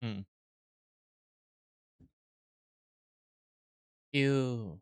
Mm. Ew.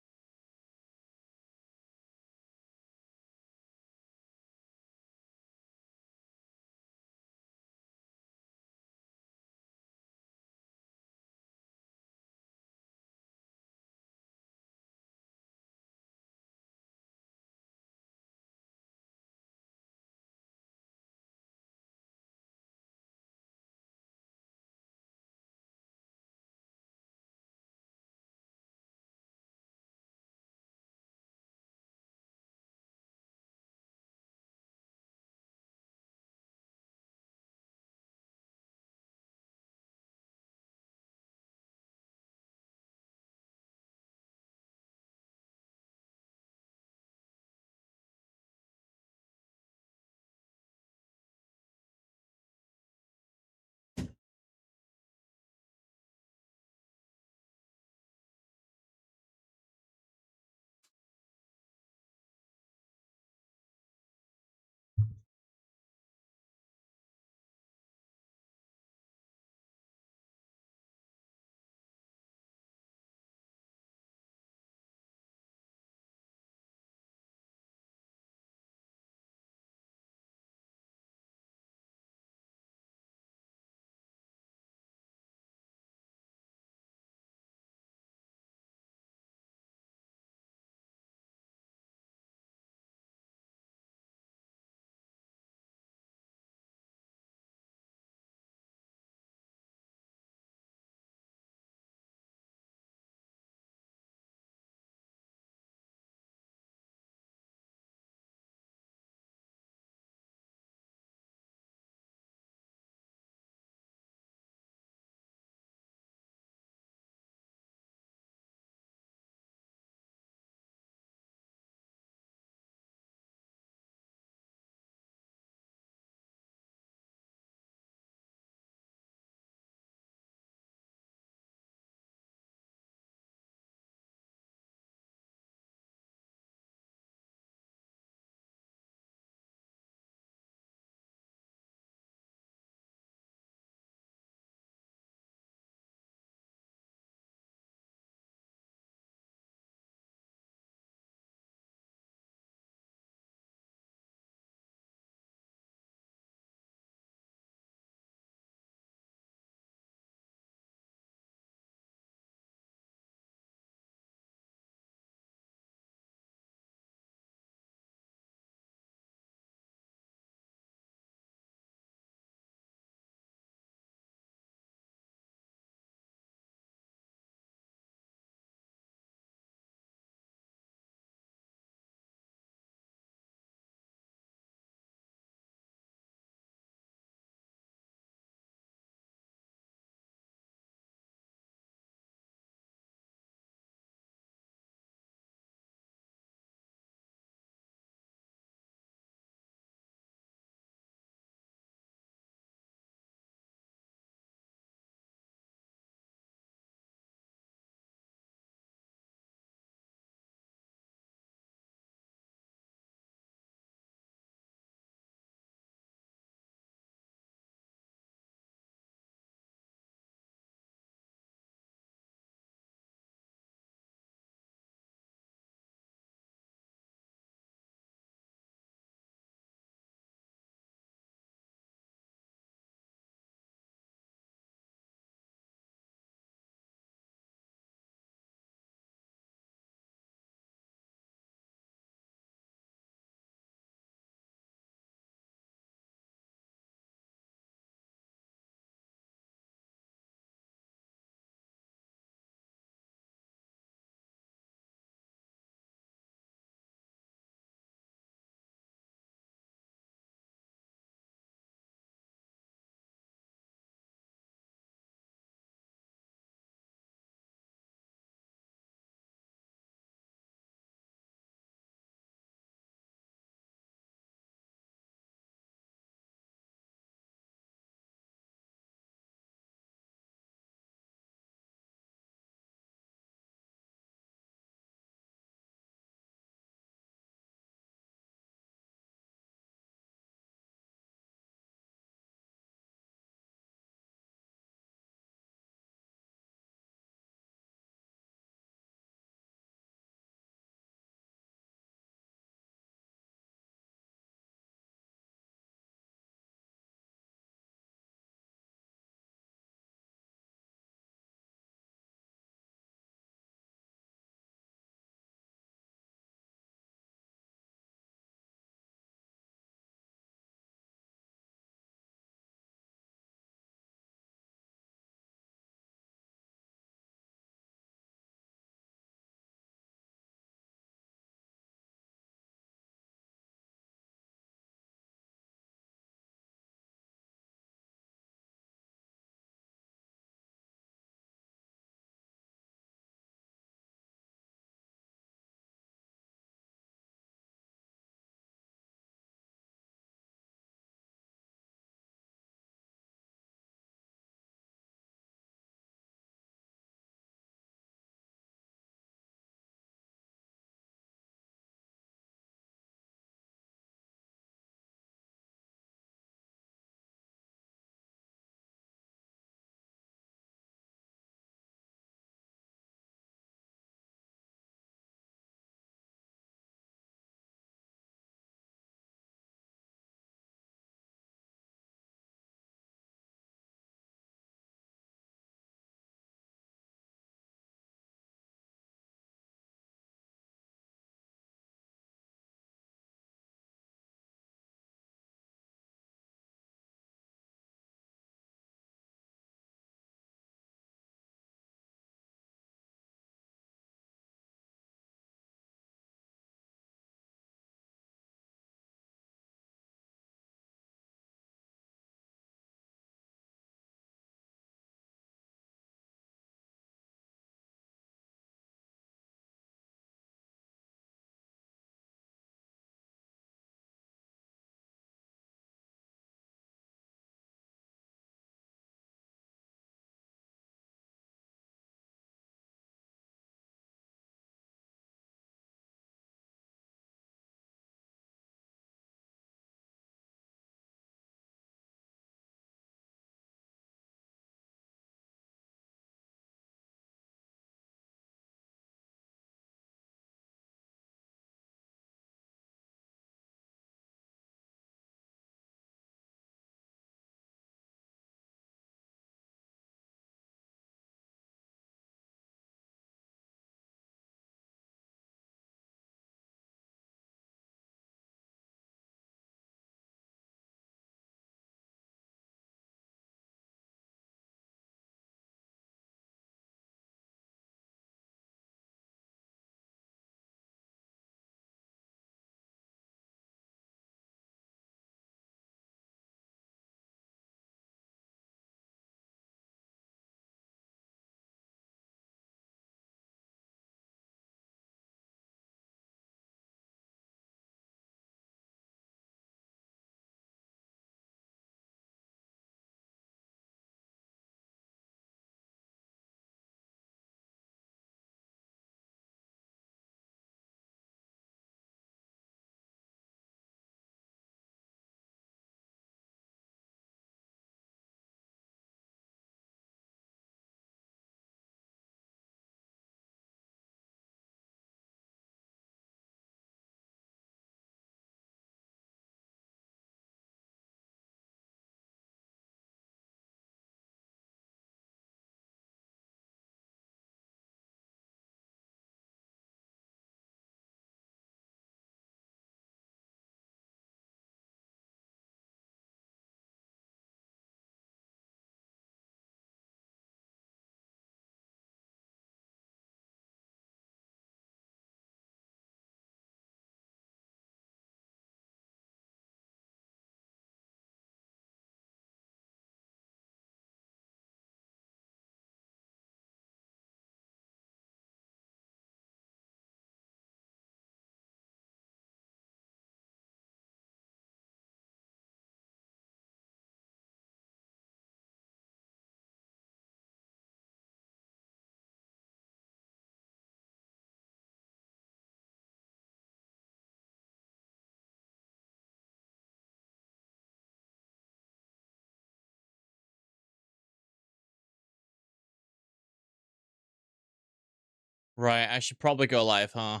Right, I should probably go live, huh?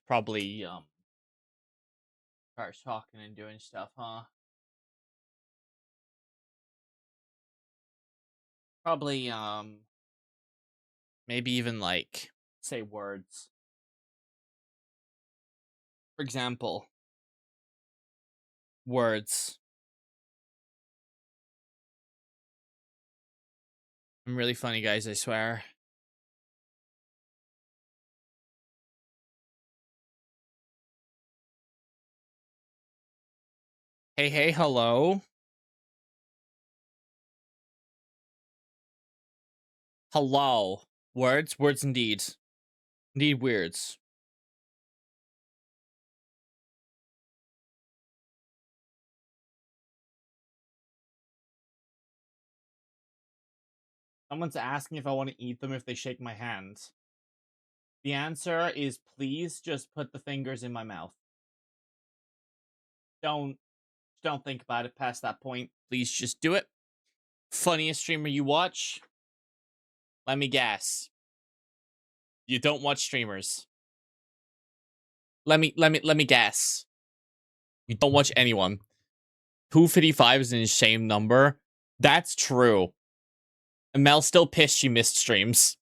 Probably, start talking and doing stuff, huh? Probably, maybe even, like, say words. For example, words. I'm really funny, guys, I swear. Hey, hey, hello? Hello. Words? Words indeed. Indeed weirds. Someone's asking if I want to eat them if they shake my hand. The answer is please just put the fingers in my mouth. Don't think about it past that point. Please just do it. Funniest streamer you watch? Let me guess. You don't watch streamers. Let me guess. You don't watch anyone. 255 is an insane number. That's true. And Mel's still pissed she missed streams.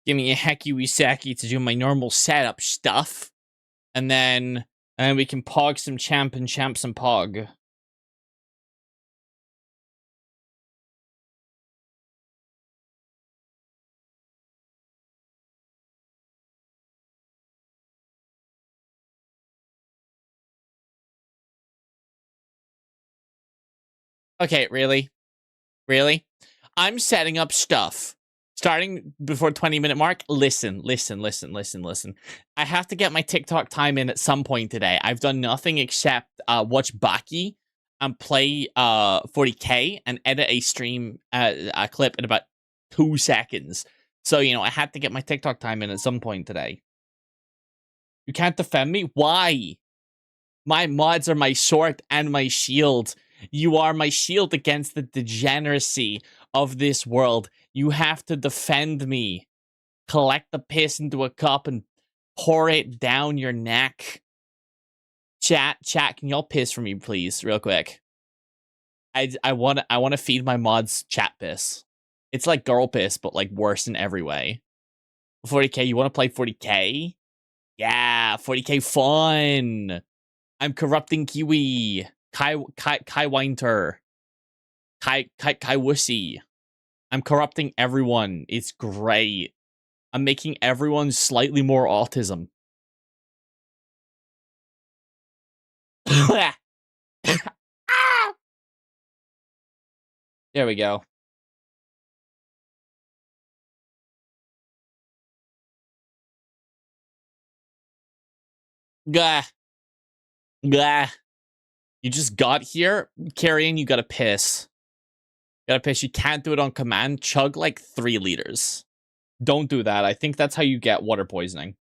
Give me a hecky sacky to do my normal setup stuff. And then we can pog some champ and some pog. Okay, really? Really? I'm setting up stuff. Starting before 20-minute mark, listen. I have to get my TikTok time in at some point today. I've done nothing except watch Baki and play 40k and edit a stream a clip in about 2 seconds. So, you know, I had to get my TikTok time in at some point today. You can't defend me? Why? My mods are my sword and my shield. You are my shield against the degeneracy of this world. You have to defend me. Collect the piss into a cup and pour it down your neck. Chat, can y'all piss for me, please, real quick? I want to feed my mods chat piss. It's like girl piss, but like worse in every way. 40k, you want to play 40k? Yeah, 40k fun. I'm corrupting Kiwi. Kai Winter. Kai Wussy. I'm corrupting everyone. It's great. I'm making everyone slightly more autism. There we go. Gah. Gah. You just got here, Carrion, you gotta piss. You can't do it on command. Chug like 3 liters. Don't do that. I think that's how you get water poisoning.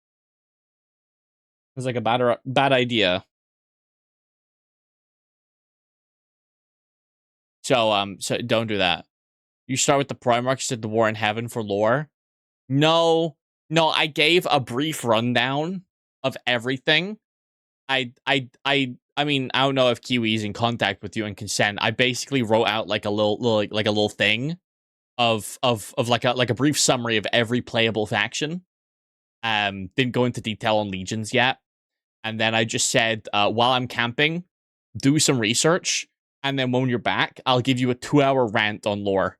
It's like a bad idea. So don't do that. You start with the Primarch, you said the War in Heaven for lore. No, I gave a brief rundown of everything. I mean, I don't know if Kiwi's in contact with you and consent. I basically wrote out like a little thing of like a brief summary of every playable faction. Didn't go into detail on legions yet. And then I just said, while I'm camping, do some research, and then when you're back, I'll give you a 2-hour rant on lore.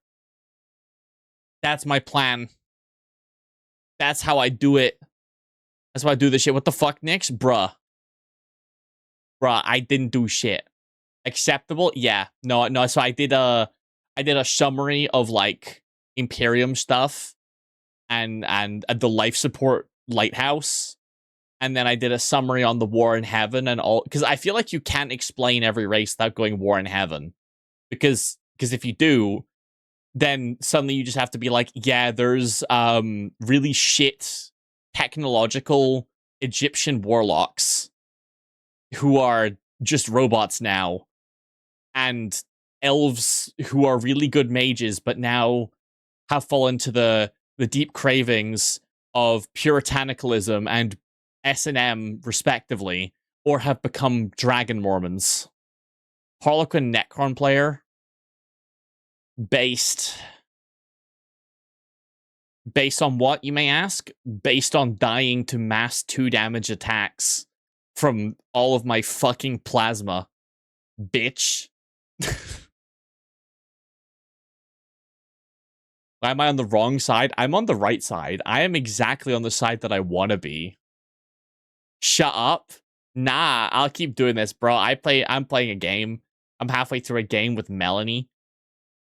That's my plan. That's how I do it. That's how I do this shit. What the fuck, Nix? Bruh, I didn't do shit. Acceptable? Yeah. No. So I did a summary of like Imperium stuff and the life support lighthouse. And then I did a summary on the War in Heaven and all, because I feel like you can't explain every race without going War in Heaven. Because if you do, then suddenly you just have to be like, yeah, there's really shit technological Egyptian warlocks who are just robots now, and elves who are really good mages, but now have fallen to the deep cravings of puritanicalism and S&M, respectively, or have become dragon Mormons. Harlequin Necron player, based on what, you may ask? Based on dying to mass 2 damage attacks from all of my fucking plasma, bitch. Am I on the wrong side? I'm on the right side. I am exactly on the side that I want to be. Shut up. Nah, I'll keep doing this, bro. I'm playing a game. I'm halfway through a game with Melanie.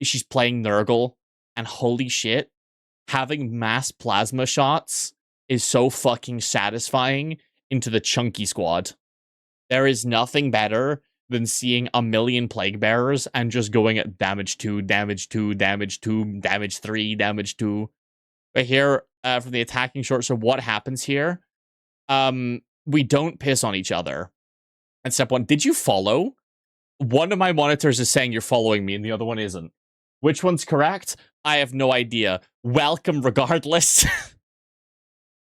She's playing Nurgle. And holy shit, having mass plasma shots is so fucking satisfying into the chunky squad. There is nothing better than seeing a million plague bearers and just going at damage 2, damage 2, damage 2, damage 3, damage 2. Right here, from the attacking short, so what happens here? We don't piss on each other. And step 1, did you follow? One of my monitors is saying you're following me and the other one isn't. Which one's correct? I have no idea. Welcome regardless.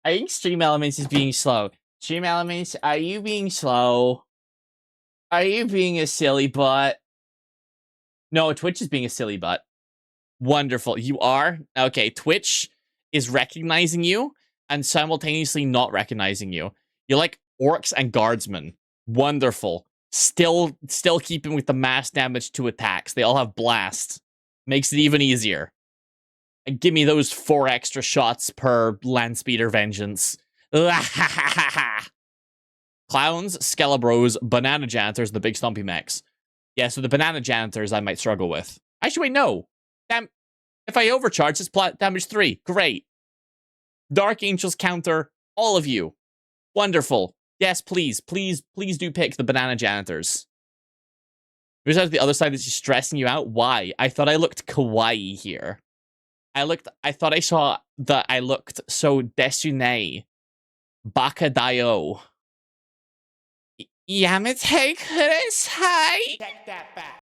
I think Stream Elements is being slow. Stream Elements, are you being slow? Are you being a silly butt? No, Twitch is being a silly butt. Wonderful. You are? Okay, Twitch is recognizing you and simultaneously not recognizing you. You're like orcs and guardsmen. Wonderful. Still keeping with the mass damage to attacks. They all have blast. Makes it even easier. And give me those 4 extra shots per Landspeeder Vengeance. Clowns, Skelebros, Banana Janitors, the big stumpy mechs. Yeah, so the Banana Janitors I might struggle with. Actually, wait, no. Damn, if I overcharge, it's damage 3. Great. Dark Angels counter, all of you. Wonderful. Yes, please do pick the Banana Janitors. Here's out the other side that's just stressing you out. Why? I thought I looked kawaii here. I thought I saw that I looked so desune. Bakadayo. Yamete kudasai. Take that back.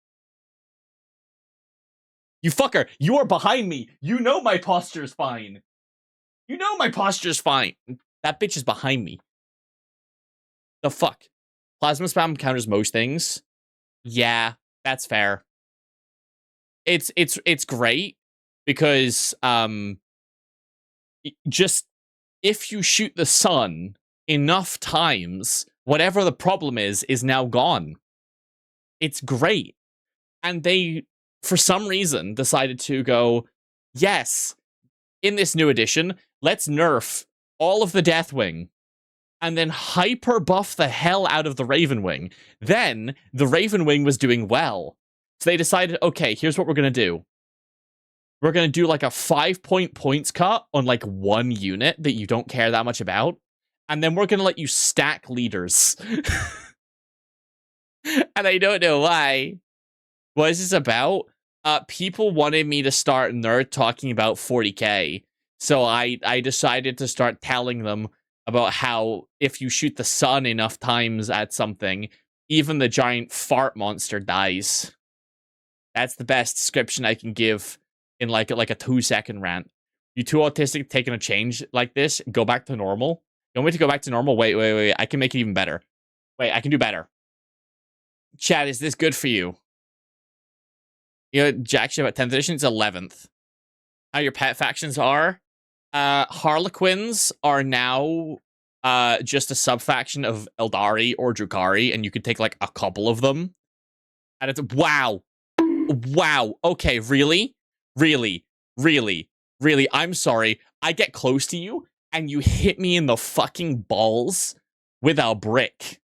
You fucker, you are behind me. You know my posture's fine. You know my posture's fine. That bitch is behind me. The fuck? Plasma spam counters most things. Yeah, that's fair. It's great because just if you shoot the sun enough times, whatever the problem is now gone. It's great. And they, for some reason, decided to go, yes, in this new edition, let's nerf all of the Deathwing and then hyper buff the hell out of the Ravenwing. Then the Ravenwing was doing well. So they decided, okay, here's what we're going to do. We're going to do like a 5-point points cut on like one unit that you don't care that much about. And then we're going to let you stack leaders. And I don't know why. What is this about? People wanted me to start nerd talking about 40k. So I decided to start telling them about how if you shoot the sun enough times at something, even the giant fart monster dies. That's the best description I can give in like a 2-second rant. You too autistic taking a change like this? Go back to normal? You want me to go back to normal? Wait. I can make it even better. Wait, I can do better. Chat, is this good for you? You know, Jack ship at 10th edition, it's 11th. How your pet factions are? Harlequins are now just a sub-faction of Eldari or Drukhari, and you could take like a couple of them. And it's wow. Okay, really? I'm sorry. I get close to you, and you hit me in the fucking balls with a brick.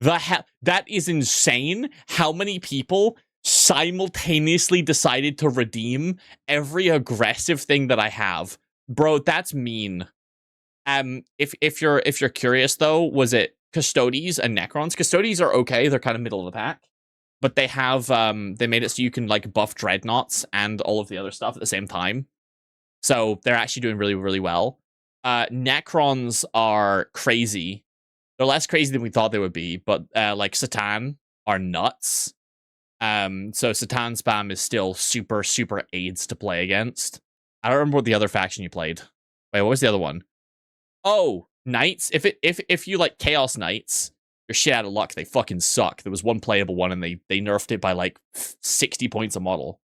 The hell? That is insane. How many people simultaneously decided to redeem every aggressive thing that I have? Bro, that's mean. If you're curious though, was it Custodes and Necrons? Custodes are okay, they're kind of middle of the pack. but they have they made it so you can like buff dreadnoughts and all of the other stuff at the same time. So they're actually doing really, really well. Necrons are crazy. They're less crazy than we thought they would be, but like Satan are nuts. So Satan spam is still super, super AIDS to play against. I don't remember what the other faction you played. Wait, what was the other one? Oh, Knights. If you like Chaos Knights, you're shit out of luck. They fucking suck. There was one playable one, and they nerfed it by like 60 points a model.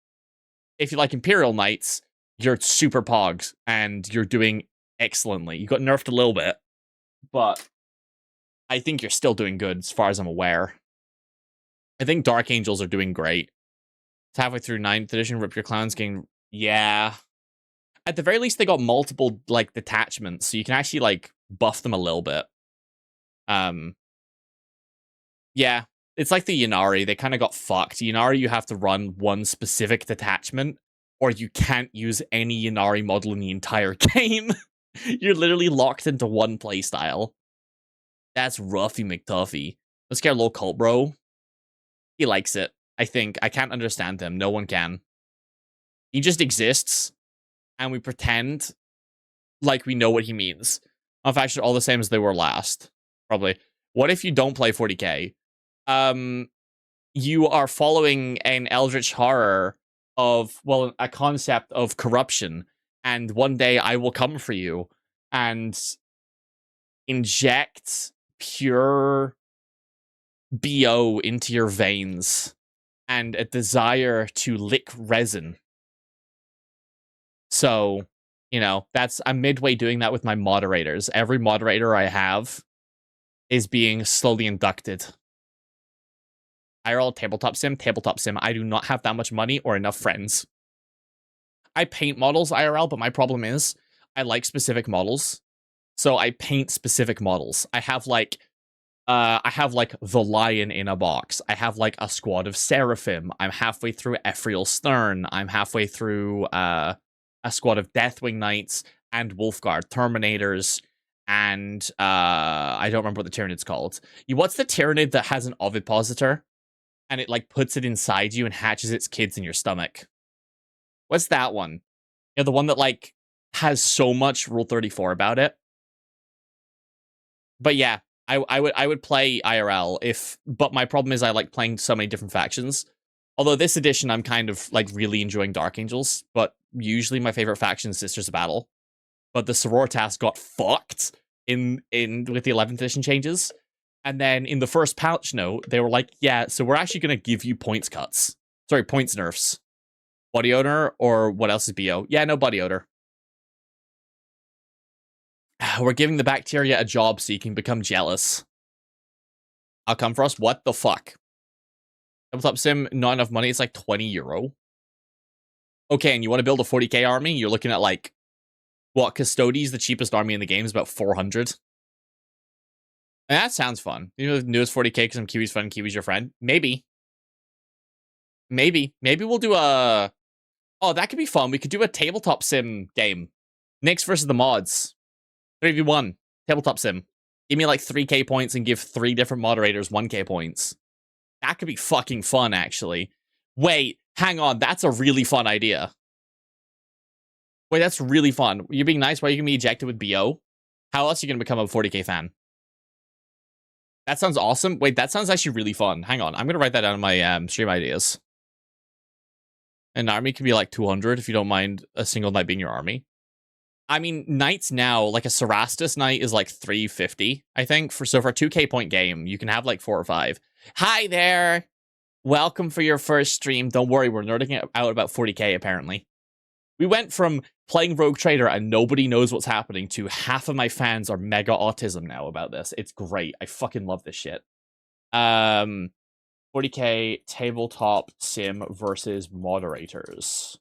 If you like Imperial Knights, you're super pogs, and you're doing excellently. You got nerfed a little bit, but I think you're still doing good as far as I'm aware. I think Dark Angels are doing great. It's halfway through 9th edition. Rip Your Clowns game. Yeah. At the very least, they got multiple, like, detachments, so you can actually, like, buff them a little bit. Yeah. It's like the Yanari. They kind of got fucked. Yanari, you have to run one specific detachment, or you can't use any Yanari model in the entire game. You're literally locked into one playstyle. That's roughy McTuffy. Let's get a little cult bro. He likes it. I think. I can't understand him. No one can. He just exists, and we pretend like we know what he means. In fact, all the same as they were last. Probably. What if you don't play 40k? You are following an Eldritch Horror of, well, a concept of corruption, and one day I will come for you and inject pure BO into your veins and a desire to lick resin. So, you know, I'm midway doing that with my moderators. Every moderator I have is being slowly inducted. IRL tabletop sim. I do not have that much money or enough friends. I paint models IRL, but my problem is I like specific models. So I paint specific models. I have like the lion in a box. I have like a squad of Seraphim. I'm halfway through Ephriel Stern. I'm halfway through a squad of Deathwing Knights and Wolfguard Terminators. And I don't remember what the Tyrannid's called. What's the Tyrannid that has an ovipositor? And it like puts it inside you and hatches its kids in your stomach. What's that one? You know, the one that like has so much Rule 34 about it. But yeah, I would play IRL but my problem is I like playing so many different factions. Although this edition I'm kind of like really enjoying Dark Angels, but usually my favorite faction is Sisters of Battle. But the Sororitas got fucked in with the 11th edition changes. And then in the first patch note, they were like, yeah, so we're actually going to give you points cuts. Sorry, points nerfs. Body odor, or what else is BO? Yeah, no body odor. We're giving the bacteria a job so you can become jealous. I'll come for us? What the fuck? Tabletop sim, not enough money. It's like 20 euro. Okay, and you want to build a 40k army? You're looking at like, what, Custodes, the cheapest army in the game, is about 400. And that sounds fun. You know, the newest 40k because I'm Kiwi's friend, Kiwi's your friend. Maybe. Maybe we'll do a... Oh, that could be fun. We could do a tabletop sim game. Nyx versus the mods. 3v1. Tabletop sim. Give me like 3k points and give 3 different moderators 1k points. That could be fucking fun, actually. Wait, hang on. That's a really fun idea. Wait, that's really fun. You're being nice. Why are you going to be ejected with BO? How else are you going to become a 40k fan? That sounds awesome. Wait, that sounds actually really fun. Hang on. I'm going to write that down in my stream ideas. An army can be like 200 if you don't mind a single knight being your army. I mean, knights now, like a Cerastus knight is like 350, I think. For a 2k point game, you can have like 4 or 5. Hi there. Welcome for your first stream. Don't worry, we're nerding out about 40k apparently. We went from playing Rogue Trader and nobody knows what's happening to half of my fans are mega autism now about this. It's great. I fucking love this shit. 40k tabletop sim versus moderators.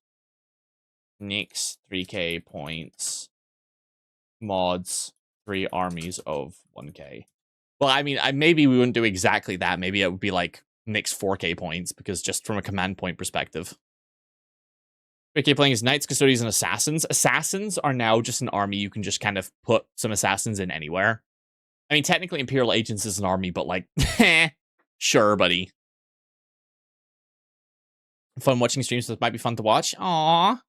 Nyx 3k points. Mods 3 armies of 1k. Well, I mean, maybe we wouldn't do exactly that. Maybe it would be like Nyx 4k points because just from a command point perspective. 3k playing as Knights, Custodians, and Assassins. Assassins are now just an army you can just kind of put some Assassins in anywhere. I mean, technically Imperial Agents is an army, but like, sure, buddy. Fun watching streams, so it might be fun to watch. Aww.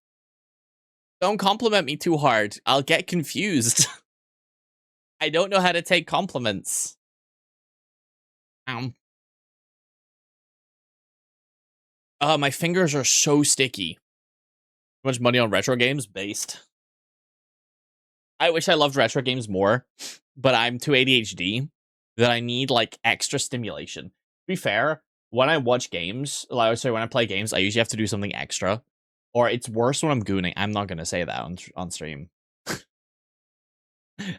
Don't compliment me too hard. I'll get confused. I don't know how to take compliments. My fingers are so sticky. Too much money on retro games? Based. I wish I loved retro games more, but I'm too ADHD that I need, like, extra stimulation. To be fair, when I watch games, like, sorry, when I play games, I usually have to do something extra. Or it's worse when I'm gooning. I'm not going to say that on stream.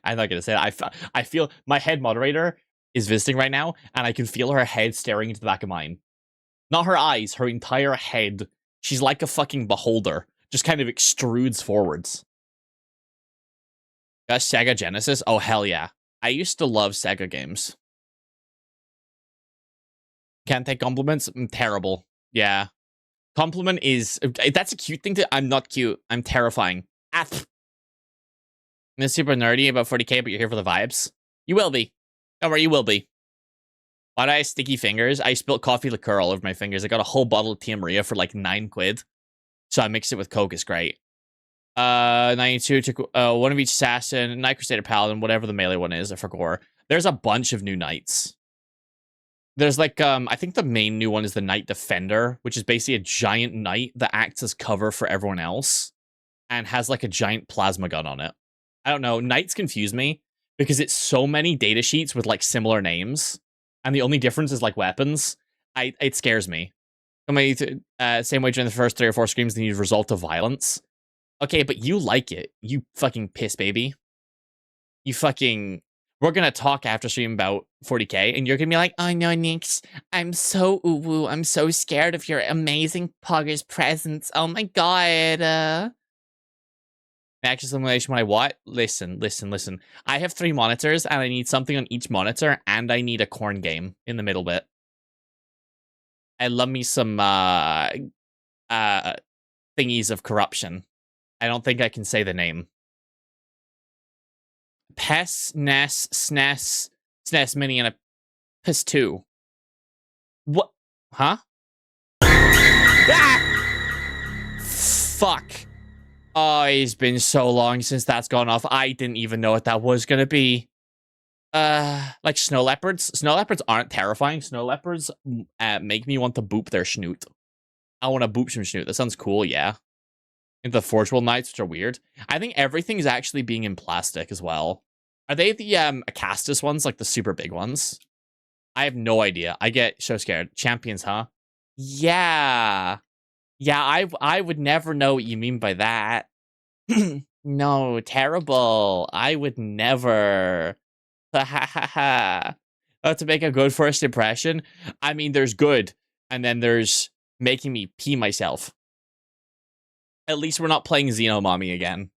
I'm not going to say that. I feel my head moderator is visiting right now, and I can feel her head staring into the back of mine. Not her eyes, her entire head. She's like a fucking beholder. Just kind of extrudes forwards. Sega Genesis? Oh, hell yeah. I used to love Sega games. Can't take compliments? I'm terrible. Yeah. Compliment is... That's a cute thing to... I'm not cute. I'm terrifying. It's super nerdy about 40k, but you're here for the vibes. You will be. Don't worry, you will be. Why do I have sticky fingers? I spilled coffee liqueur all over my fingers. I got a whole bottle of Tia Maria for like 9 quid. So I mixed it with Coke. It's great. 92 took one of each assassin, Knight Crusader Paladin, whatever the melee one is, I forgot. There's a bunch of new knights. There's like I think the main new one is the Knight Defender, which is basically a giant knight that acts as cover for everyone else and has like a giant plasma gun on it. I don't know, knights confuse me because it's so many data sheets with like similar names and the only difference is like weapons. It scares me. Same way during the first 3 or 4 screams they need result of violence. Okay, but you like it. You fucking piss baby. You fucking... We're gonna talk after stream about 40k, and you're gonna be like, oh no, Nix, I'm so uwu. I'm so scared of your amazing Pogger's presence. Oh my god. Action simulation when I what? Listen. I have 3 monitors, and I need something on each monitor, and I need a corn game in the middle bit. I love me some, thingies of corruption. I don't think I can say the name. PES, NES, SNES, SNES Mini, and a PES 2. What? Huh? Ah! Fuck. Oh, it's been so long since that's gone off. I didn't even know what that was gonna be. Like snow leopards. Snow leopards aren't terrifying. Snow leopards make me want to boop their schnoot. I want to boop some schnoot. That sounds cool, yeah. And the Forge World Knights, which are weird. I think everything's actually being in plastic as well. Are they the Acastus ones, like the super big ones? I have no idea. I get so scared. Champions, huh? Yeah. Yeah, I would never know what you mean by that. No, terrible. I would never. Ha ha ha ha. To make a good first impression, I mean, there's good, and then there's making me pee myself. At least we're not playing Xenomommy again.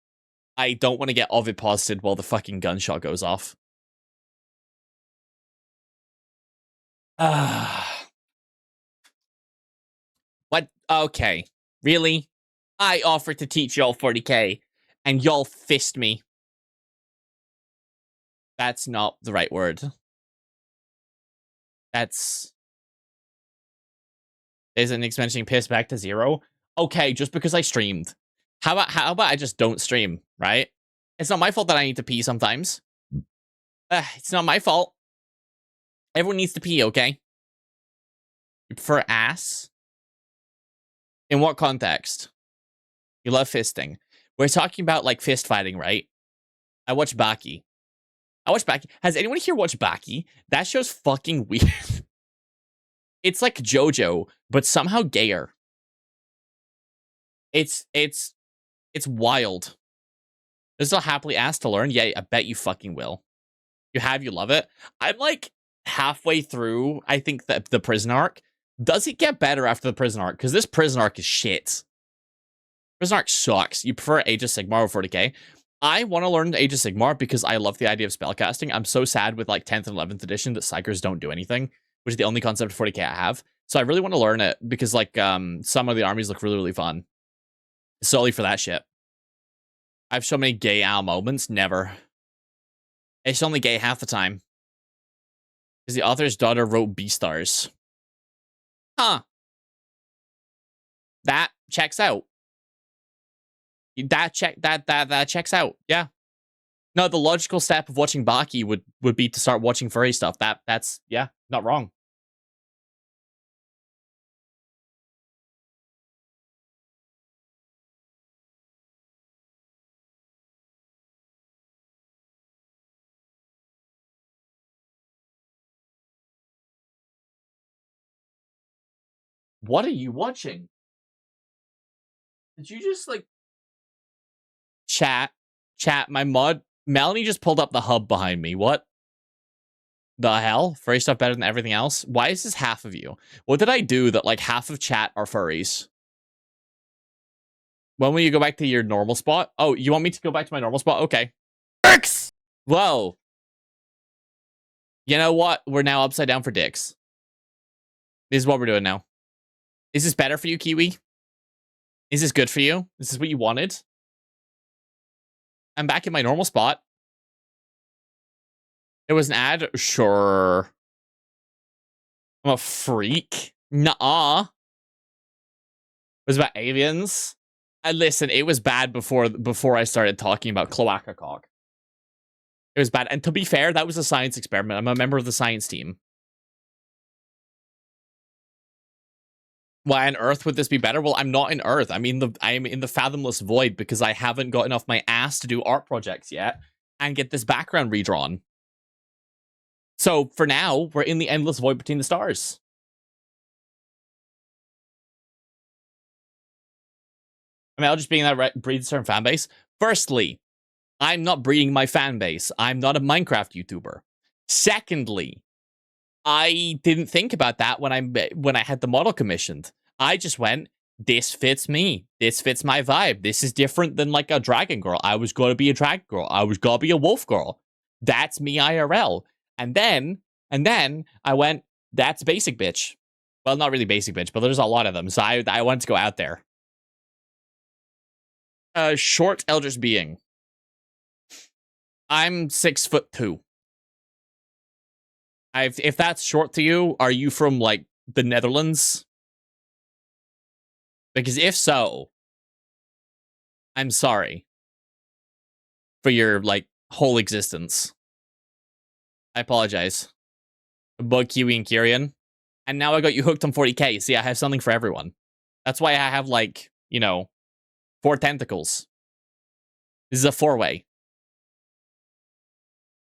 I don't want to get oviposited while the fucking gunshot goes off. What? Okay. Really? I offered to teach y'all 40k, and y'all fist me. That's not the right word. That's... Isn't Nick's mentioning piss back to 0? Okay, just because I streamed. How about I just don't stream, right? It's not my fault that I need to pee sometimes. It's not my fault. Everyone needs to pee, okay? You prefer ass? In what context? You love fisting. We're talking about, like, fist fighting, right? I watch Baki. Has anyone here watched Baki? That show's fucking weird. It's like JoJo, but somehow gayer. It's wild. This is a happily asked to learn. Yeah, I bet you fucking will. You love it. I'm like halfway through, I think, the prison arc. Does it get better after the prison arc? Because this prison arc is shit. Prison arc sucks. You prefer Age of Sigmar over 40k? I want to learn Age of Sigmar because I love the idea of spellcasting. I'm so sad with like 10th and 11th edition that Psychers don't do anything, which is the only concept of 40k I have. So I really want to learn it because like some of the armies look really, really fun. Solely for that shit. I have so many gay Al moments. Never. It's only gay half the time. Because the author's daughter wrote Beastars. Huh. That checks out. That checks out. Yeah. No, the logical step of watching Baki would be to start watching furry stuff. That's yeah, not wrong. What are you watching? Did you just like chat? My mod Melanie just pulled up the hub behind me. What the hell? Furry stuff better than everything else? Why is this half of you? What did I do that like half of chat are furries? When will you go back to your normal spot? Oh, you want me to go back to my normal spot? Okay. Works! Whoa. You know what? We're now upside down for dicks. This is what we're doing now. Is this better for you, Kiwi? Is this good for you? Is this what you wanted? I'm back in my normal spot. It was an ad? Sure. I'm a freak. Nuh-uh. It was about aliens. And listen, it was bad before I started talking about cloaca cock. It was bad. And to be fair, that was a science experiment. I'm a member of the science team. Why on earth would this be better? Well, I'm not in Earth. I'm in the fathomless void because I haven't gotten off my ass to do art projects yet and get this background redrawn. So for now, we're in the endless void between the stars. I mean, I'll just being that breeds certain fan base. Firstly, I'm not breeding my fan base. I'm not a Minecraft YouTuber. Secondly, I didn't think about that when I had the model commissioned. I just went, this fits me. This fits my vibe. This is different than like a dragon girl. I was going to be a dragon girl. I was going to be a wolf girl. That's me IRL. And then I went, that's basic bitch. Well, not really basic bitch, but there's a lot of them. So I wanted to go out there. Short eldritch being. I'm 6'2". If that's short to you, are you from like the Netherlands? Because if so, I'm sorry for your like whole existence. I apologize. Bug Kiwi and Kyrian. And now I got you hooked on 40k. See, I have something for everyone. That's why I have like, 4 tentacles. This is a 4-way.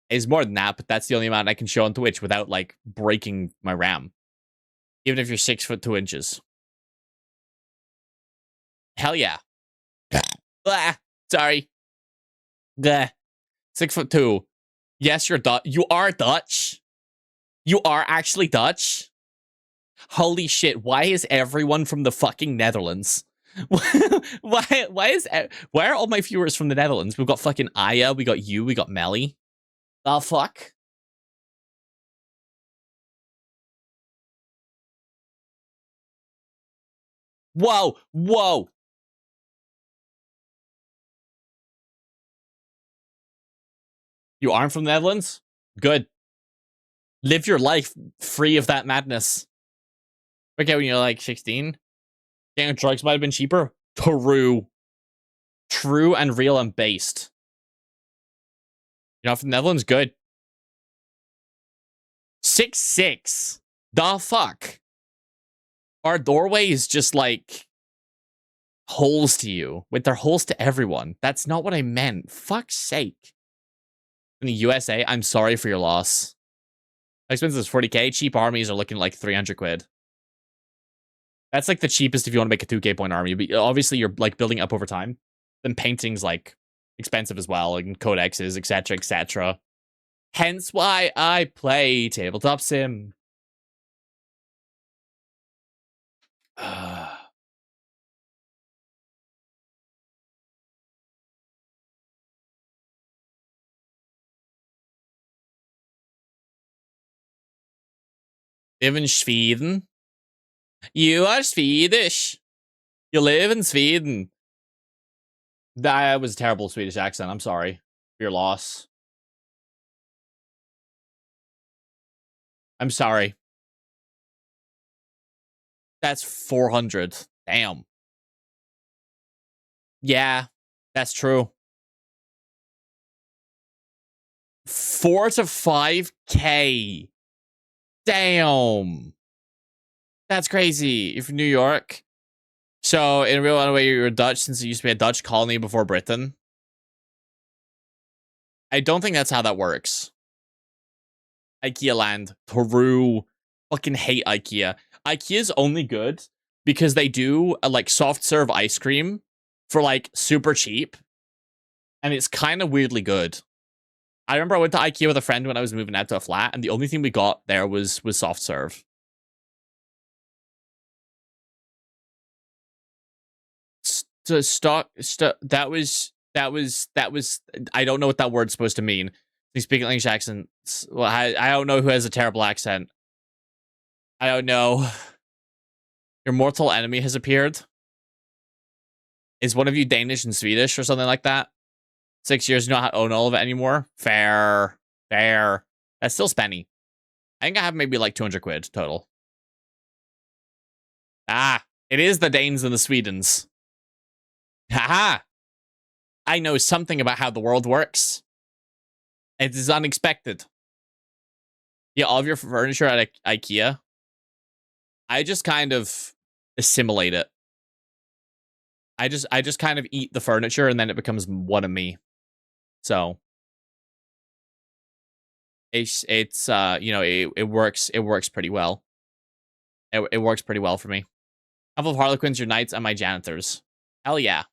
It's more than that, but that's the only amount I can show on Twitch without like breaking my RAM. Even if you're 6'2". Hell yeah. Sorry. 6'2". Yes, you're Dutch. You are Dutch. You are actually Dutch. Holy shit! Why is everyone from the fucking Netherlands? why are all my viewers from the Netherlands? We've got fucking Aya. We got you. We got Melly. The fuck? Whoa! Whoa! You aren't from the Netherlands? Good. Live your life free of that madness. Okay, when you're like 16, getting drugs might have been cheaper. True. True and real and based. You're not from the Netherlands? Good. 6'6". The fuck? Our doorway is just like holes to you. Wait, they're holes to everyone. That's not what I meant. Fuck's sake. In the USA, I'm sorry for your loss. How expensive is 40k? Cheap armies are looking like 300 quid. That's like the cheapest if you want to make a 2k point army. But obviously, you're like building up over time. Then painting's like expensive as well, like codexes, etc., etc. Hence why I play tabletop sim. Live in Sweden. You are Swedish. You live in Sweden. That was a terrible Swedish accent. I'm sorry for your loss. I'm sorry. That's 400. Damn. Yeah, that's true. 4 to 5K. Damn. That's crazy. You're from New York. So, in real way, you're Dutch since it used to be a Dutch colony before Britain. I don't think that's how that works. IKEA land. True. Fucking hate IKEA. IKEA's only good because they do like soft serve ice cream for like super cheap. And it's kind of weirdly good. I remember I went to IKEA with a friend when I was moving out to a flat, and the only thing we got there was soft serve. That was I don't know what that word's supposed to mean. They speak English accents. Well, I don't know who has a terrible accent. I don't know. Your mortal enemy has appeared. Is one of you Danish and Swedish or something like that? 6 years, you don't own all of it anymore? Fair. That's still spenny. I think I have maybe like 200 quid total. Ah, it is the Danes and the Swedens. Haha. I know something about how the world works. It is unexpected. Yeah, all of your furniture at IKEA. I just kind of assimilate it. I just kind of eat the furniture and then it becomes one of me. So it's you know, it works pretty well. It works pretty well for me. Couple of Harlequins, your knights, and my janitors. Hell yeah.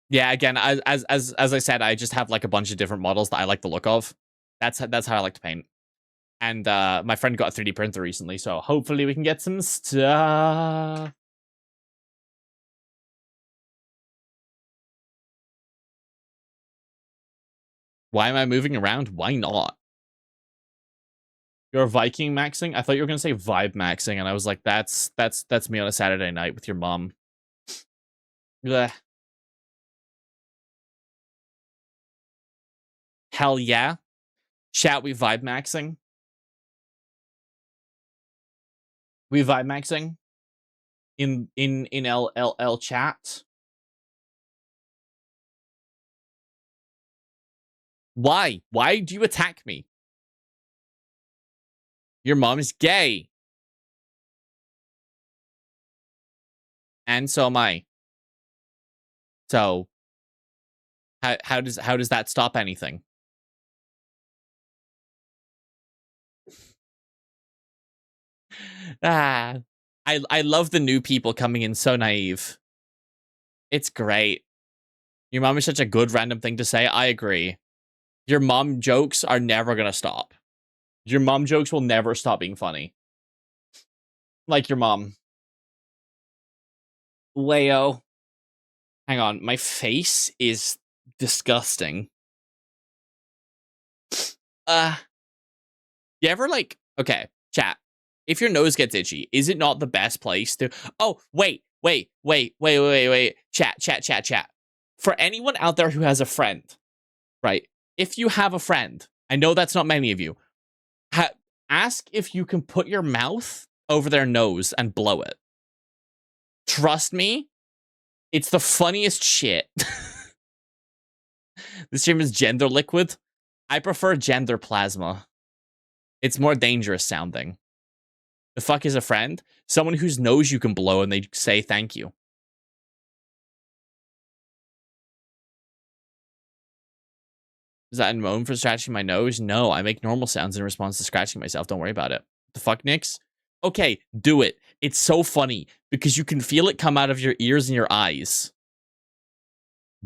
Yeah, again, as I said, I just have like a bunch of different models that I like the look of. That's how I like to paint. And my friend got a 3D printer recently, so hopefully we can get some stuff. Why am I moving around? Why not? You're Viking maxing? I thought you were gonna say vibe maxing, and I was like, that's me on a Saturday night with your mom. Blech. Hell yeah. Chat, we vibe maxing. We vibe maxing in LLL chat. Why? Why do you attack me? Your mom is gay. And so am I. So how does that stop anything? I love the new people coming in so naive. It's great. Your mom is such a good random thing to say. I agree. Your mom jokes are never gonna stop. Your mom jokes will never stop being funny. Like your mom. Leo. Hang on, my face is disgusting. You ever like, okay, chat. If your nose gets itchy, is it not the best place to... Oh, wait. Chat. For anyone out there who has a friend, right? If you have a friend, I know that's not many of you, ask if you can put your mouth over their nose and blow it. Trust me, it's the funniest shit. This stream is gender liquid. I prefer gender plasma. It's more dangerous sounding. The fuck is a friend? Someone whose nose you can blow and they say thank you. Is that a moan for scratching my nose? No, I make normal sounds in response to scratching myself. Don't worry about it. The fuck, Nix? Okay, do it. It's so funny because you can feel it come out of your ears and your eyes.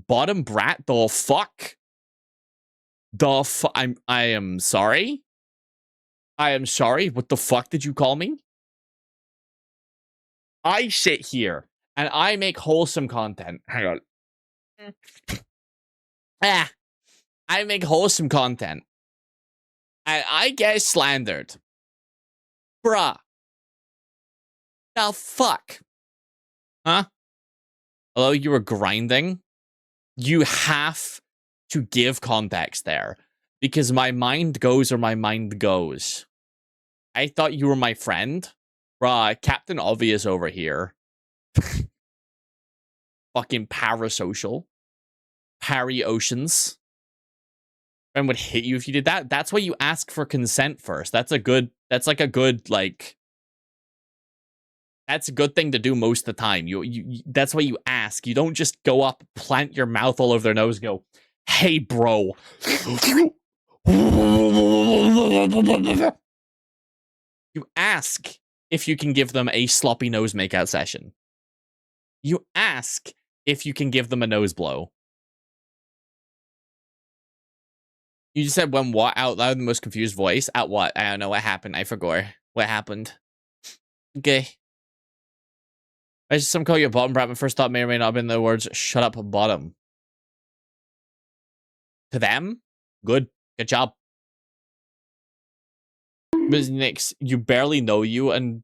Bottom brat? The fuck? I am sorry? I am sorry? What the fuck did you call me? I sit here and I make wholesome content. Hang on. I make wholesome content. And I get slandered. Bruh. The fuck? Huh? Hello, you were grinding? You have to give context there. Because my mind goes where my mind goes. I thought you were my friend? Bruh, Captain Obvious over here. fucking parasocial. Parry oceans. And would hit you if you did that. That's why you ask for consent first. That's like a good, like, that's a good thing to do most of the time. That's why you ask. You don't just go up, plant your mouth all over their nose, and go, "Hey, bro." You ask if you can give them a sloppy nose makeout session. You ask if you can give them a nose blow. You just said when what out loud in the most confused voice? At what? I don't know what happened. I forgot. What happened? Okay. I just some call you a bottom brat. My first thought may or may not have been the words "shut up, bottom." To them, good job. But Nix, you barely know you and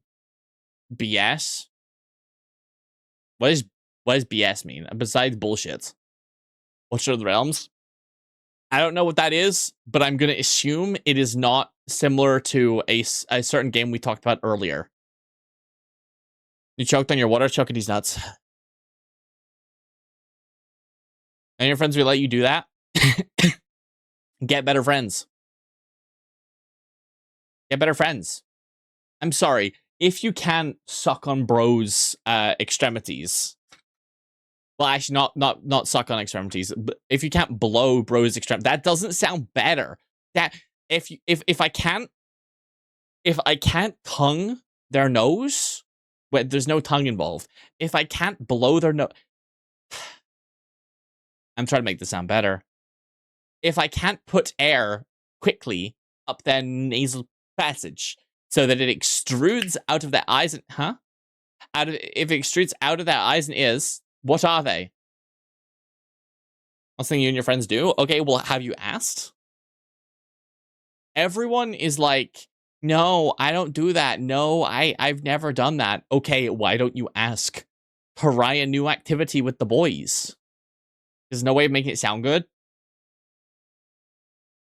BS. What does BS mean? Besides bullshit. What's the realms? I don't know what that is, but I'm gonna assume it is not similar to a certain game we talked about earlier. You choked on your water, choking these nuts. And your friends will let you do that? Get better friends. Get better friends. I'm sorry. If you can't suck on bros' extremities, well, actually, not suck on extremities, but if you can't blow bros' extremities, that doesn't sound better. That if I can't tongue their nose, well, there's no tongue involved. If I can't blow their nose, I'm trying to make this sound better. If I can't put air quickly up their nasal passage so that it extrudes out of their eyes and if it extrudes out of their eyes and ears, what are they? Something you and your friends do? Okay, well, have you asked? Everyone is like, no, I don't do that. No, I've never done that. Okay, why don't you ask? Try a new activity with the boys. There's no way of making it sound good.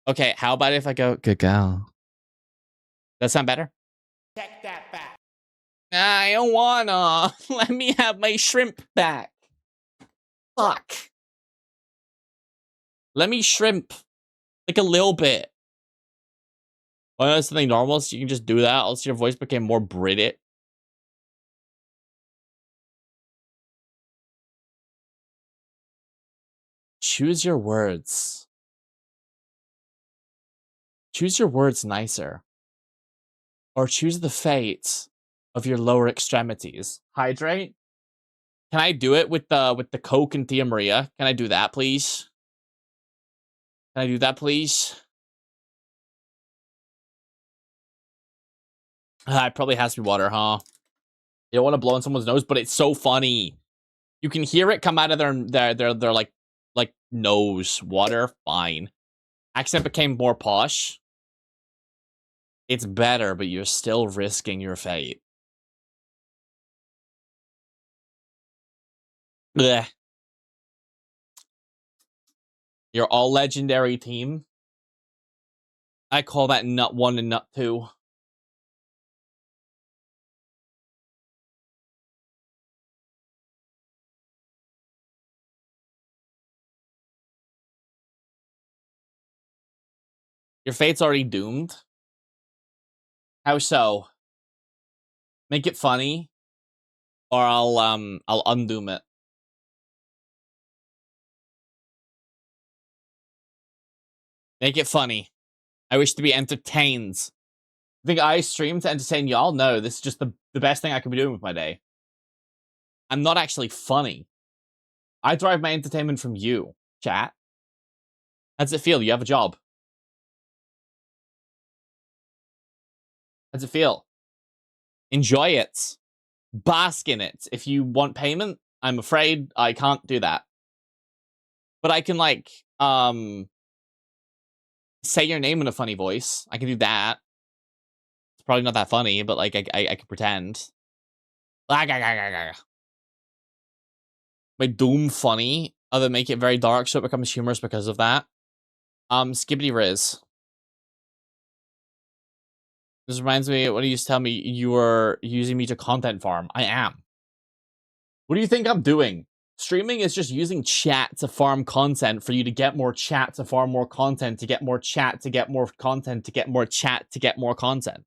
Okay, how about if I go, good girl? That sound better? Take that back. I don't wanna. Let me have my shrimp back. Fuck. Let me shrimp. Like a little bit. Well, that's something normal, so you can just do that. Else your voice became more British. Choose your words. Choose your words nicer. Or choose the fate of your lower extremities. Hydrate? Can I do it with the Coke and Tia Maria? Can I do that, please? Can I do that, please? It probably has to be water, huh? You don't want to blow in someone's nose, but it's so funny. You can hear it come out of their like nose. Water, fine. Accent became more posh. It's better, but you're still risking your fate. Blech. Your all legendary team. I call that nut 1 and nut 2. Your fate's already doomed. How so? Make it funny, or I'll undoom it. Make it funny. I wish to be entertained. Think I stream to entertain y'all? No, this is just the best thing I could be doing with my day. I'm not actually funny. I derive my entertainment from you, chat. How does it feel? You have a job. How does it feel? Enjoy it. Bask in it. If you want payment, I'm afraid I can't do that. But I can, like, say your name in a funny voice. I can do that. It's probably not that funny, but, like, I can pretend. My doom funny. Other make it very dark so it becomes humorous because of that. Skibbity Riz. This reminds me, what you used to tell me you were using me to content farm. I am. What do you think I'm doing? Streaming is just using chat to farm content for you to get more chat, to farm more content, to get more chat, to get more content, to get more chat, to get more content.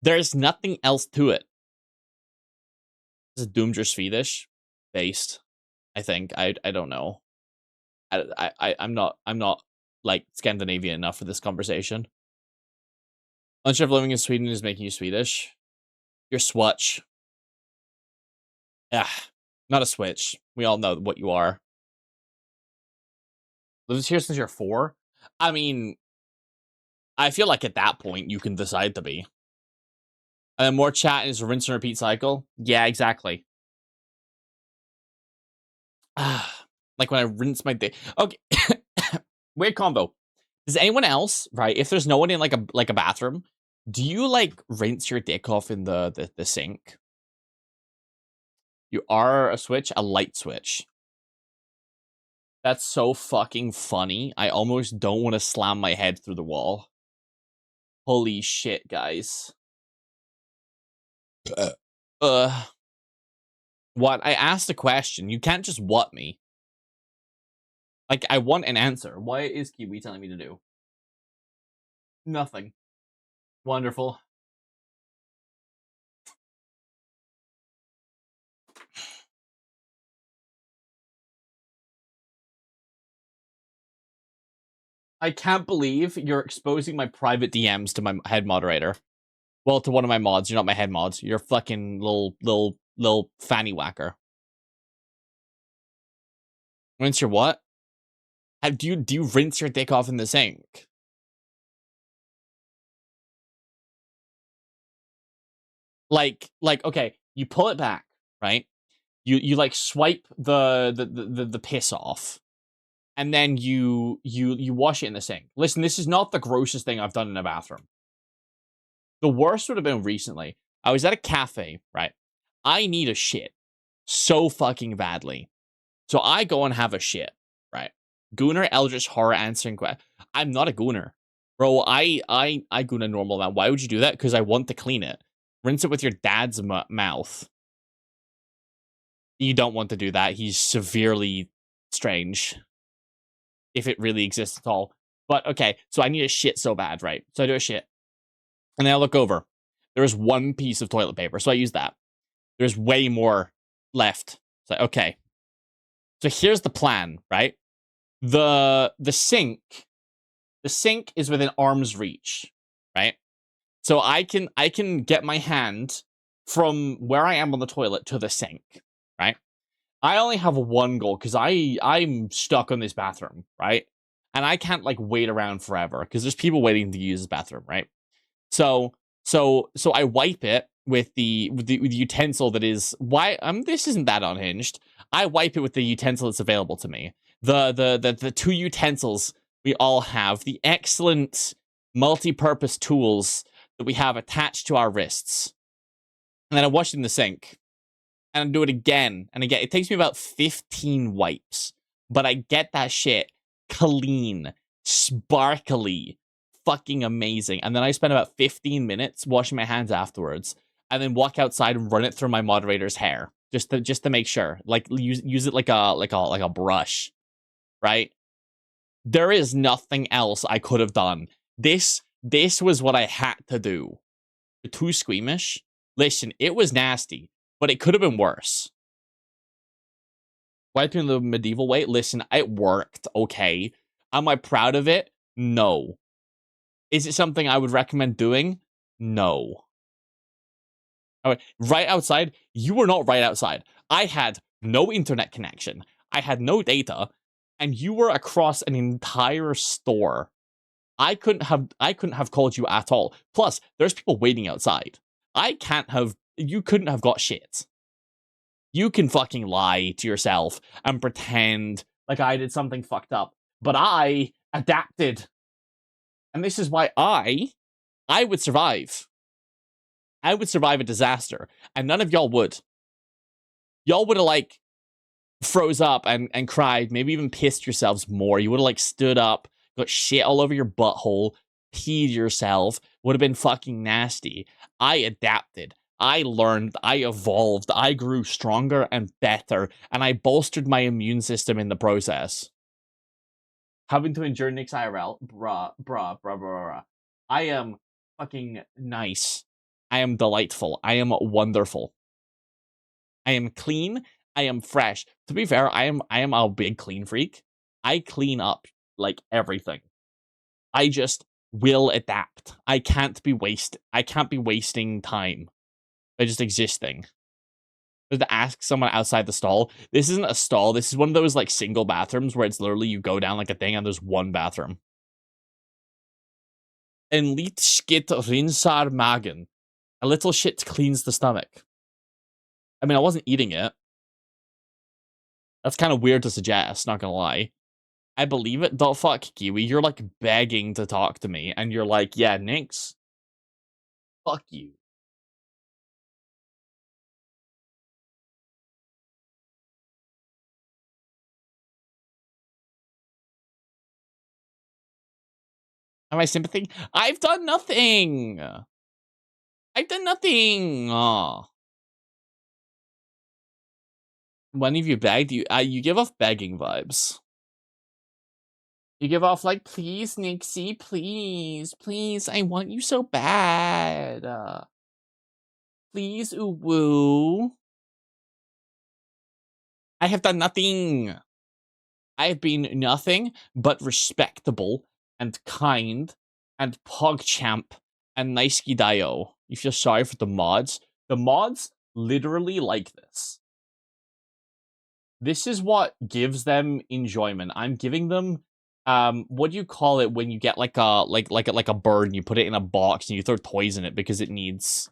There's nothing else to it. This is Doomjer Swedish based, I think. I don't know. I'm not like Scandinavian enough for this conversation. Unsure if living in Sweden is making you Swedish. You're Swatch. Yeah, not a Switch. We all know what you are. Lives here since you're 4? I mean, I feel like at that point you can decide to be. And then more chat is a rinse and repeat cycle. Yeah, exactly. Like when I rinse my dick. Okay. Weird combo. Does anyone else, right? If there's no one in like a bathroom, do you like rinse your dick off in the sink? You are a switch, a light switch. That's so fucking funny. I almost don't want to slam my head through the wall. Holy shit, guys. What? I asked a question. You can't just what me. Like, I want an answer. What is Kiwi telling me to do? Nothing. Wonderful. I can't believe you're exposing my private DMs to my head moderator. Well, to one of my mods. You're not my head mods. You're a fucking little fanny whacker. Rinse your what? Do you rinse your dick off in the sink? Like, okay, you pull it back, right? You like swipe the piss off, and then you wash it in the sink. Listen, this is not the grossest thing I've done in a bathroom. The worst would have been recently. I was at a cafe, right? I need a shit so fucking badly. So I go and have a shit, right? Gooner, Eldritch Horror answering question. I'm not a gooner. Bro, I goon a normal amount. Why would you do that? Because I want to clean it. Rinse it with your dad's mouth. You don't want to do that. He's severely strange. If it really exists at all. But okay, so I need a shit so bad, right? So I do a shit. And then I look over. There's one piece of toilet paper, so I use that. There's way more left. So okay. So here's the plan, right? The sink is within arm's reach, right? So I can get my hand from where I am on the toilet to the sink, right? I only have one goal because I'm stuck on this bathroom, right? And I can't like wait around forever because there's people waiting to use this bathroom, right? So I wipe it with the utensil that is this isn't that unhinged. I wipe it with the utensil that's available to me. The two utensils we all have, the excellent multi-purpose tools that we have attached to our wrists. And then I wash it in the sink. And I do it again and again. It takes me about 15 wipes. But I get that shit clean, sparkly, fucking amazing. And then I spend about 15 minutes washing my hands afterwards. And then walk outside and run it through my moderator's hair. Just to make sure. Like use it like a brush. Right? There is nothing else I could have done. This was what I had to do. Too squeamish. Listen, it was nasty, but it could have been worse. Wiping the medieval way? Listen, it worked, okay. Am I proud of it? No. Is it something I would recommend doing? No. Right, right outside? You were not right outside. I had no internet connection. I had no data, and you were across an entire store. I couldn't have called you at all. Plus, there's people waiting outside. You couldn't have got shit. You can fucking lie to yourself and pretend like I did something fucked up. But I adapted. And this is why I would survive. I would survive a disaster. And none of y'all would. Y'all would have like froze up and cried, maybe even pissed yourselves more. You would have like stood up, got shit all over your butthole, peed yourself, would have been fucking nasty. I adapted. I learned, I evolved, I grew stronger and better, and I bolstered my immune system in the process. Having to endure Nick's IRL, bruh. I am fucking nice. I am delightful. I am wonderful. I am clean. I am fresh. To be fair, I am a big clean freak. I clean up like everything. I just will adapt. I can't be wasting time by just existing. To ask someone outside the stall. This isn't a stall. This is one of those like single bathrooms where it's literally you go down like a thing and there's one bathroom. En litt skit rinsar magen. A little shit cleans the stomach. I mean, I wasn't eating it. That's kind of weird to suggest, not gonna lie. I believe it. The fuck, Kiwi. You're like begging to talk to me, and you're like, yeah, Nix. Fuck you. Am I sympathy? I've done nothing. I've done nothing. Oh. When have you begged? You give off begging vibes. You give off like, please, Nixie, please, I want you so bad. Please, woo. I have done nothing. I have been nothing but respectable and kind and PogChamp and nice Gidayo. You feel sorry for the mods? The mods literally like this. This is what gives them enjoyment. I'm giving them what do you call it when you get like a bird and you put it in a box and you throw toys in it because it needs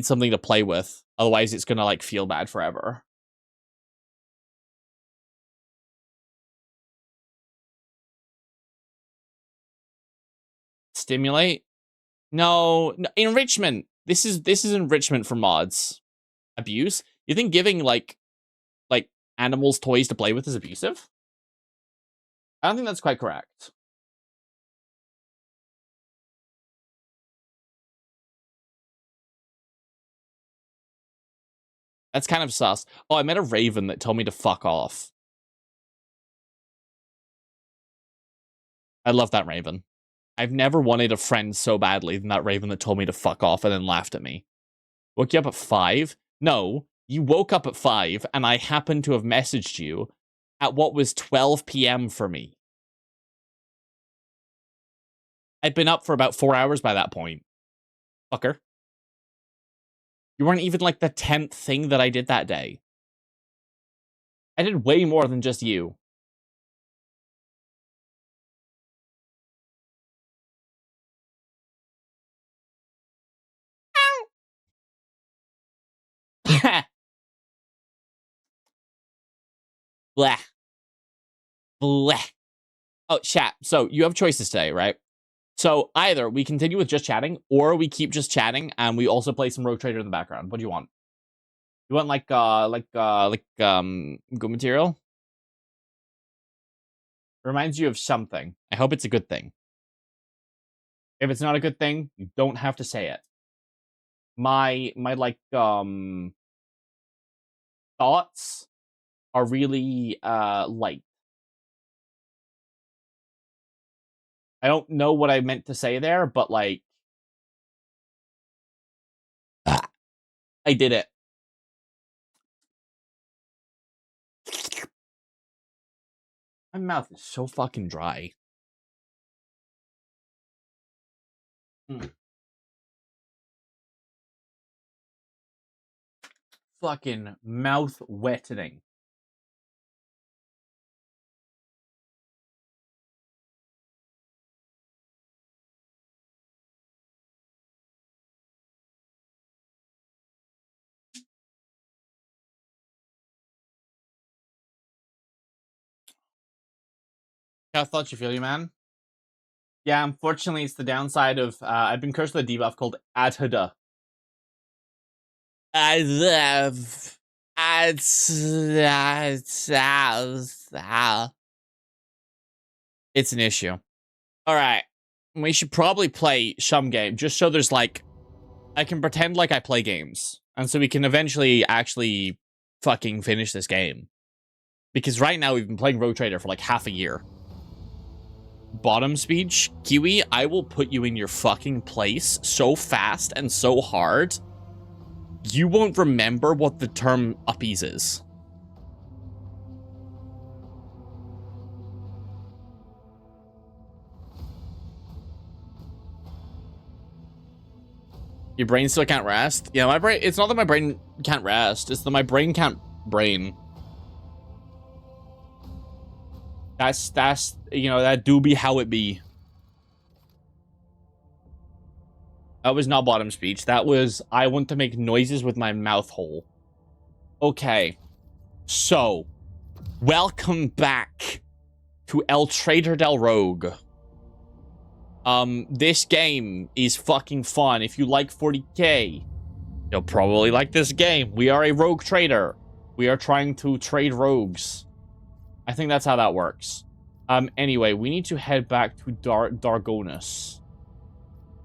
something to play with. Otherwise it's gonna like feel bad forever. Stimulate? No, enrichment. This is enrichment for mods. Abuse? You think giving like animals toys to play with is abusive? I don't think that's quite correct. That's kind of sus. Oh, I met a raven that told me to fuck off. I love that raven. I've never wanted a friend so badly than that raven that told me to fuck off and then laughed at me. Woke you up at 5? No, you woke up at 5 and I happened to have messaged you at what was 12 p.m. for me. I'd been up for about 4 hours by that point. Fucker. You weren't even like the 10th thing that I did that day. I did way more than just you. Blah. Blah. Oh, chat. So you have choices today, right? So either we continue with just chatting, or we keep just chatting, and we also play some Rogue Trader in the background. What do you want? You want good material? Reminds you of something. I hope it's a good thing. If it's not a good thing, you don't have to say it. My thoughts are really light. I don't know what I meant to say there, but like I did it. My mouth is so fucking dry. Fucking mouth wetting. How thought you feel, you man? Yeah, unfortunately, it's the downside of I've been cursed with a debuff called Adhada. It's an issue. All right, we should probably play some game just so there's like I can pretend like I play games. And so we can eventually actually fucking finish this game. Because right now we've been playing Rogue Trader for like half a year. Bottom speech, Kiwi, I will put you in your fucking place so fast and so hard, you won't remember what the term uppies is. Your brain still can't rest? Yeah, my brain, it's not that my brain can't rest, it's that my brain can't brain. That's, you know, that do be how it be. That was not bottom speech. That was, I want to make noises with my mouth hole. Okay. So, welcome back to El Trader del Rogue. This game is fucking fun. If you like 40k, you'll probably like this game. We are a rogue trader. We are trying to trade rogues. I think that's how that works. Anyway, we need to head back to Dargonus.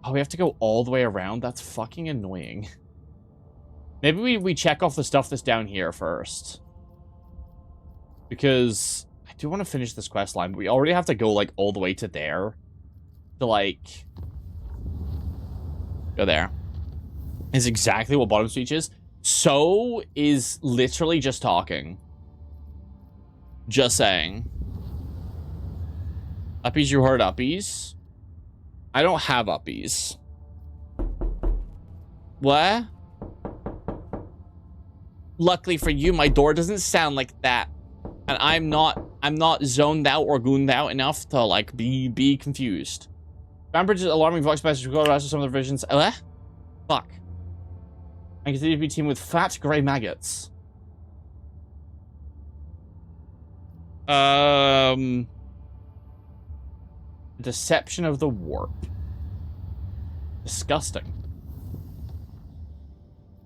Oh, we have to go all the way around? That's fucking annoying. Maybe we check off the stuff that's down here first. Because I do want to finish this quest line, but we already have to go, like, all the way to there. To, like... Go there. Is exactly what bottom speech is. So is literally just talking. Just saying. Uppies, you heard uppies. I don't have uppies. What? Luckily for you, my door doesn't sound like that. And I'm not zoned out or gooned out enough to, like, be confused. Bambridge's alarming voice message will go to some of the revisions. Fuck. I continue to be teamed with fat grey maggots. Deception of the warp. Disgusting.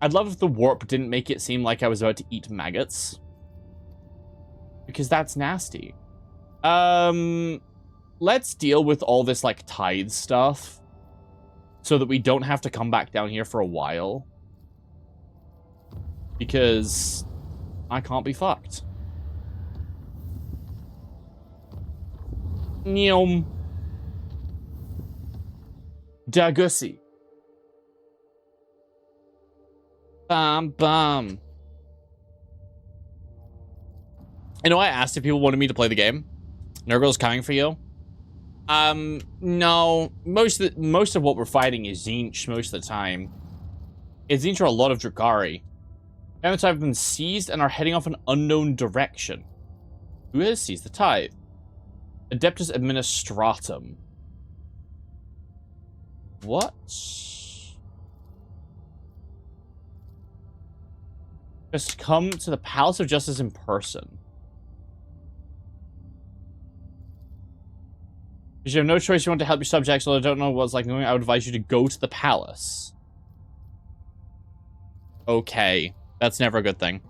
I'd love if the warp didn't make it seem like I was about to eat maggots. Because that's nasty. Let's deal with all this, like, tithe stuff. So that we don't have to come back down here for a while. Because I can't be fucked. Neom. Dagusi. Bum. I know I asked if people wanted me to play the game. Nurgle's coming for you. No. Most of what we're fighting is Zinch most of the time. It's Zinch or a lot of Drukhari. Elements have been seized and are heading off an unknown direction. Who has seized the tithe? Adeptus Administratum. What? Just come to the Palace of Justice in person. If you have no choice, you want to help your subjects, although I don't know what's like going, I would advise you to go to the palace. Okay. That's never a good thing.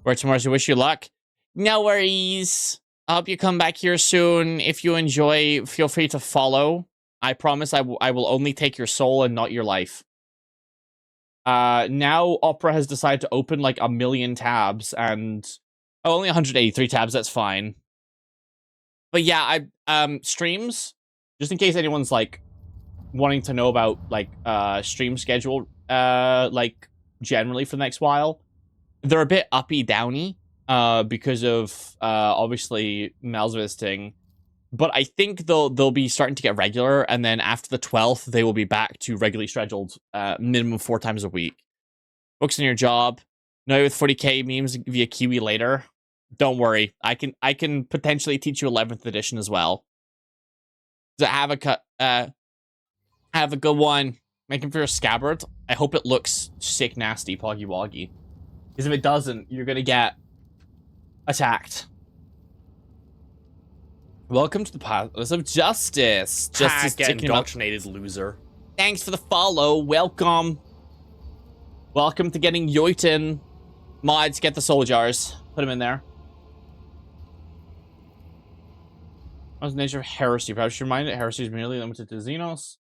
Where tomorrow, so wish you luck. No worries. I hope you come back here soon. If you enjoy, feel free to follow. I promise I will only take your soul and not your life. Now Opera has decided to open like 1 million tabs and only 183 tabs, that's fine. But yeah, streams, just in case anyone's like wanting to know about like stream schedule like generally for the next while. They're a bit uppy downy because of obviously Mel's visiting. But I think they'll be starting to get regular, and then after the 12th, they will be back to regularly scheduled minimum 4 times a week. Focus on your job. No, with 40k memes via Kiwi later. Don't worry, I can potentially teach you 11th edition as well. So have a good one. Making for your scabbard. I hope it looks sick nasty, Poggy Woggy. Because if it doesn't, you're gonna get attacked. Welcome to the Palace of Justice. Justice get indoctrinated, loser. Thanks for the follow. Welcome. Welcome to getting yoitin. Mods, get the soul jars. Put them in there. What's the nature of heresy? Perhaps you're reminded that heresy is merely limited to Xenos.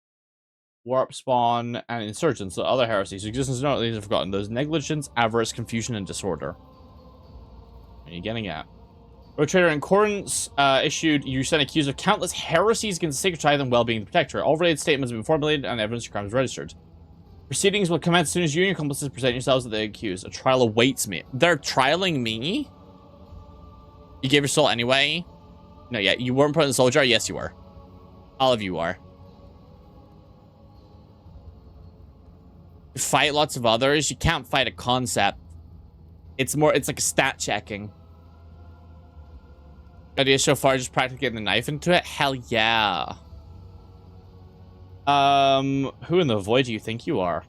warp spawn, and insurgents, the other heresies. Existence is not really forgotten. Those negligence, avarice, confusion, and disorder. What are you getting at? Rogue Trader in accordance issued, you sent accused of countless heresies against the sacred tithe and well-being of the protector. All related statements have been formulated and evidence of crimes registered. Proceedings will commence as soon as you and your accomplices present yourselves at the accused. A trial awaits me. They're trialing me? You gave your soul anyway? No, yeah, you weren't put in the soul jar? Yes, you were. All of you are. You fight lots of others. You can't fight a concept. It's like a stat checking. Idea so far, just practically getting the knife into it? Hell yeah. Who in the void do you think you are?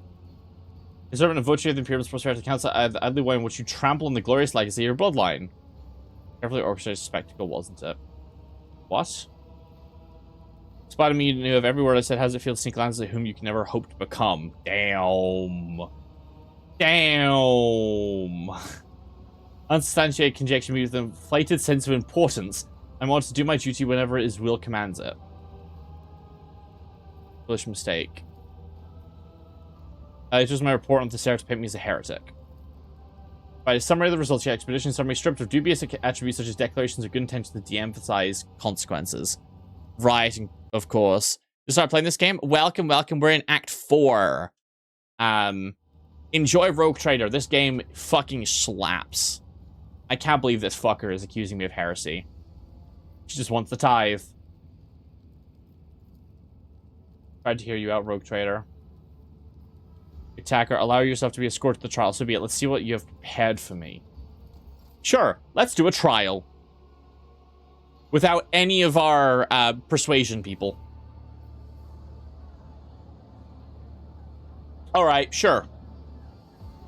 A servant of Voce of the Imperial Prosperity Council, idly one in which you trample on the glorious legacy of your bloodline. Carefully orchestrated spectacle, wasn't it? What? Spotted me, you knew of every word I said. How does it feel to sneak glances at whom you can never hope to become? Damn. Damn. Unsubstantiated conjecture me with an inflated sense of importance. I want to do my duty whenever his will commands it. Foolish mistake. It was my report on Tessera to paint me as a heretic. By a summary of the results of your expedition, summary stripped of dubious attributes such as declarations of good intention to de-emphasize consequences. Right, of course. To start playing this game, welcome. We're in Act 4. Enjoy Rogue Trader. This game fucking slaps. I can't believe this fucker is accusing me of heresy. She just wants the tithe. Tried to hear you out, Rogue Trader. Attacker, allow yourself to be escorted to the trial. So be it. Let's see what you have prepared for me. Sure, let's do a trial. Without any of our persuasion people. Alright, sure.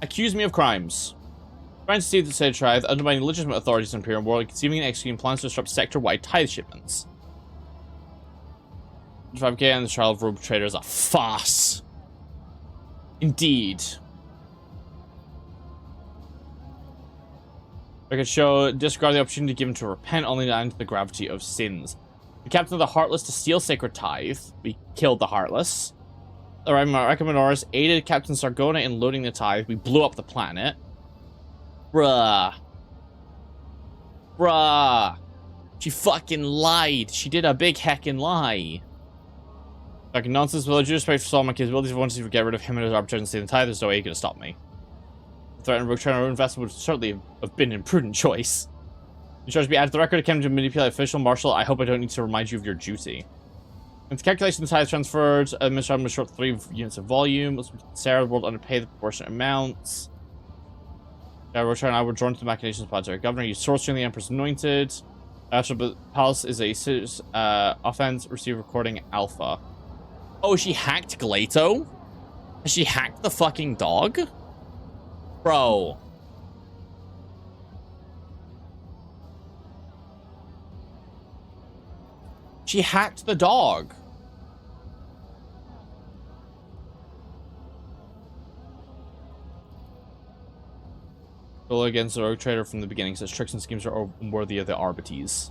Accuse me of crimes. Trying to deceive the said tithe, undermining legitimate authorities in the Imperial world, conceiving and executing plans to disrupt sector-wide tithe shipments. 5K and the trial of Rogue Trader is a farce. Indeed. I could show disregard the opportunity given to repent, only to add to the gravity of sins. The captain of the Heartless to steal sacred tithe. We killed the Heartless. The Recommendors aided Captain Sargona in loading the tithe. We blew up the planet. Bruh. She fucking lied. She did a big heckin' lie. Fucking nonsense. With all due respect for Solomon, his abilities wanted to get rid of him and his arbitrary and steal the tithe. There's no way he could have stopped me. The threat and Rogue Trader investment would certainly have been an imprudent choice. You charge to be added to the record, attempt to manipulate official marshal. I hope I don't need to remind you of your duty. And the calculation of the tithe transferred, Mr. was short 3 units of volume. Sarah world underpaid the proportionate amounts. Rogue Trader and I were drawn to the machinations of the governor. You sorcery in the Emperor's Anointed. After the Palace is a offense. Receive recording alpha. Oh, she hacked Glato? Has she hacked the fucking dog? Bro. She hacked the dog. Go against the Rogue Trader from the beginning, says tricks and schemes are unworthy of the Arbites.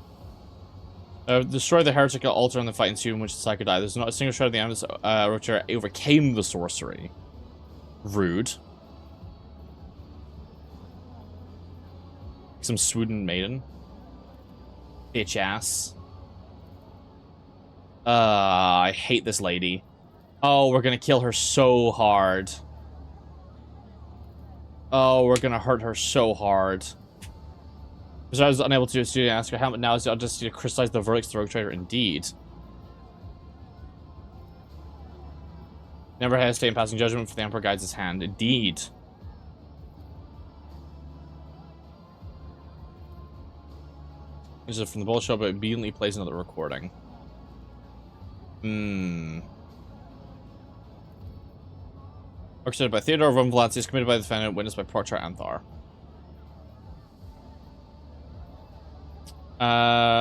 Destroy the heretical altar and the fight ensued in which the Psycho died. There's not a single shred of the evidence Rogue Trader overcame the sorcery. Rude. Some Swooden maiden. Bitch ass. I hate this lady. Oh, we're gonna kill her so hard. Oh, we're gonna hurt her so hard. Because I was unable to do a studio and ask her how, but now is the audacity to crystallize the verdicts of the Rogue Trader. Indeed. Never hesitate in passing judgment, for the Emperor guides his hand. Indeed. This is from the bullshit, but immediately plays another recording. Orchestrated by Theodore von Valancius, committed by the defendant, witnessed by Portra Anthar.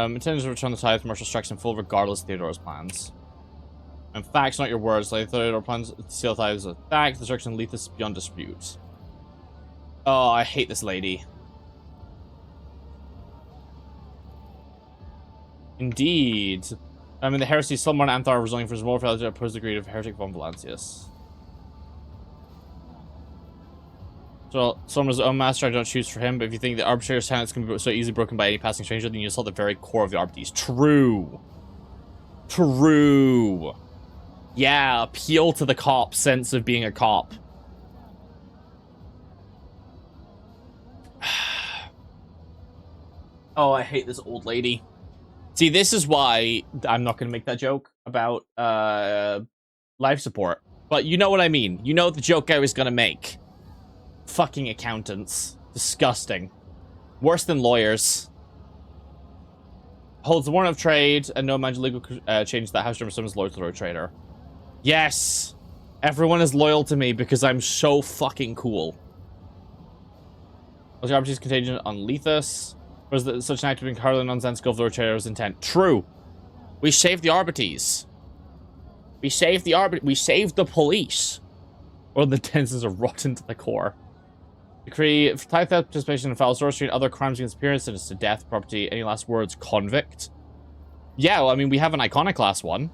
Intended to return the tithe, Marshal strikes in full regardless of Theodore's plans. And facts, not your words. Like Theodore plans to steal tithe is attack, destruction Lethus beyond dispute. Oh, I hate this lady. Indeed. I mean, the heresy Solomon Anthar was only for his more failure to oppose the greed of heretic von Valancius. So, Solomon's own master, I don't choose for him, but if you think the arbitrator's silence can be so easily broken by any passing stranger, then you assault the very core of the Arbites. True. True. Yeah, appeal to the cop sense of being a cop. Oh, I hate this old lady. See, this is why I'm not going to make that joke about life support. But you know what I mean. You know the joke I was going to make. Fucking accountants. Disgusting. Worse than lawyers. Holds the warrant of trade and no magic legal change that House German summons loyal to the trader. Yes. Everyone is loyal to me because I'm so fucking cool. Was the Arbites contagion on Lethus? Was that such an act of being entirely nonsensical if the trader's intent? True. We saved the Arbites. We saved the We saved the police. Or the tenses are rotten to the core. Decree type theft, participation in foul sorcery, and other crimes against appearance, sentence to death, property. Any last words? Convict. Yeah, well, I mean, we have an iconoclast one.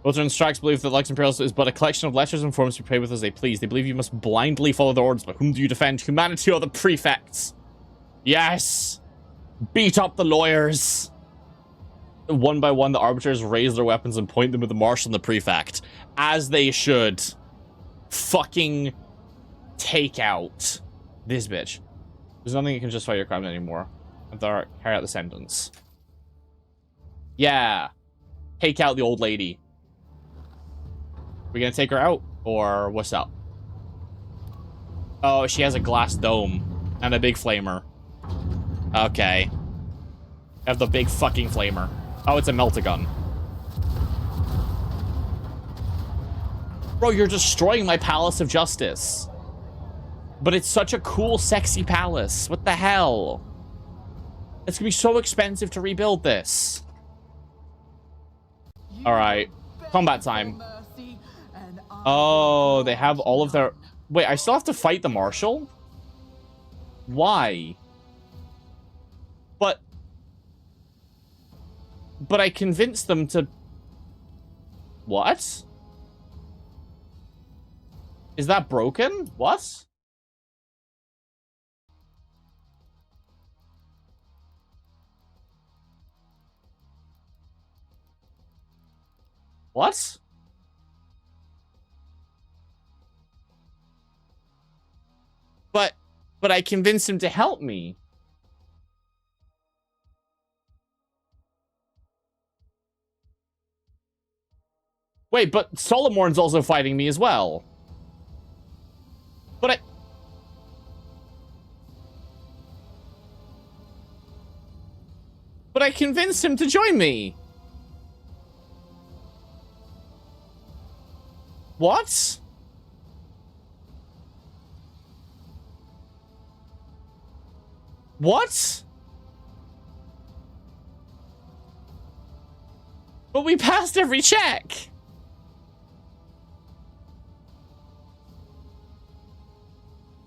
Lutheran strikes believe that Lex Imperialis is but a collection of letters and forms to pray with as they please. They believe you must blindly follow their orders, but whom do you defend? Humanity or the prefects? Yes! Beat up the lawyers! One by one, the arbiters raise their weapons and point them at the marshal and the prefect. As they should. Fucking take out this bitch. There's nothing that can justify your crime anymore. Carry out the sentence. Yeah. Take out the old lady. We gonna take her out? Or what's up? Oh, she has a glass dome. And a big flamer. Okay. I have the big fucking flamer. Oh, it's a melt-a-gun. Bro, you're destroying my palace of justice. But it's such a cool, sexy palace. What the hell? It's gonna be so expensive to rebuild this. Alright. Combat time. Oh, they have all of their... Wait, I still have to fight the marshal? Why? But I convinced them to... What? Is that broken? What? What? But I convinced him to help me. Wait, but Solomorn's also fighting me as well. But I convinced him to join me. What? What? But we passed every check.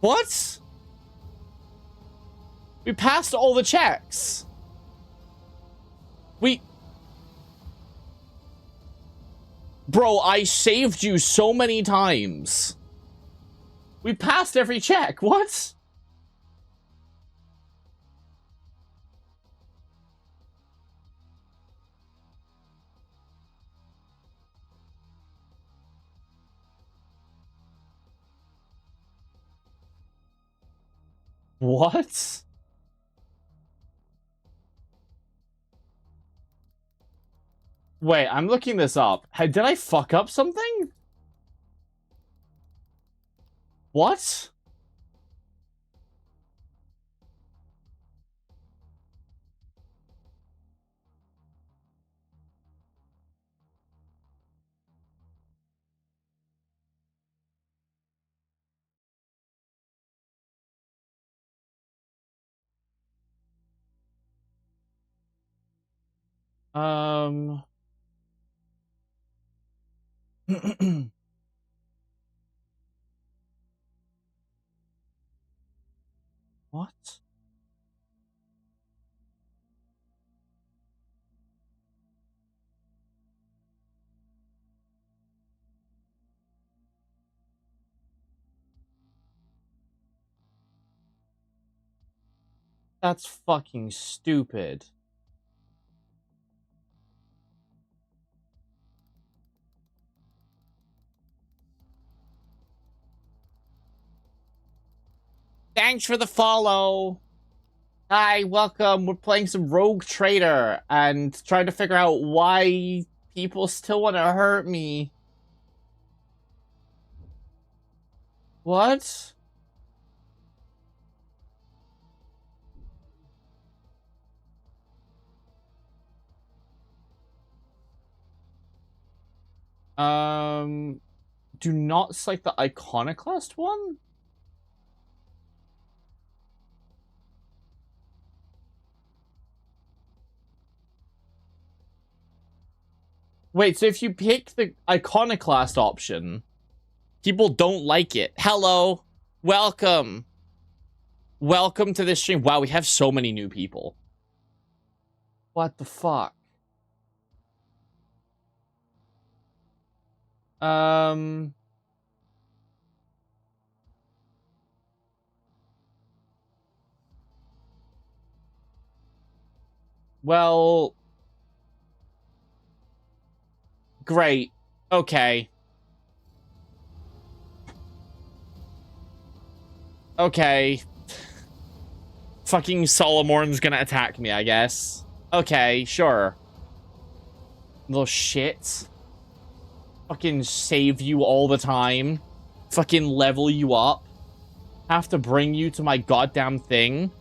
What? We passed all the checks. Bro, I saved you so many times. We passed every check. What? What? Wait, I'm looking this up. Did I fuck up something? What? What? That's fucking stupid. Thanks for the follow. Hi, welcome. We're playing some Rogue Trader and trying to figure out why people still want to hurt me. What? Do not select the Iconoclast one? Wait, so if you pick the Iconoclast option, people don't like it. Hello. Welcome. Welcome to this stream. Wow, we have so many new people. What the fuck? Well... Great. Okay. Okay. Fucking Solomorn's gonna attack me, I guess. Okay, sure. Little shit. Fucking save you all the time. Fucking level you up. Have to bring you to my goddamn thing.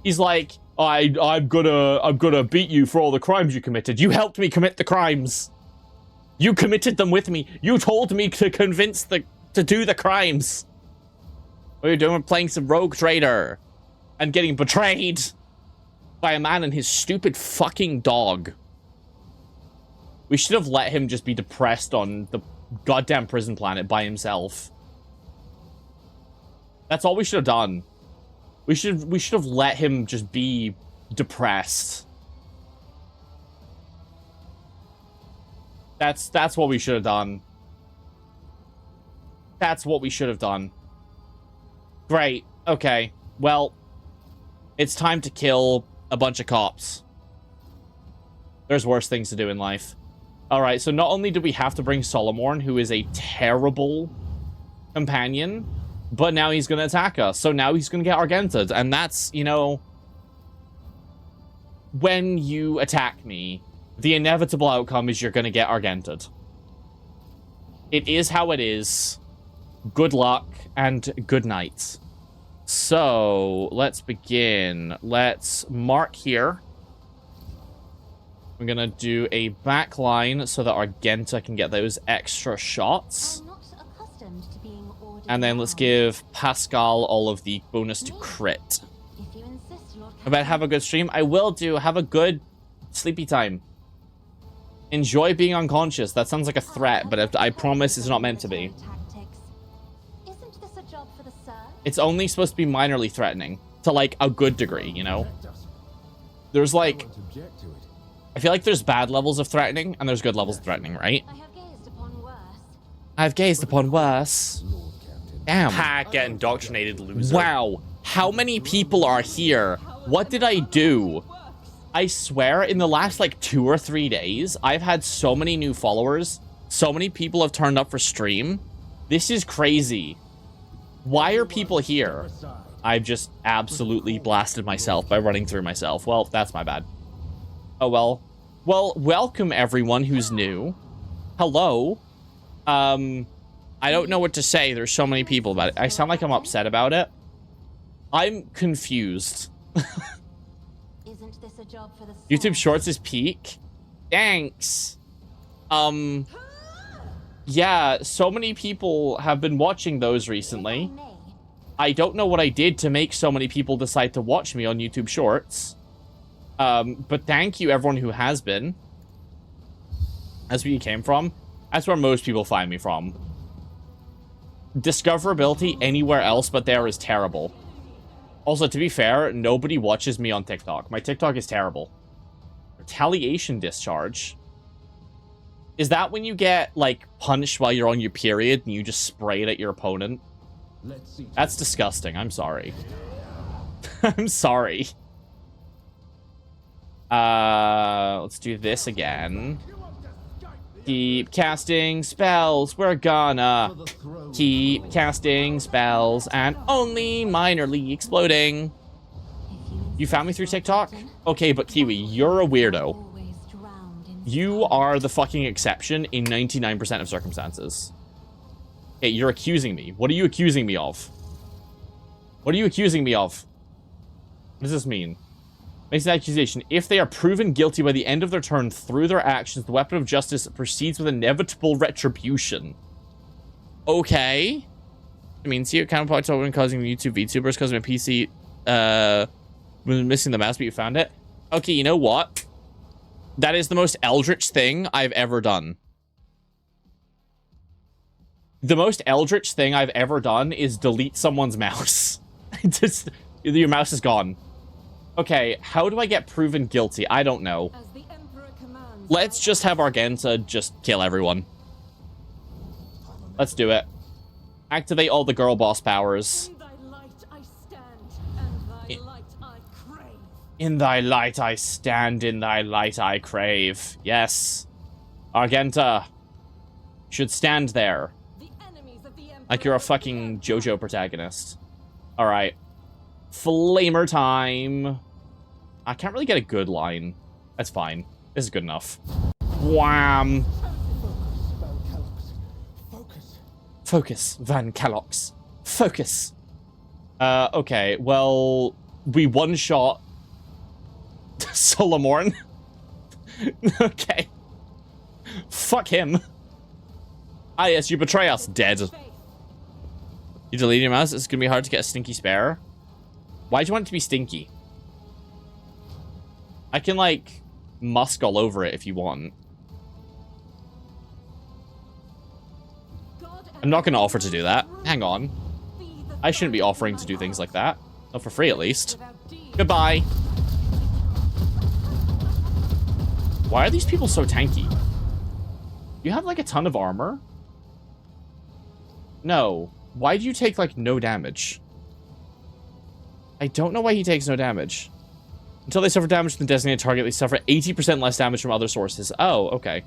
He's like, I'm gonna beat you for all the crimes you committed. You helped me commit the crimes. You committed them with me. You told me to to do the crimes. What are you doing? We're playing some Rogue Trader. And getting betrayed by a man and his stupid fucking dog. We should have let him just be depressed on the goddamn prison planet by himself. That's all we should have done. We should have let him just be depressed. That's what we should have done. That's what we should have done. Great. Okay. Well, it's time to kill a bunch of cops. There's worse things to do in life. Alright, so not only do we have to bring Solomorn, who is a terrible companion, but now he's going to attack us. So now he's going to get Argented. And that's, you know... When you attack me, the inevitable outcome is you're going to get Argented. It is how it is. Good luck and good night. So, let's begin. Let's mark here. I'm gonna do a back line so that Argenta can get those extra shots. I'm not accustomed to being ordered And then let's around. give Pascal all of the bonus to crit. If you insist, Lord I bet have a good stream. I will do. Have a good sleepy time. Enjoy being unconscious. That sounds like a threat, but I promise it's not meant to be. Tactics. Isn't this a job for the Sir? It's only supposed to be minorly threatening. To, like, a good degree, you know? There's, like... I feel like there's bad levels of threatening, and there's good levels of threatening, right? I have gazed upon worse. I've gazed upon worse. Damn. Ha, get indoctrinated, loser. Wow. How many people are here? What did I do? I swear, in the last, like, 2 or 3 days, I've had so many new followers. So many people have turned up for stream. This is crazy. Why are people here? I've just absolutely blasted myself by running through myself. Well, that's my bad. Oh, well. Well, welcome, everyone who's new. Hello. I don't know what to say. There's so many people about it. I sound like I'm upset about it. I'm confused. Isn't this a job for the Sir? YouTube Shorts is peak. Thanks. Yeah, so many people have been watching those recently. If I may, I don't know what I did to make so many people decide to watch me on YouTube Shorts. But thank you, everyone who has been. That's where you came from. That's where most people find me from. Discoverability anywhere else but there is terrible. Also, to be fair, nobody watches me on TikTok. My TikTok is terrible. Retaliation discharge. Is that when you get, like, punched while you're on your period and you just spray it at your opponent? That's disgusting. I'm sorry. I'm sorry. Let's do this again. Keep casting spells. We're gonna keep casting spells and only minorly exploding. You found me through TikTok? Okay, but Kiwi, you're a weirdo. You are the fucking exception in 99% of circumstances. Okay, you're accusing me. What are you accusing me of? What are you accusing me of? What does this mean? Makes an accusation. If they are proven guilty by the end of their turn through their actions, the weapon of justice proceeds with inevitable retribution. Okay. I mean, see what kind of parts open causing YouTube VTubers because my PC was missing the mouse, but you found it. Okay, you know what? That is the most Eldritch thing I've ever done. The most Eldritch thing I've ever done is delete someone's mouse. Just, your mouse is gone. Okay, how do I get proven guilty? I don't know. Let's just have Argenta just kill everyone. Let's do it. Activate all the girl boss powers. In thy light I stand, in thy light I crave. Yes. Argenta should stand there. Like you're a fucking JoJo protagonist. Alright. Flamer time. I can't really get a good line. That's fine. This is good enough. Wham! Focus, Van Calox. Focus. Okay, well, we one-shot Solomorn. Okay. Fuck him. Ah, yes, you betray us. Dead. You delete your mouse? It's gonna be hard to get a stinky spare. Why'd you want it to be stinky? I can, like, musk all over it if you want. I'm not gonna offer to do that. Hang on. I shouldn't be offering to do things like that. Not for free, at least. Goodbye. Why are these people so tanky? You have, like, a ton of armor? No. Why do you take, like, no damage? I don't know why he takes no damage. Until they suffer damage from the designated target, they suffer 80% less damage from other sources. Oh, okay.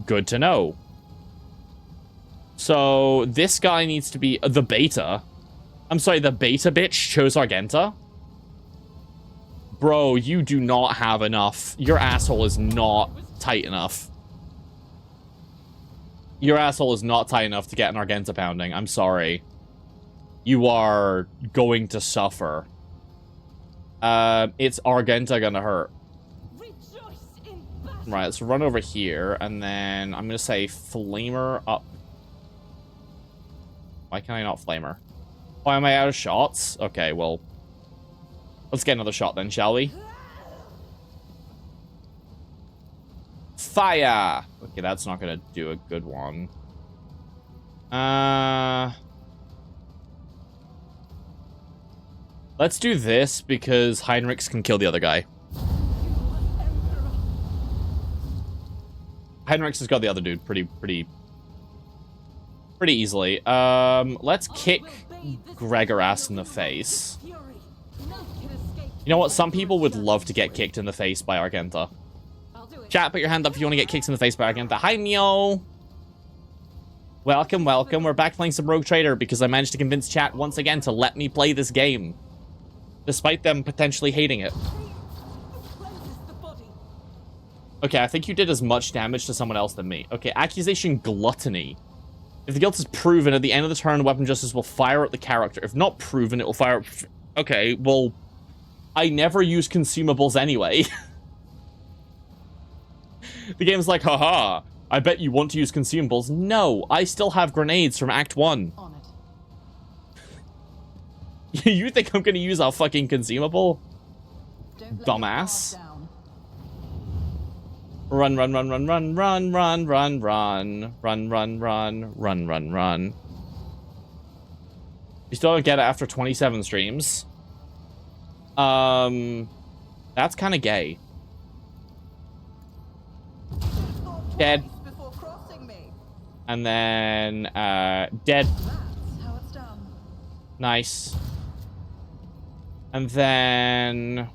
Good to know. So, this guy needs to be the beta. I'm sorry, the beta bitch chose Argenta? Bro, you do not have enough. Your asshole is not tight enough. Your asshole is not tight enough to get an Argenta pounding. I'm sorry. You are going to suffer. It's Argenta gonna hurt. Right, let's run over here, and then I'm gonna say Flamer up. Why can I not Flamer? Why am I out of shots? Okay, well, let's get another shot then, shall we? Fire! Okay, that's not gonna do a good one. Let's do this because Heinrichs can kill the other guy. Heinrichs has got the other dude pretty easily. Let's kick Gregor ass in the face. You know what? Some people would love to get kicked in the face by Argenta. Chat, put your hand up if you want to get kicked in the face by Argenta. Hi, Neo! Welcome, welcome. We're back playing some Rogue Trader because I managed to convince chat once again to let me play this game. Despite them potentially hating it. Okay, I think you did as much damage to someone else than me. Okay, accusation gluttony. If the guilt is proven, at the end of the turn, weapon justice will fire at the character. If not proven, it will fire at... Okay, well... I never use consumables anyway. The game's like, haha, I bet you want to use consumables. No, I still have grenades from Act 1. You think I'm gonna use a fucking consumable? Dumbass. Run, run, run, run, run, run, run, run, run, run, run, run, run, run, run. You still don't get it after 27 streams. That's kind of gay. Dead. And then, dead. Nice. And then...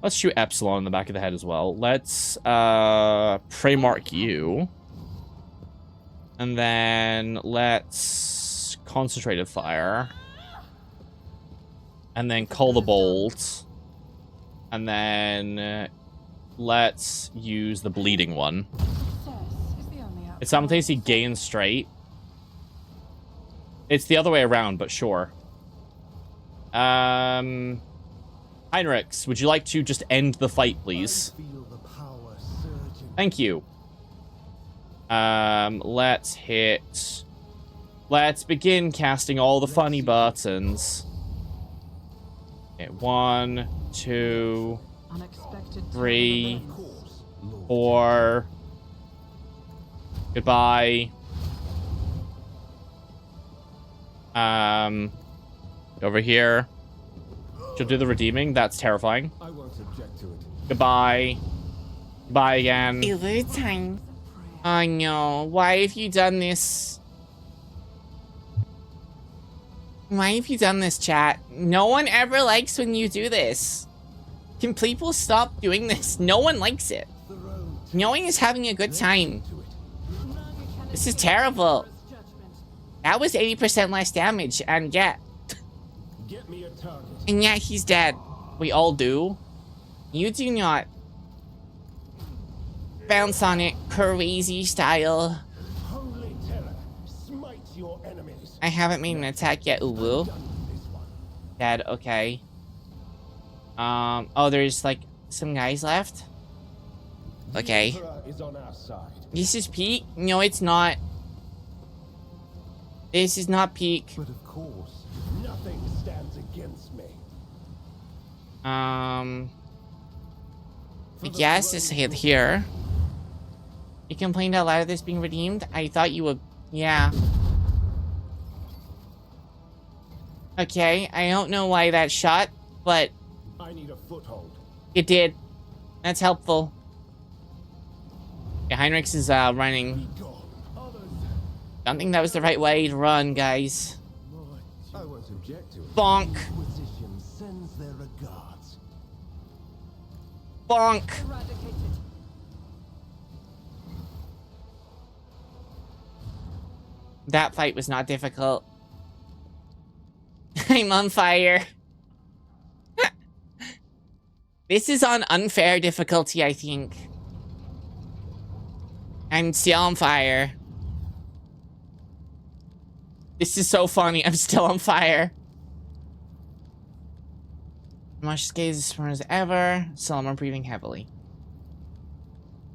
Let's shoot Epsilon in the back of the head as well. Let's prey mark you. And then let's concentrated fire. And then call the bolt. And then let's use the bleeding one. It's simultaneously gay and straight. It's the other way around, but sure. Heinrichs, would you like to just end the fight, please? Thank you. Let's hit... Let's begin casting all the funny buttons. Okay, 1, 2, 3, 4. Goodbye. Over here. She'll do the redeeming. That's terrifying. I won't object to it. Goodbye. Bye again. Every time. Oh no. Why have you done this? Why have you done this, chat? No one ever likes when you do this. Can people stop doing this? No one likes it. No one is having a good time. This is terrible. That was 80% less damage, and yet... Get me a target. And yet he's dead. We all do. You do not. Bounce on it, crazy style. Holy terror, smite your enemies. I haven't made an attack yet, Uwu. Dead, okay. Oh, there's like some guys left. Okay. The Emperor is on our side. This is peak? No, it's not. This is not peak. But of course, nothing stands against me. I guess it's here. You complained out loud of this being redeemed? I thought you would... Yeah. Okay, I don't know why that shot, but... I need a foothold. It did. That's helpful. Yeah, Heinrichs is running. Don't think that was the right way to run, guys. I won't object to it. Bonk. Inquisition sends their regards. Bonk. That fight was not difficult. I'm on fire. This is on unfair difficulty, I think. I'm still on fire. This is so funny. I'm still on fire. Much gaze as smart as ever. Still I'm breathing heavily.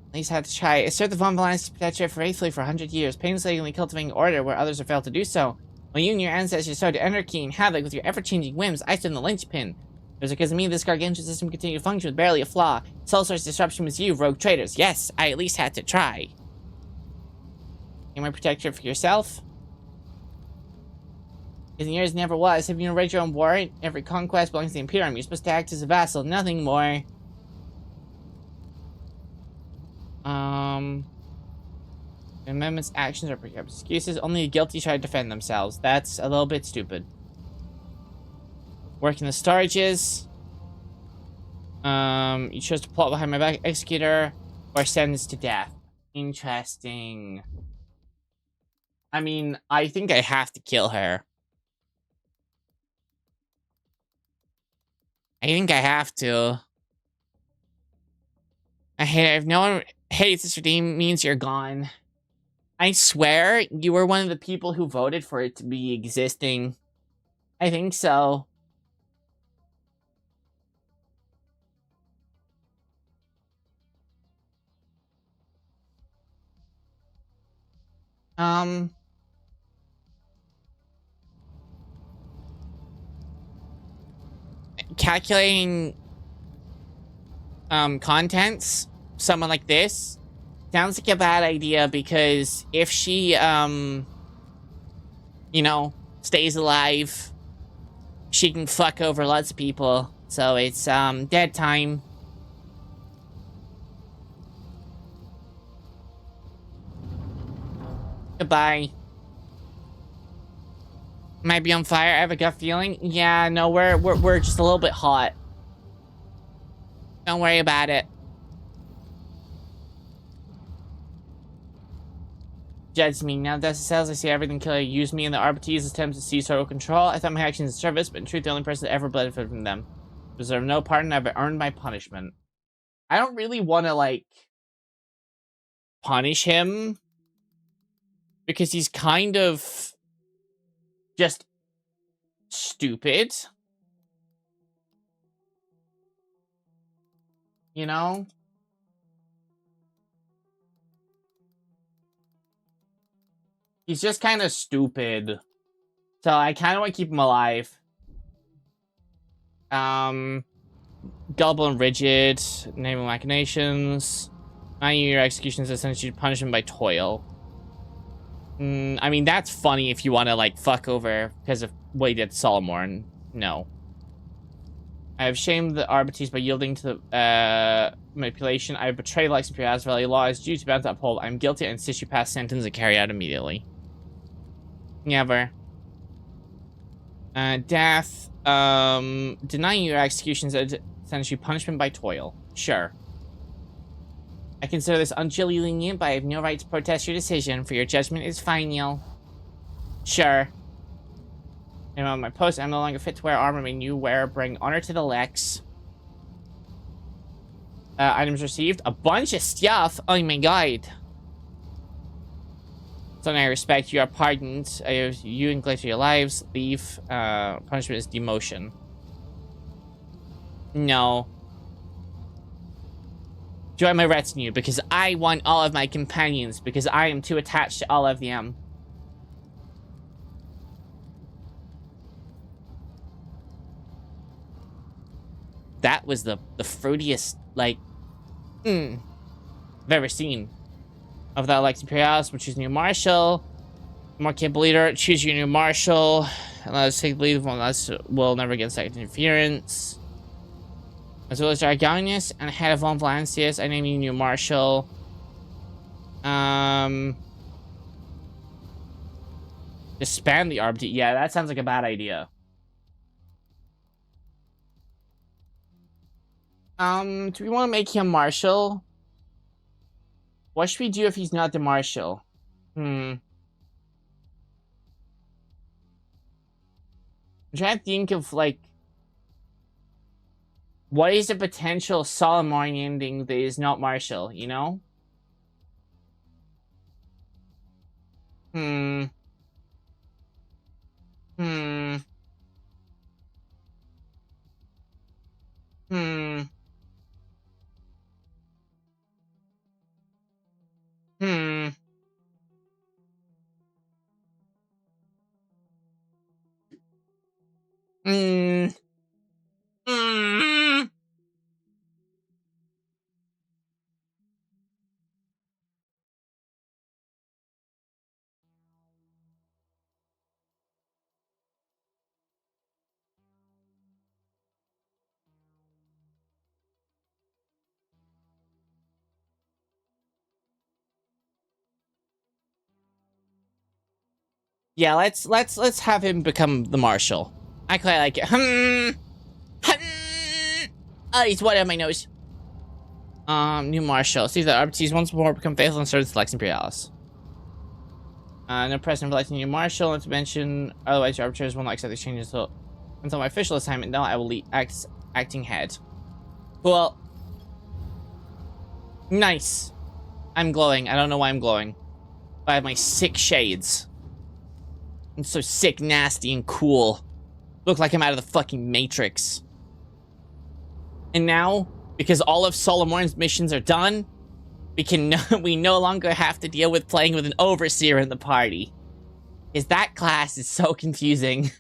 At least I had to try. Assert the von Valens to protect you faithfully for 100 years, painstakingly cultivating order where others have failed to do so. When you and your ancestors started anarchy and havoc with your ever-changing whims, I stood in the linchpin. It was because of me this gargantuan system continued to function with barely a flaw. Sole source disruption was you, rogue traitors. Yes, I at least had to try. Am I protector for yourself? Isn't yours never was. Have you read your own war? Every conquest belongs to the Imperium. You're supposed to act as a vassal, nothing more. Amendments, actions, or excuses. Only the guilty try to defend themselves. That's a little bit stupid. Working the storages. You chose to plot behind my back, executor, or sentence to death. Interesting. I mean, I think I have to kill her. I think I have to. I hate it. If no one hates this redeem, means you're gone. I swear you were one of the people who voted for it to be existing. I think so. Calculating contents, someone like this sounds like a bad idea, because if she you know, stays alive, she can fuck over lots of people. So it's dead time. Goodbye. Might be on fire. I have a gut feeling. Yeah, no, we're just a little bit hot. Don't worry about it. Judge me. Now that's the cells. I see everything killer use me and the RBT's attempt to seize total control. I thought my actions in service, but in truth, the only person that ever benefited from them. Deserve no pardon. I've earned my punishment. I don't really want to, like, punish him. Because he's kind of just stupid. You know? He's just kind of stupid. So I kind of want to keep him alive. Gullible and rigid. Naming machinations. 9-year executions essentially punishment by toil. I mean, that's funny if you want to, like, fuck over because of what he did to Solomon. No. I have shamed the RBTs by yielding to the manipulation. I have betrayed Lex Imperialis Valley law. Is duty bound to uphold. I am guilty and insist you pass sentence and carry out immediately. Never. Death. Denying your executions is essentially punishment by toil. Sure. I consider this unduly lenient, but I have no right to protest your decision, for your judgment is final. Sure. I'm on my post. I'm no longer fit to wear armor. May you wear. Bring honor to the Lex. Items received. A bunch of stuff. Oh my god. So I respect. You are pardoned. You and Glitter your lives. Leave. Punishment is demotion. No. Join my retinue, because I want all of my companions, because I am too attached to all of them. That was the fruitiest, like, I've ever seen. Of that Lex Imperialis, we'll choose new marshal. More capable leader, choose your new marshal. And let us take the lead of one of us. We'll never get second interference. As well as Dragonius and head of Von Valancius, I name you new marshal. Disband the RBT. Yeah, that sounds like a bad idea. Do we want to make him marshal? What should we do if he's not the marshal? I'm trying to think of, like, what is the potential Solomon ending that is not martial, you know? Yeah, let's have him become the marshal. I quite like it. Oh, he's wet on my nose. New marshal. See that RBTs once more become faithful and serve the Lex Imperialis. No precedent for electing new marshal, not to mention, otherwise your arbitrators will not accept the changes until my official assignment. Now I will lead acting head. Cool. Nice. I'm glowing. I don't know why I'm glowing. But I have my sick shades. I'm so sick, nasty, and cool. Look like I'm out of the fucking Matrix. And now, because all of Solomon's missions are done, we no longer have to deal with playing with an overseer in the party. Because that class is so confusing.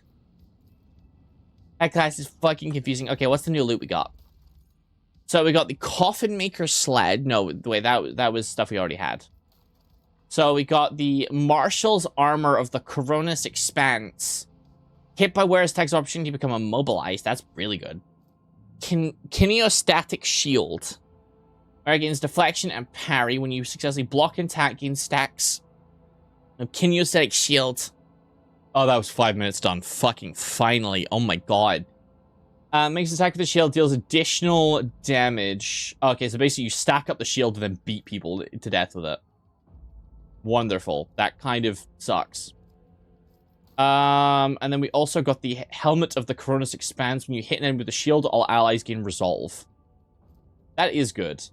That class is fucking confusing. Okay, what's the new loot we got? So we got the Coffin Maker Sled. No, wait, that was stuff we already had. So we got the Marshal's Armor of the Coronis Expanse. Hit by wearer's attacks opportunity to become immobilized. That's really good. Kineostatic Shield. Against deflection and parry. When you successfully block and attack, gain stacks. No, Kineostatic Shield. Oh, that was 5 minutes done. Fucking finally. Oh my god. Makes attack with the shield, deals additional damage. Okay, so basically you stack up the shield and then beat people to death with it. Wonderful. That kind of sucks. And then we also got the Helmet of the Cronus expands. When you hit an enemy with a shield, all allies gain resolve. That is good.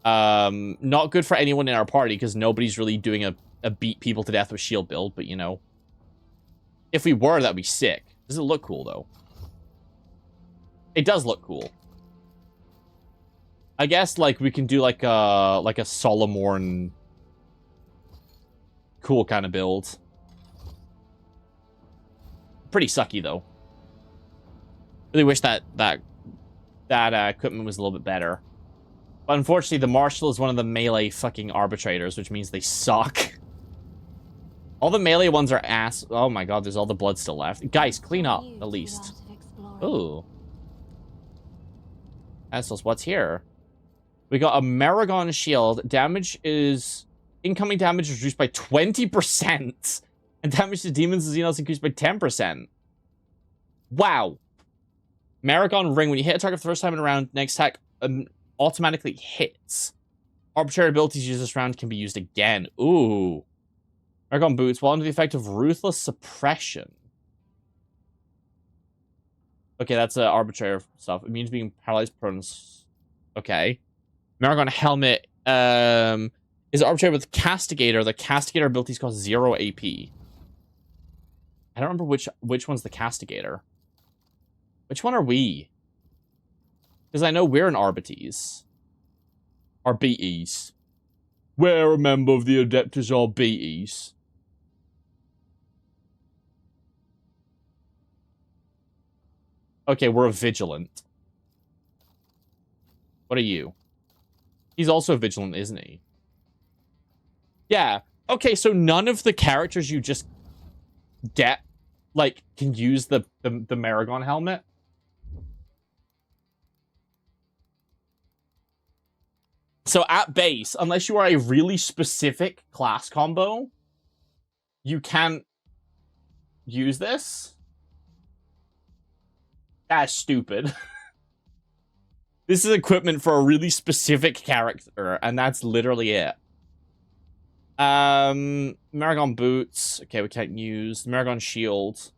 Not good for anyone in our party, because nobody's really doing a beat people to death with shield build, but you know. If we were, that'd be sick. Does it look cool, though? It does look cool. I guess, like, we can do, like a Solomorn cool kind of build. Pretty sucky, though. Really wish that equipment was a little bit better. But unfortunately, the Marshal is one of the melee fucking arbitrators, which means they suck. All the melee ones are ass. Oh my god, there's all the blood still left. Guys, clean up, at least. Ooh. Assholes, what's here? We got a Maragon shield. Damage is... Incoming damage is reduced by 20%. And damage to demons and xenos increased by 10%. Wow. Maragon ring. When you hit a target the first time in a round, next attack automatically hits. Arbitrary abilities used this round can be used again. Ooh. Maragon boots. While under the effect of ruthless suppression. Okay, that's arbitrary stuff. It means being paralyzed prone. Okay. Maragon helmet is arbitrary with Castigator. The Castigator abilities cost 0 AP. I don't remember which one's the Castigator. Which one are we? Because I know we're an Arbites. Arbites. We're a member of the Adeptus Arbites. Okay, we're a Vigilant. What are you? He's also a Vigilant, isn't he? Yeah. Okay, so none of the characters you just get, like, can use the Maragon helmet. So at base, unless you are a really specific class combo, you can't use this. That's stupid. This is equipment for a really specific character, and that's literally it. Maragon boots. Okay, we can't use. Maragon shield.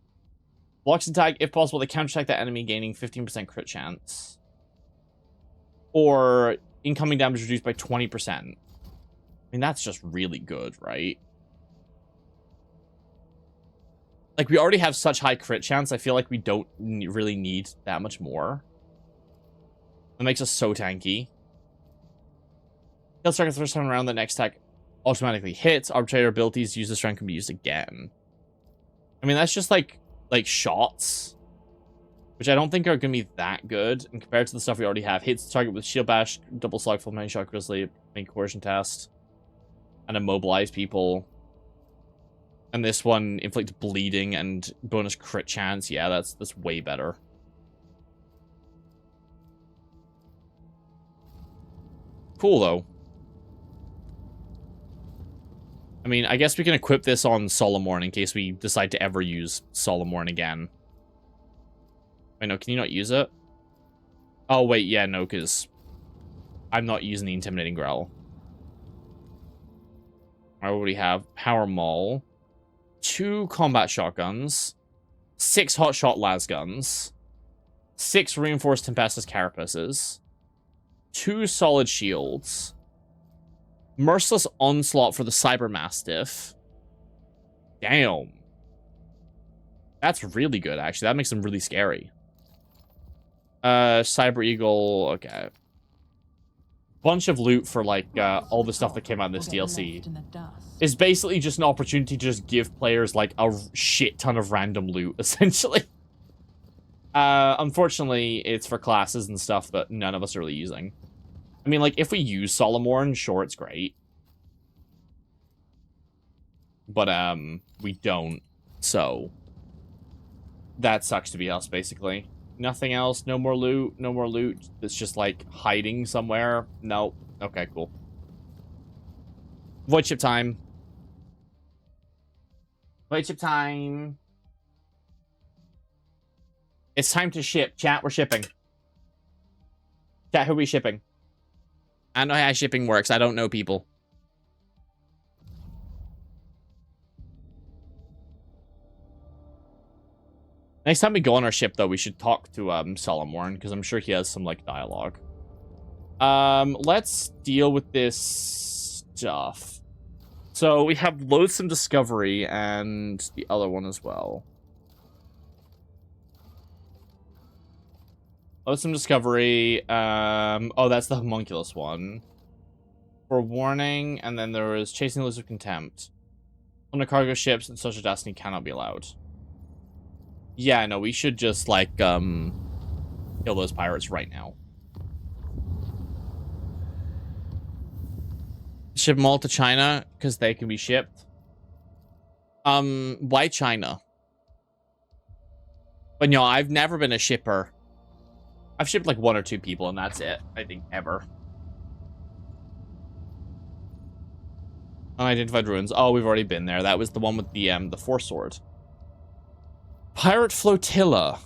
Blocks and tag. If possible, they counterattack that enemy, gaining 15% crit chance. Or incoming damage reduced by 20%. I mean, that's just really good, right? Like, we already have such high crit chance, I feel like we don't really need that much more. That makes us so tanky. He'll strike the first time around, the next attack automatically hits. Arbitrator abilities use this round can be used again. I mean, that's just like shots, which I don't think are going to be that good. And compared to the stuff we already have, hits the target with shield bash, double slug, full many shot grizzly, make coercion test, and immobilize people. And this one inflicts bleeding and bonus crit chance. Yeah, that's way better. Cool though. I mean, I guess we can equip this on Solomorn in case we decide to ever use Solomorn again. Wait, no, can you not use it? Oh, wait, yeah, no, because I'm not using the Intimidating Growl. Alright, what do we have? Power Maul. 2 combat shotguns. 6 hotshot las guns. 6 reinforced Tempestus carapaces. 2 solid shields. Merciless Onslaught for the Cyber Mastiff. Damn. That's really good, actually. That makes them really scary. Cyber Eagle. Okay. Bunch of loot for, like, all the stuff that came out in this DLC. Is basically just an opportunity to just give players, like, a shit ton of random loot, essentially. Unfortunately, it's for classes and stuff that none of us are really using. I mean, like, if we use Solomorn, sure, it's great. But, we don't. So, that sucks to be us, basically. Nothing else? No more loot? No more loot? It's just, like, hiding somewhere? No. Okay, cool. Void chip time. Void chip time. It's time to ship. Chat, we're shipping. Chat, who are we shipping? I don't know how shipping works. I don't know people. Next time we go on our ship, though, we should talk to Solomorn, because I'm sure he has some, like, dialogue. Let's deal with this stuff. So we have Loathsome Discovery and the other one as well. Loathsome Discovery. Oh, that's the homunculus one. For warning, and then there was Chasing the List of Contempt. On the cargo ships and Social Destiny cannot be allowed. Yeah, no, we should just, like, kill those pirates right now. Ship them all to China, because they can be shipped. Why China? But no, I've never been a shipper. I've shipped, like, 1 or 2 people, and that's it, I think, ever. Unidentified ruins. Oh, we've already been there. That was the one with the Force Sword. Pirate Flotilla.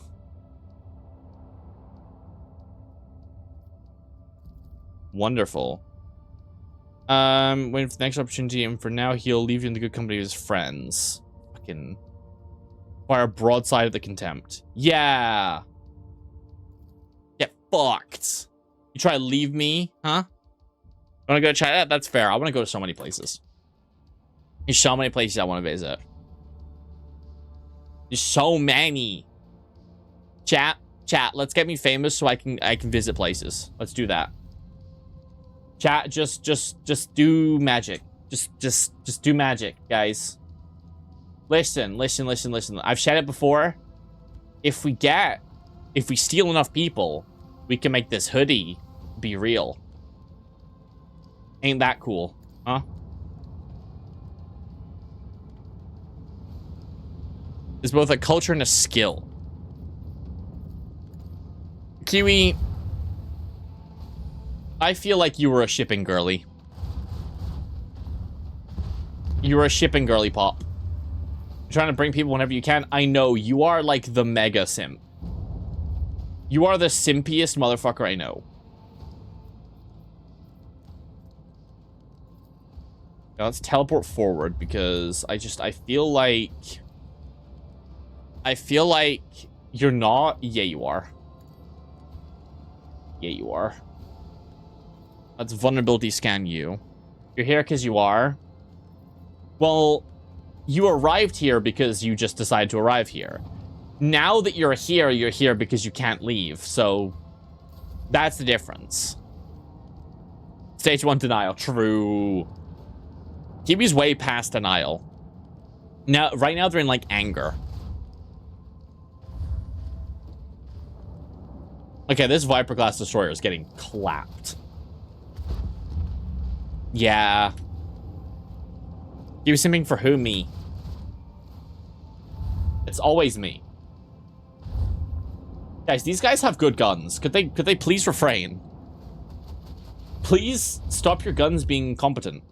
Wonderful. Waiting for the next opportunity, and for now, he'll leave you in the good company of his friends. Fucking fire broadside of the Contempt. Yeah. Get fucked. You try to leave me, huh? Wanna go try that? That's fair. I wanna go to so many places. There's so many places I wanna visit. There's so many. Chat, let's get me famous so I can visit places. Let's do that. Chat, just do magic. Just do magic, guys. Listen. I've said it before. If we steal enough people, we can make this hoodie be real. Ain't that cool, huh? It's both a culture and a skill. Kiwi, I feel like you were a shipping girly. You were a shipping girly pop. You're trying to bring people whenever you can. I know, you are like the mega simp. You are the simpiest motherfucker I know. Now let's teleport forward because I feel like you're not. Yeah, you are. Yeah, you are. Let's vulnerability scan you. You're here because you are. Well, you arrived here because you just decided to arrive here. Now that you're here because you can't leave. So that's the difference. Stage 1 denial. True. Kiwi's way past denial. Now, right now they're in like anger. Okay, this Viper class destroyer is getting clapped. Yeah. You simming for who? Me. It's always me. Guys, these guys have good guns. Could they please refrain? Please stop your guns being competent.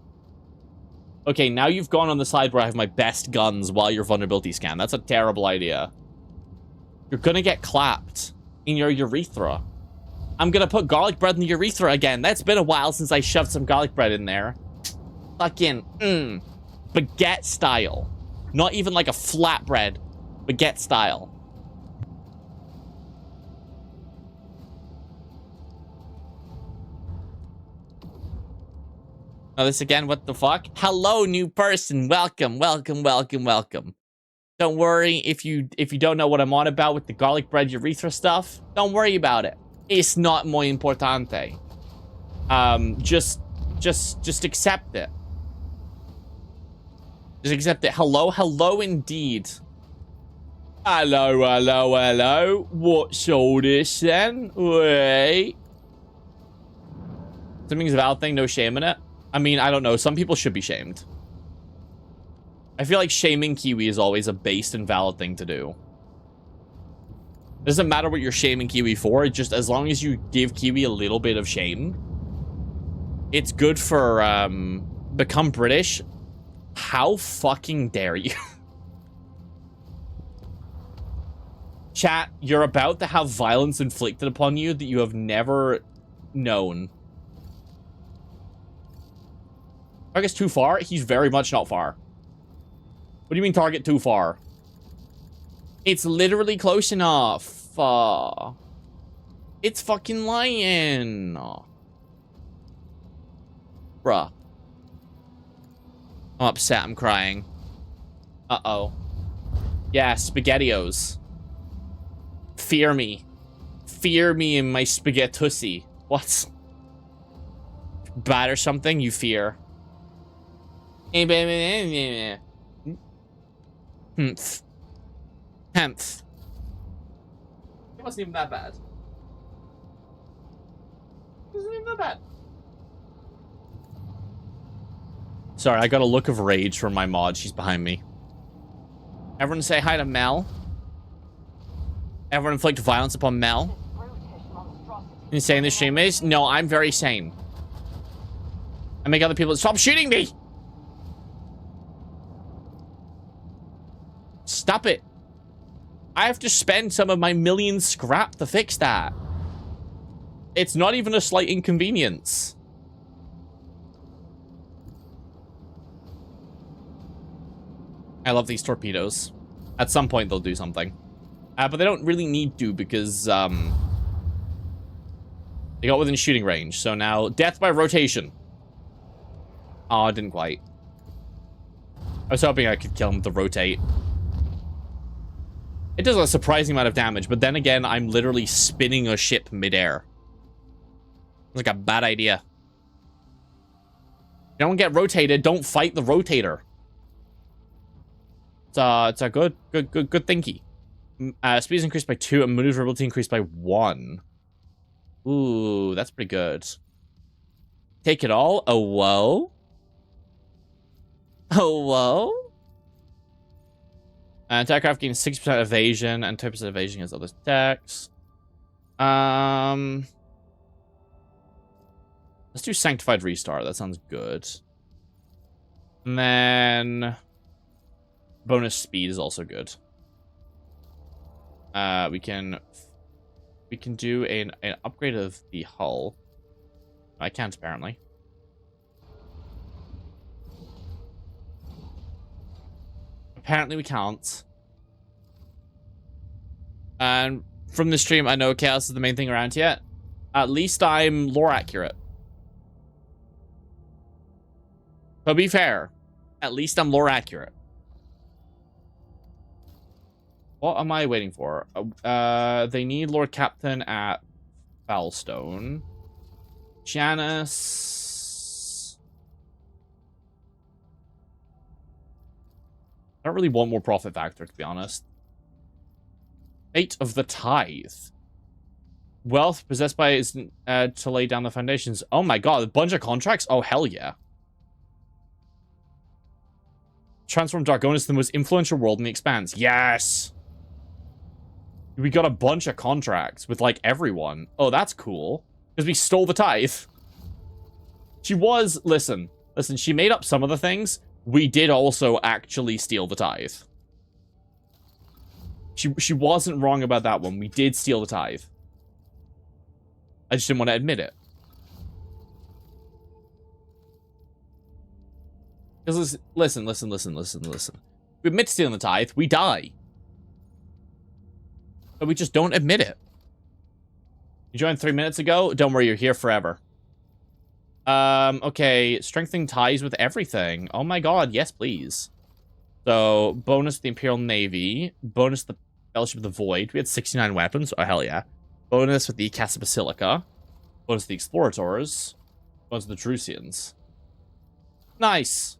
Okay, now you've gone on the side where I have my best guns while you're vulnerability scan. That's a terrible idea. You're gonna get clapped in your urethra. I'm gonna put garlic bread in the urethra again. That's been a while since I shoved some garlic bread in there. Fucking, baguette style. Not even like a flatbread. Baguette style. Oh, this again? What the fuck? Hello, new person. Welcome. Don't worry if you don't know what I'm on about with the garlic bread urethra stuff. Don't worry about it. It's not muy importante. Just accept it. Just accept it. Hello indeed. Hello. What's all this then? Wait. Something's a valid thing, no shame in it. I mean, I don't know. Some people should be shamed. I feel like shaming Kiwi is always a based and valid thing to do. It doesn't matter what you're shaming Kiwi for. Just as long as you give Kiwi a little bit of shame. It's good for, become British. How fucking dare you? Chat, you're about to have violence inflicted upon you that you have never known. Target's too far? He's very much not far. What do you mean target too far? It's literally close enough. It's fucking lying. Bruh. I'm upset. I'm crying. Uh-oh. Yeah, SpaghettiOs. Fear me. Fear me in my spaghettussy. What? Bad or something? You fear. Humph. Humph. It wasn't even that bad. It wasn't even that bad. Sorry, I got a look of rage from my mod. She's behind me. Everyone say hi to Mel. Everyone inflict violence upon Mel. You saying this stream is? No, I'm very sane. I make other people stop shooting me. Stop it. I have to spend some of my million scrap to fix that. It's not even a slight inconvenience. I love these torpedoes. At some point, they'll do something. But they don't really need to because, they got within shooting range. So now, death by rotation. Oh, I didn't quite. I was hoping I could kill him with the rotate. It does a surprising amount of damage, but then again, I'm literally spinning a ship midair. It's like a bad idea. You don't get rotated, don't fight the rotator. It's a good thinky. Speed is increased by 2 and maneuverability increased by 1. Ooh, that's pretty good. Take it all? Oh, whoa. Oh, whoa. Attackcraft gains 6% evasion and 10% evasion against other attacks. Let's do Sanctified Restart. That sounds good. And then bonus speed is also good. We can do an upgrade of the hull. I can't apparently. Apparently we can't. And from the stream, I know chaos is the main thing around here. At least I'm lore accurate. To be fair, at least I'm lore accurate. What am I waiting for? They need Lord Captain at Foulstone. Janice. I don't really want more profit factor, to be honest. Fate of the Tithe. Wealth possessed by is to lay down the foundations. Oh my god, a bunch of contracts? Oh, hell yeah. Transform Dargonis to the most influential world in the Expanse. Yes! We got a bunch of contracts with, like, everyone. Oh, that's cool. Because we stole the tithe. She was... Listen, she made up some of the things. We did also actually steal the tithe. She wasn't wrong about that one. We did steal the tithe. I just didn't want to admit it. Because listen. We admit to stealing the tithe, we die. But we just don't admit it. You joined 3 minutes ago? Don't worry, you're here forever. Okay, strengthening ties with everything. Oh my god, yes, please. So, bonus the Imperial Navy. Bonus the Fellowship of the Void. We had 69 weapons. Oh, hell yeah. Bonus with the Casa Basilica. Bonus the Explorators. Bonus the Drusians. Nice.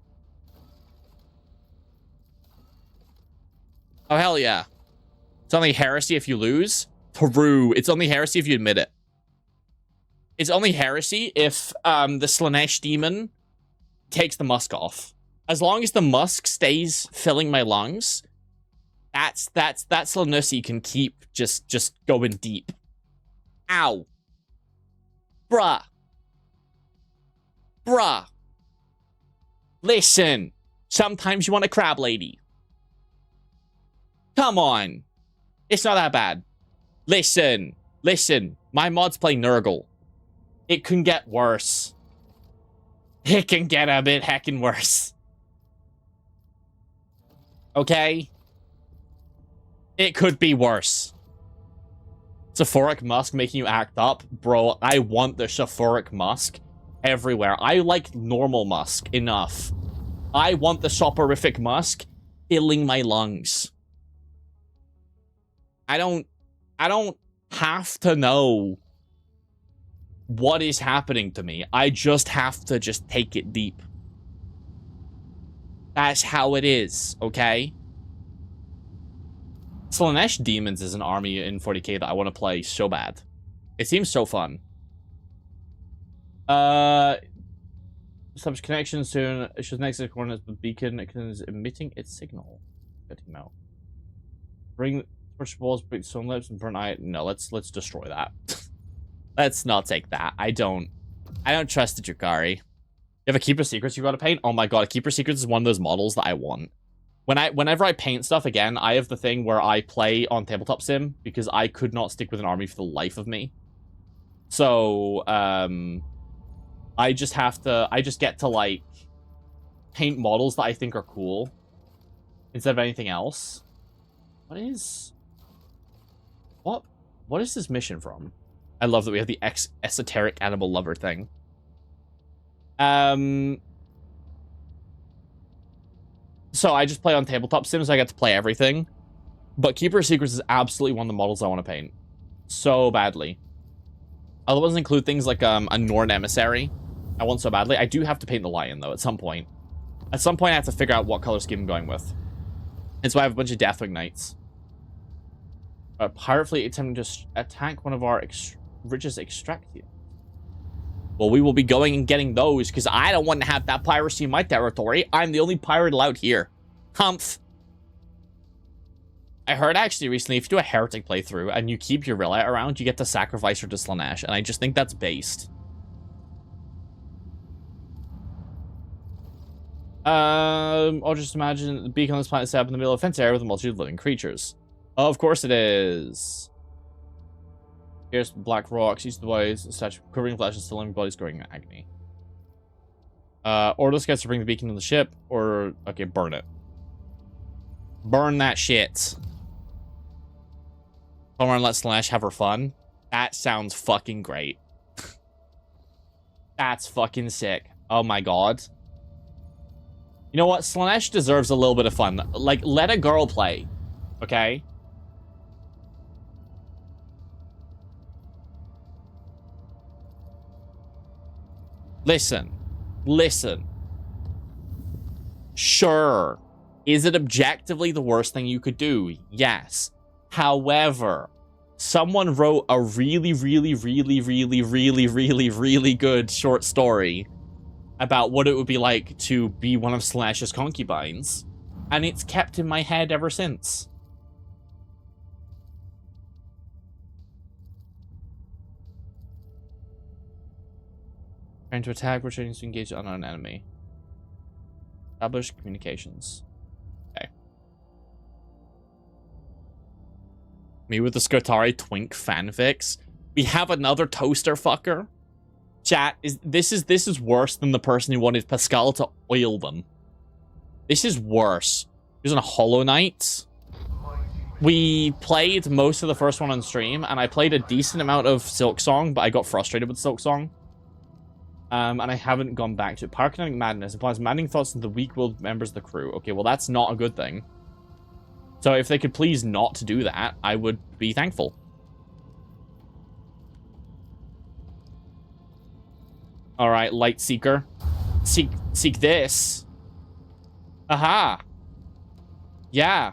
Oh, hell yeah. It's only heresy if you lose. True. It's only heresy if you admit it. It's only heresy if the Slanesh demon takes the musk off. As long as the musk stays filling my lungs, that Slanusi can keep just going deep. Ow. Bruh. Listen. Sometimes you want a crab lady. Come on. It's not that bad. Listen. My mod's play Nurgle. It can get worse. It can get a bit heckin' worse. Okay? It could be worse. Sulfuric Musk making you act up? Bro, I want the Sulfuric Musk everywhere. I like normal Musk enough. I want the soporific Musk filling my lungs. I don't have to know what is happening to me. I just have to just take it deep. That's how it is, okay? Slanesh Demons is an army in 40k that I want to play so bad. It seems so fun. Establish connection soon. It shows next to the coordinates, but beacon is emitting its signal. Get him out. Bring torch balls, break stone lips, and burn eye. No, let's destroy that. Let's not take that. I don't trust the Drukhari. You have a Keeper Secrets you gotta paint? Oh my god, Keeper Secrets is one of those models that I want. Whenever I paint stuff, again, I have the thing where I play on Tabletop Sim because I could not stick with an army for the life of me. So, I just get to, like, paint models that I think are cool instead of anything else. What is this mission from? I love that we have the esoteric animal lover thing. So I just play on Tabletop Sim, so I get to play everything. But Keeper Secrets is absolutely one of the models I want to paint. So badly. Other ones include things like a Norn Emissary. I want so badly. I do have to paint the lion, though, at some point. At some point, I have to figure out what color scheme I'm going with. And so I have a bunch of Deathwing Knights. A pirate fleet attempting to attack one of our richest extractives. Well, we will be going and getting those, because I don't want to have that piracy in my territory. I'm the only pirate allowed here. Humph. I heard, actually, recently, if you do a Heretic playthrough, and you keep your Rilette around, you get to sacrifice her to Slanesh, and I just think that's based. I'll just imagine the beacon on this planet set up in the middle of a fenced area with a multitude of living creatures. Of course it is. Here's black rocks, use the bodies, such quivering flesh and still living bodies growing in agony. Order gets to bring the beacon to the ship, or okay, burn it. Burn that shit. Come on, let Slanesh have her fun. That sounds fucking great. That's fucking sick. Oh my god. You know what? Slanesh deserves a little bit of fun. Like, let a girl play. Okay? Listen. Sure. Is it objectively the worst thing you could do? Yes. However, someone wrote a really good short story about what it would be like to be one of Slanesh's concubines, and it's kept in my head ever since. Trying to attack, we're trying to engage an unknown enemy. Establish communications. Okay. Me with the Skotari Twink fanfics. We have another toaster fucker. Chat, this is worse than the person who wanted Pascal to oil them. This is worse. Here's a Hollow Knight. We played most of the first one on stream, and I played a decent amount of Silksong, but I got frustrated with Silksong. And I haven't gone back to it. Pyrokinetic Madness implies maddening thoughts of the weak-willed members of the crew. Okay, well, that's not a good thing. So if they could please not do that, I would be thankful. Alright, Light Seeker. Seek this. Aha. Yeah.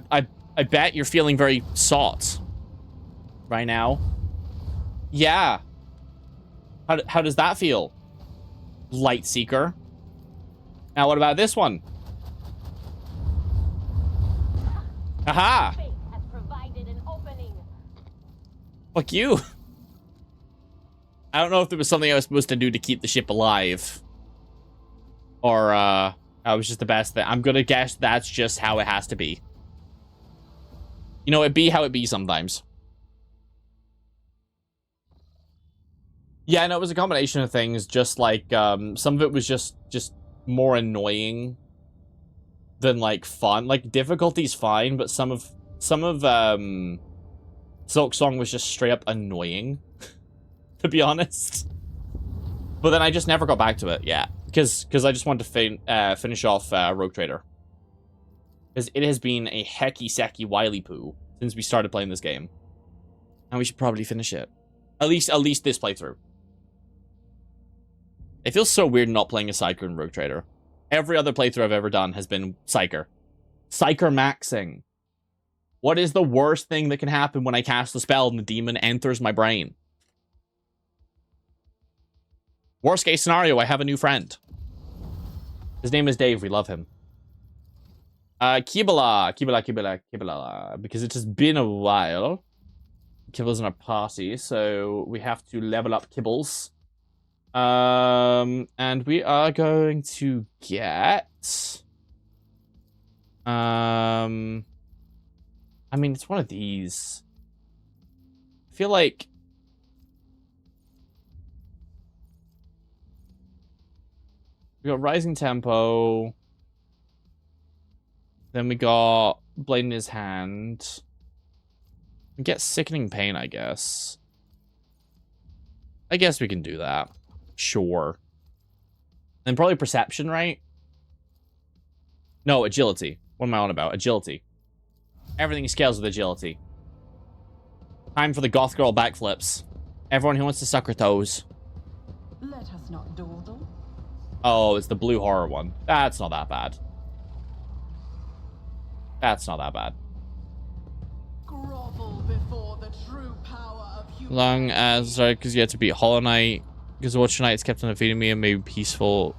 I bet you're feeling very sought right now. Yeah. How does that feel? Light Seeker. Now what about this one? Aha! Fuck you. I don't know if there was something I was supposed to do to keep the ship alive. Or, that was just the best thing. I'm gonna guess that's just how it has to be. You know, it be how it be sometimes. Yeah, no, it was a combination of things. Just like, some of it was just more annoying than like fun. Like difficulty's fine, but some of Silk Song was just straight up annoying, to be honest. But then I just never got back to it. Yeah, because I just wanted to finish off Rogue Trader. Because it has been a hecky secky wily poo since we started playing this game, and we should probably finish it. At least this playthrough. It feels so weird not playing a Psyker in Rogue Trader. Every other playthrough I've ever done has been Psyker. Psyker maxing. What is the worst thing that can happen when I cast a spell and the demon enters my brain? Worst case scenario, I have a new friend. His name is Dave. We love him. Kibala. Because it has been a while. Kibble's in our party, so we have to level up Kibbles. And we are going to get... I mean, it's one of these. I feel like... We got Rising Tempo. Then we got Blade in his hand. We get Sickening Pain, I guess. I guess we can do that. Sure. And probably Perception, right? No, Agility. What am I on about? Agility. Everything scales with Agility. Time for the goth girl backflips. Everyone who wants to suck her toes. Let us not dawdle. Oh, it's the blue horror one. That's not that bad. That's not that bad. Grovel before the true power of human. Long as, sorry, because you had to beat Hollow Knight. Because the Watcher Knights kept on defeating me and made me peaceful.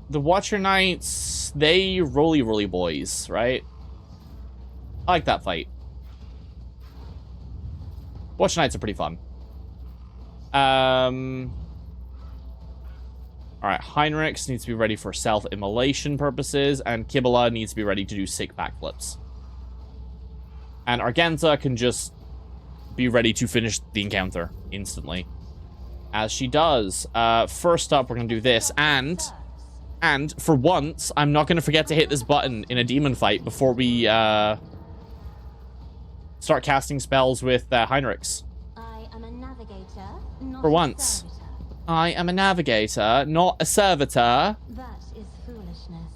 The Watcher Knights, they roly boys, right? I like that fight. Watcher Knights are pretty fun. Alright, Heinrichs needs to be ready for self-immolation purposes, and Kibala needs to be ready to do sick backflips. And Argenta can just be ready to finish the encounter instantly. As she does. First up, we're going to do this, and for once, I'm not going to forget to hit this button in a demon fight before we start casting spells with Heinrichs. I am a navigator, not For a once. servitor. I am a navigator, not a servitor. That is foolishness.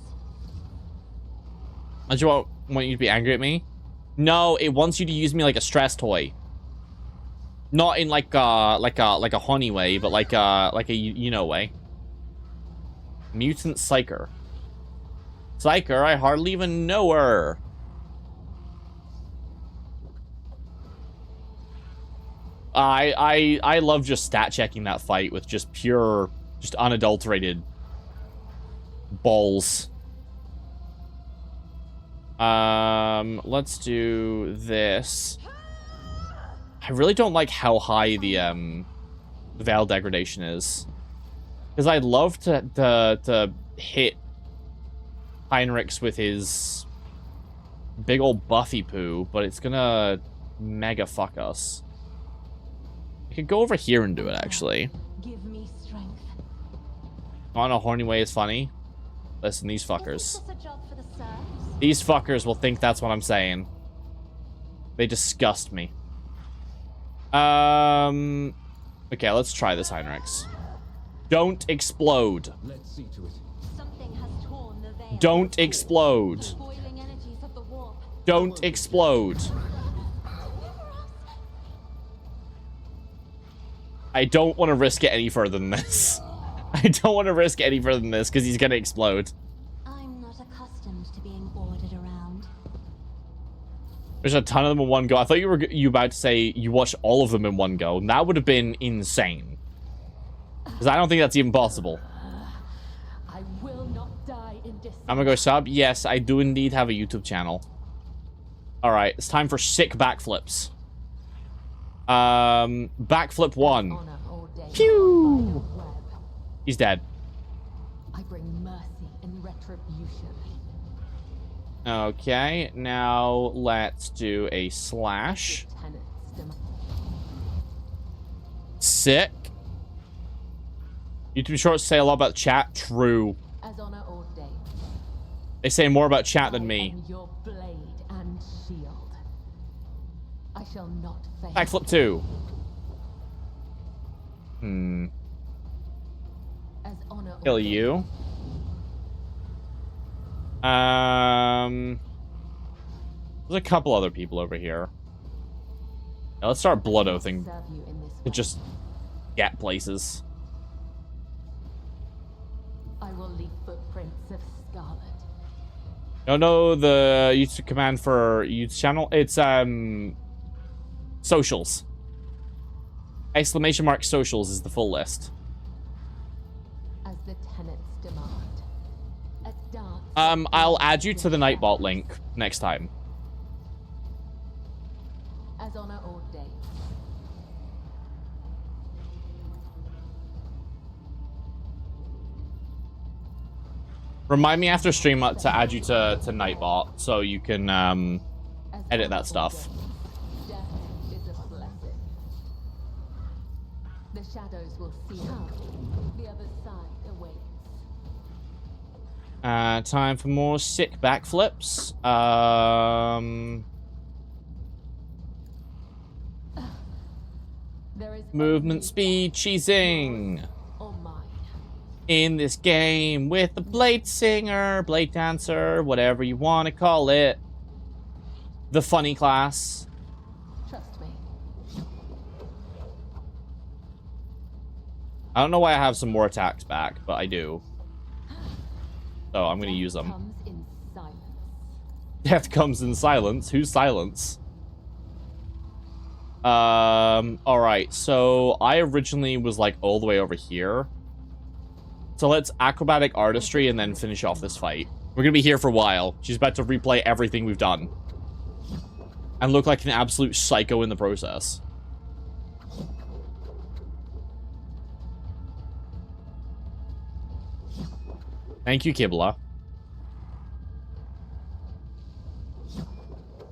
Do you want you to be angry at me? No, it wants you to use me like a stress toy. Not in like a honey way, but like a you know way. Mutant Psyker. Psyker, I hardly even know her. I love just stat checking that fight with just pure, just unadulterated balls. Let's do this. I really don't like how high the Veil degradation is. Because I'd love to hit Heinrichs with his big old Buffy poo, but it's gonna mega fuck us. I could go over here and do it, actually. Give me strength. Not in a horny way is funny. Listen, these Isn't fuckers. this a job for the serfs? These fuckers will think that's what I'm saying. They disgust me. Okay, let's try this, Heinrichs. Don't explode. Let's see to it. Something has torn the veil. Don't explode. The boiling energies of the warp. Don't explode. I don't want to risk it any further than this. I don't want to risk it any further than this because he's going to explode. I'm not accustomed to being ordered around. There's a ton of them in one go. I thought you were about to say you watched all of them in one go. And that would have been insane. Because I don't think that's even possible. I will not die in this. I'm gonna go sub. Yes, I do indeed have a YouTube channel. Alright, it's time for sick backflips. Backflip 1. Honor ordained Pew! by a web. He's dead. I bring mercy and retribution. Okay, now let's do a slash. Sick. YouTube shorts say a lot about chat. True. As honor ordained. They say more about chat than me. Your blade and shield. I shall not fail. Backflip 2. As honor Kill ordained. you. There's a couple other people over here. Now let's start blood oathing Serve you in this to way. just get places. I will leave footprints of scarlet. Don't know the YouTube command for YouTube channel. It's socials. ! Socials is the full list. As the tenants demand. A dance. I'll add you to the Nightbot link next time. As honor ordained. Remind me after stream to add you to Nightbot so you can As edit honor that stuff. ordained. Death is a blessing. The shadows will see how the other side awaits. Time for more sick backflips. There is Movement only speed cheesing or mine. in this game with the Blade Singer, Blade Dancer, whatever you want to call it. The funny class. Trust me. I don't know why I have some more attacks back, but I do. So I'm going to use them. Comes in silence. Death comes in silence. Who's silence? Alright, so I originally was like all the way over here. So let's acrobatic artistry and then finish off this fight. We're gonna be here for a while. She's about to replay everything we've done. And look like an absolute psycho in the process. Thank you, Kibla.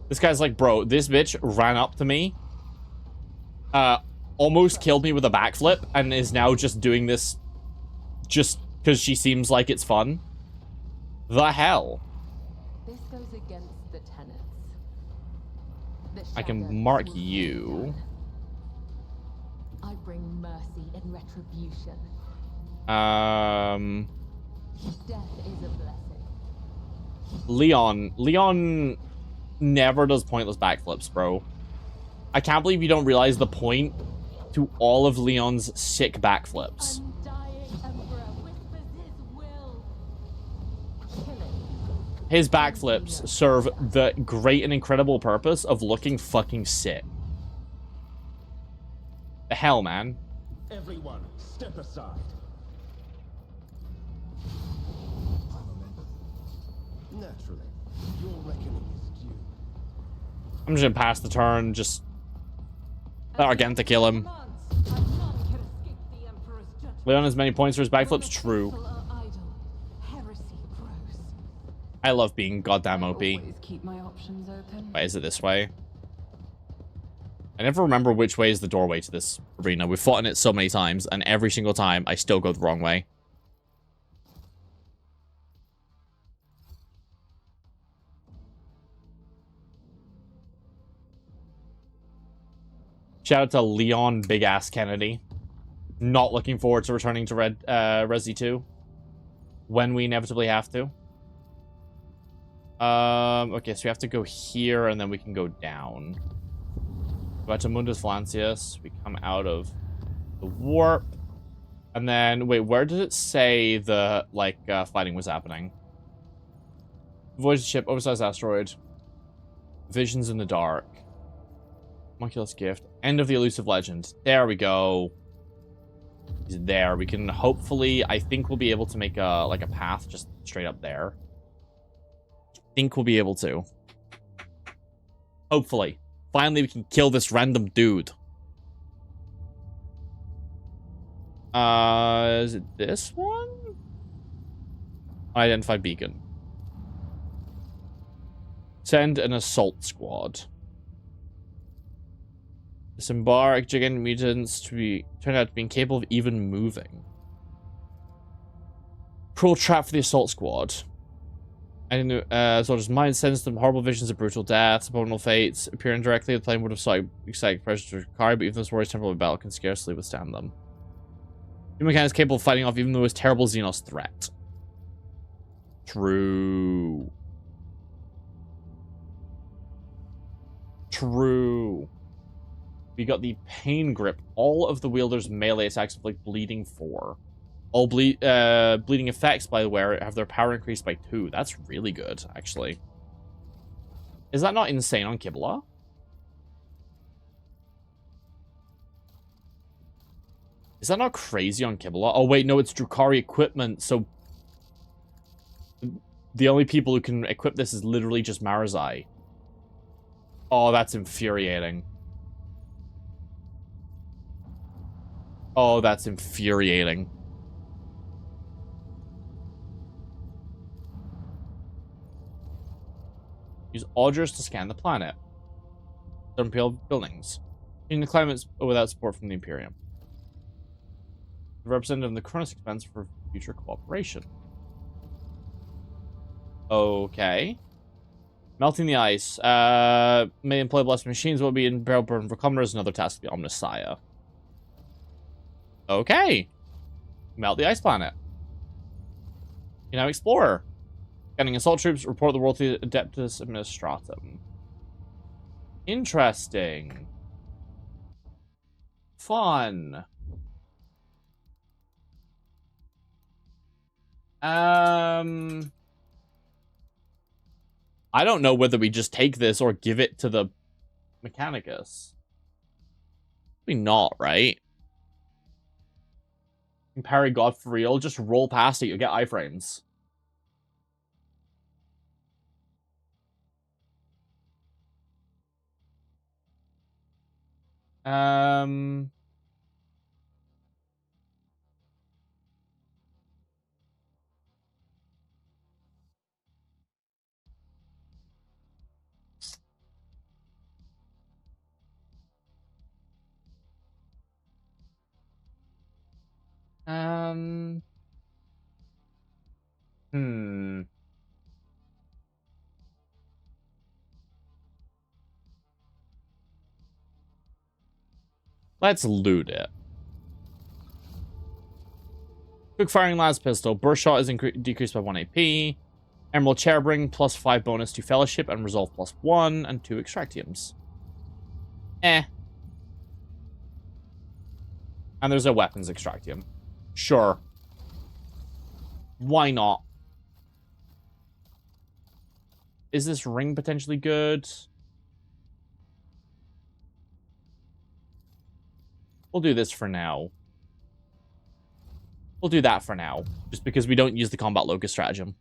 This guy's like, bro, this bitch ran up to me. Almost killed me with a backflip and is now just doing this just because she seems like it's fun. The hell? This goes against the tenets. The I can shadows mark will see you. done. I bring mercy in retribution. Death is a blessing. Leon never does pointless backflips, bro. I can't believe you don't realize the point to all of Leon's sick backflips. Undying Emperor whispers his will. Killing. His backflips serve the great and incredible purpose of looking fucking sick. The hell, man. Everyone, step aside. Naturally, your reckoning is due. I'm just gonna pass the turn, just again to kill him. Leon has many points for his backflips. True. I love being goddamn OP. Wait, Keep my options open. is it this way? I never remember which way is the doorway to this arena. We've fought in it so many times, and every single time I still go the wrong way. Shout out to Leon Big Ass Kennedy. Not looking forward to returning to Resi 2 when we inevitably have to. Okay, so we have to go here and then we can go down. Go out to Mundus Valancius. We come out of the warp. And then, wait, where did it say the, like, fighting was happening? Voyage ship, oversized asteroid. Visions in the dark. Homunculus gift. End of the elusive legend. There we go. He's there. We can hopefully, I think we'll be able to make a, like a path just straight up there. I think we'll be able to. Hopefully. Finally, we can kill this random dude. Is it this one? Unidentified beacon. Send an assault squad. Disembark gigantic mutants to be turned out to be incapable of even moving. Cruel trap for the assault squad. And soldiers' mind sends them horrible visions of brutal deaths, abominable fates. Appearing directly, the plane would have sought exciting pressure to Kari, but even those warriors temporal battle can scarcely withstand them. Humankind is capable of fighting off even the most terrible Xenos threat. True. True. We got the Pain Grip. All of the wielder's melee attacks have like Bleeding 4. All bleeding effects, by the way, have their power increased by 2. That's really good, actually. Is that not insane on Kibla? Is that not crazy on Kibla? Oh wait, no, it's Drukhari equipment, so the only people who can equip this is literally just Marazai. Oh, that's infuriating. Oh, that's infuriating. Use Audrers to scan the planet. Imperial buildings. In the climates without support from the Imperium. The representative of the Cronus expense for future cooperation. Okay. Melting the ice. May employ blessed machines will be in barrel burn for commoners. Another task of the Omnissiah. Okay. Melt the ice planet. You know, explorer. Scanning assault troops, report the world to the Adeptus Administratum. Interesting. Fun. I don't know whether we just take this or give it to the Mechanicus. Probably not, right? Parry God for real. Just roll past it. You'll get iframes. Let's loot it. Quick firing las pistol. Burst shot is decreased by 1 AP. Emerald Cherubring plus 5 bonus to Fellowship and Resolve plus 1 and 2 Extractiums. Eh. And there's a weapons Extractium. Sure. Why not? Is this ring potentially good? We'll do this for now. We'll do that for now. Just because we don't use the Combat Locust stratagem.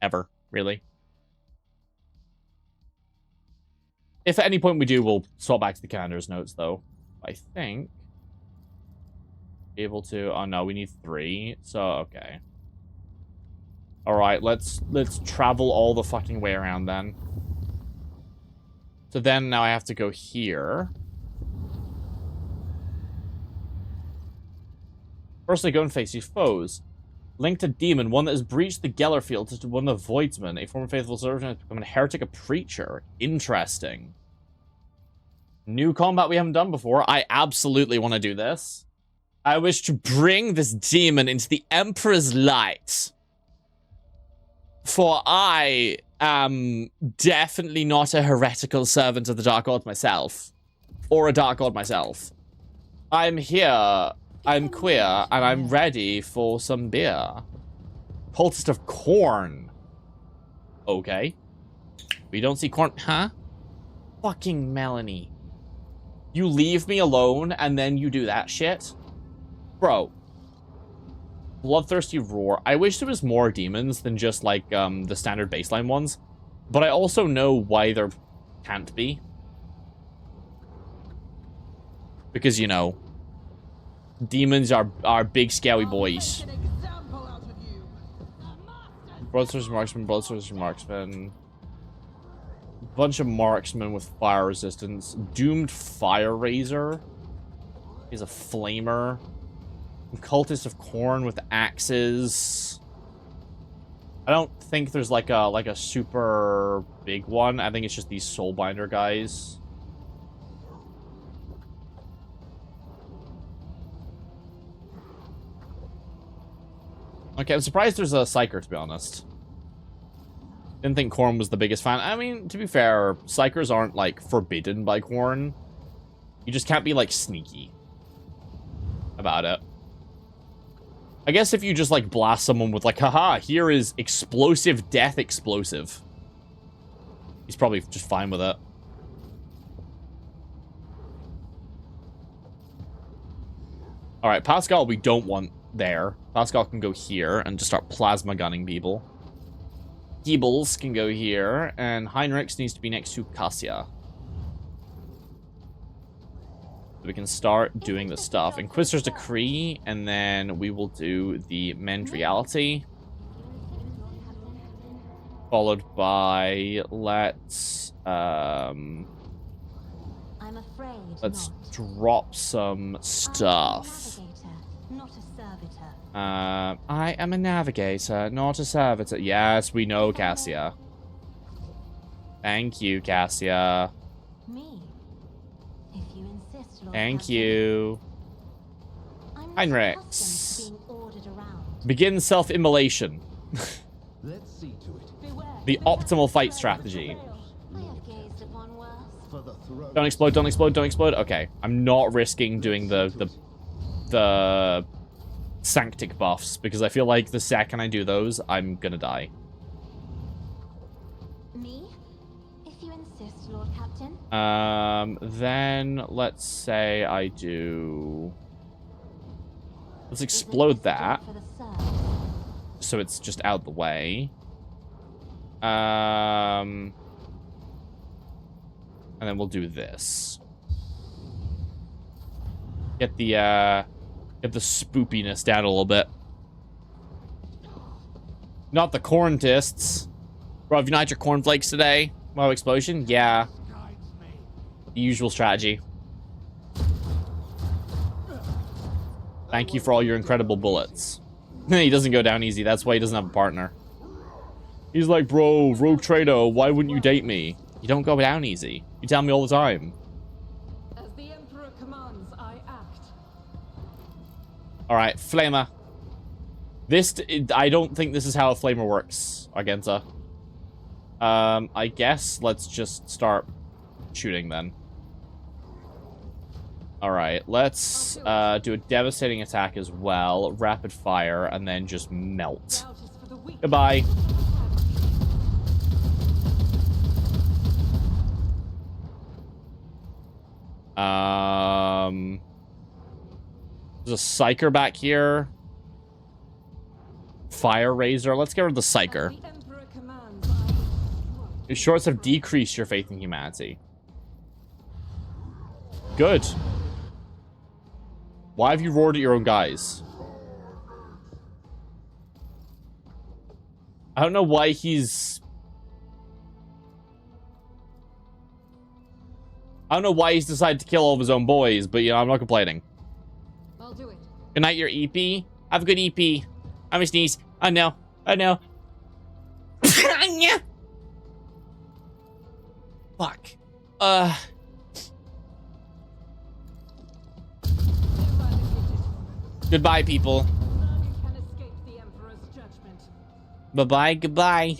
Ever, really. If at any point we do, we'll swap back to the commander's notes, though. I think. Be able to... Oh, no, we need 3. So, okay. Alright, let's travel all the fucking way around, then. So then, now I have to go here. Firstly, go and face these foes. Linked a demon, one that has breached the Geller field to one of the Voidsmen. A former faithful servant has become a heretic, a preacher. Interesting. New combat we haven't done before. I absolutely want to do this. I wish to bring this demon into the Emperor's light. For I am definitely not a heretical servant of the Dark God myself. Or a Dark God myself. I'm here... I'm queer, and I'm ready for some beer. Poultice of corn. Okay. We don't see corn. Huh? Fucking Melanie. You leave me alone, and then you do that shit? Bro. Bloodthirsty Roar. I wish there was more demons than just, like, the standard baseline ones. But I also know why there can't be. Because, you know... Demons are big, scary boys. Bloodthirsty Marksman, Bloodthirsty Marksman. Bunch of marksmen with fire resistance. Doomed Fire Razor is a flamer. Cultist of Corn with axes. I don't think there's like a super big one. I think it's just these Soulbinder guys. Okay, I'm surprised there's a Psyker, to be honest. Didn't think Korn was the biggest fan. I mean, to be fair, Psykers aren't, like, forbidden by Korn. You just can't be, like, sneaky about it. I guess if you just, like, blast someone with, like, haha, here is explosive death explosive. He's probably just fine with it. Alright, Pascal we don't want there. Pascal can go here and just start plasma gunning people. Geebles can go here, and Heinrichs needs to be next to Cassia. So we can start doing the stuff. Inquisitor's Decree, and then we will do the Mend Reality. Followed by, let's drop some stuff. I am a navigator, not a servitor. Yes, we know, Cassia. Thank you, Cassia. Thank you. Heinrichs. Begin self-immolation. The optimal fight strategy. Don't explode, don't explode, don't explode. Okay, I'm not risking doing the Sanctic buffs, because I feel like the second I do those, I'm gonna die. Me? If you insist, Lord Captain. Then let's say I do... Let's explode that. So it's just out the way. And then we'll do this. Get the spoopiness down a little bit. Not the corntists. Bro, have you not had your cornflakes today? Wow, explosion? Yeah. The usual strategy. Thank you for all your incredible bullets. He doesn't go down easy. That's why he doesn't have a partner. He's like, bro, rogue trader, why wouldn't you date me? You don't go down easy. You tell me all the time. As the Emperor commands, I act. Alright, Flamer. I don't think this is how a Flamer works, Argenta. I guess let's just start shooting then. Alright, let's do a devastating attack as well. Rapid fire, and then just melt. Goodbye. There's a Psyker back here. Fire Razor. Let's get rid of the Psyker. Your shorts have decreased your faith in humanity. Good. Why have you roared at your own guys? I don't know why he's... I don't know why he's decided to kill all of his own boys, but, you know, I'm not complaining. I'll do it. Good night, your EP. Have a good EP. I'm gonna sneeze. Oh, no. Oh, no. Fuck. Goodbye, people. None can escape the Emperor's judgment. Bye-bye, goodbye.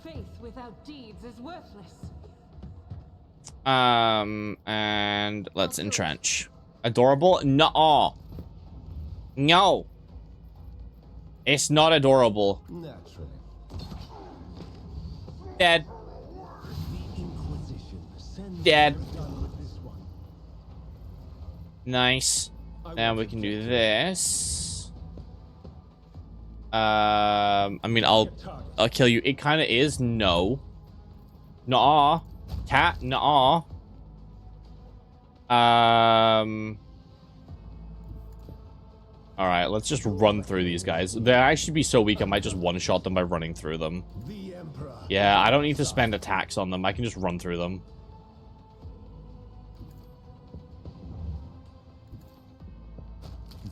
Faith without deeds is worthless. And let's entrench. Adorable? Nuh-uh. No. It's not adorable. Naturally. Dead. The Inquisition sends Dead. done with this one. Nice. Now we can do this. I mean, I'll kill you. It kind of is. No. Nuh-uh. Cat. Nuh-uh. All right, let's just run through these guys. They actually be so weak, I might just one-shot them by running through them. The Emperor. Yeah, I don't need to spend attacks on them. I can just run through them.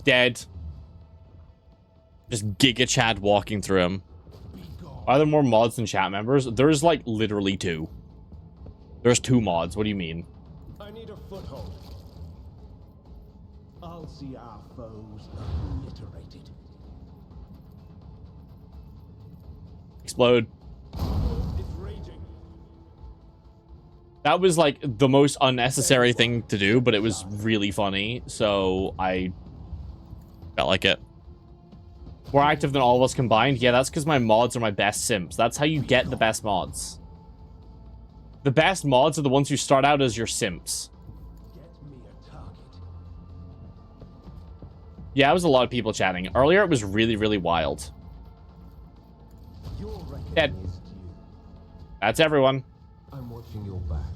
Dead. Just Giga Chad walking through him. Are there more mods than chat members? There's like literally 2. There's 2 mods. What do you mean? I need a foothold. I'll see our foes obliterated. Explode. It's raging. That was like the most unnecessary thing to do, but it was really funny, so I felt like it. More active than all of us combined? Yeah, that's because my mods are my best simps. That's how you get the best mods. The best mods are the ones who start out as your simps. Get me a target. Yeah, it was a lot of people chatting. Earlier, it was really, really wild. Your reckoning Dead. is due. That's everyone. I'm watching your back.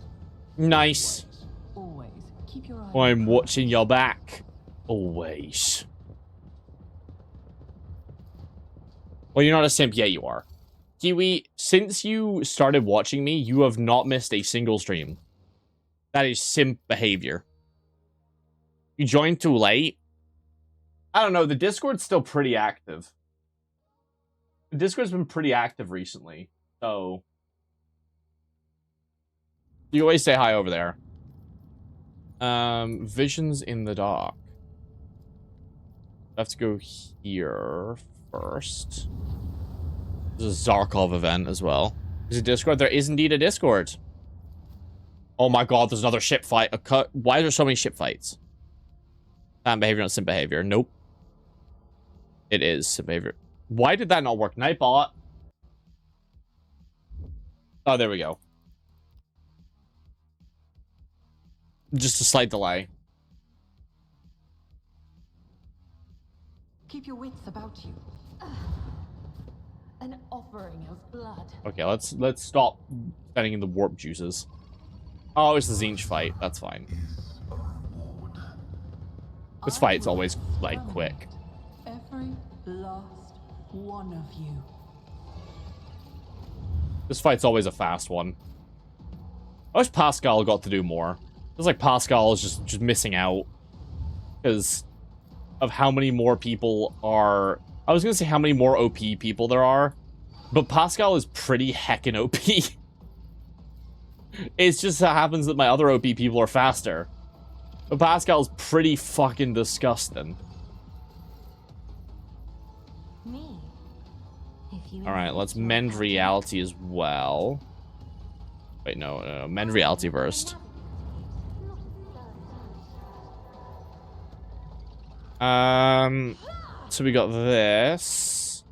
Nice. Always keep your eye. I'm watching your back. Always. Well, you're not a simp. Yeah, you are. Kiwi, since you started watching me, you have not missed a single stream. That is simp behavior. You joined too late? I don't know. The Discord's still pretty active. The Discord's been pretty active recently. So... you always say hi over there. Visions in the dark. I have to go here first. There's a Zarkov event as well. There's a Discord. There is indeed a Discord. Oh my god, there's another ship fight. Why are there so many ship fights? Fan behavior, not simp behavior. Nope. It is simp behavior. Why did that not work? Nightbot. Oh, there we go. Just a slight delay. Keep your wits about you. An offering of blood. Okay, let's stop spending the warp juices. Oh, it's the Zinch fight. That's fine. This fight's always, like, quick. Every last one of you. This fight's always a fast one. I wish Pascal got to do more. It's like Pascal is just missing out. Because of how many more people are... I was going to say how many more OP people there are. But Pascal is pretty heckin' OP. It's just so happens that my other OP people are faster. But Pascal's pretty fucking disgusting. Me. If you Alright, let's insist, mend your reality as well. Wait, no, mend reality first. So we got this.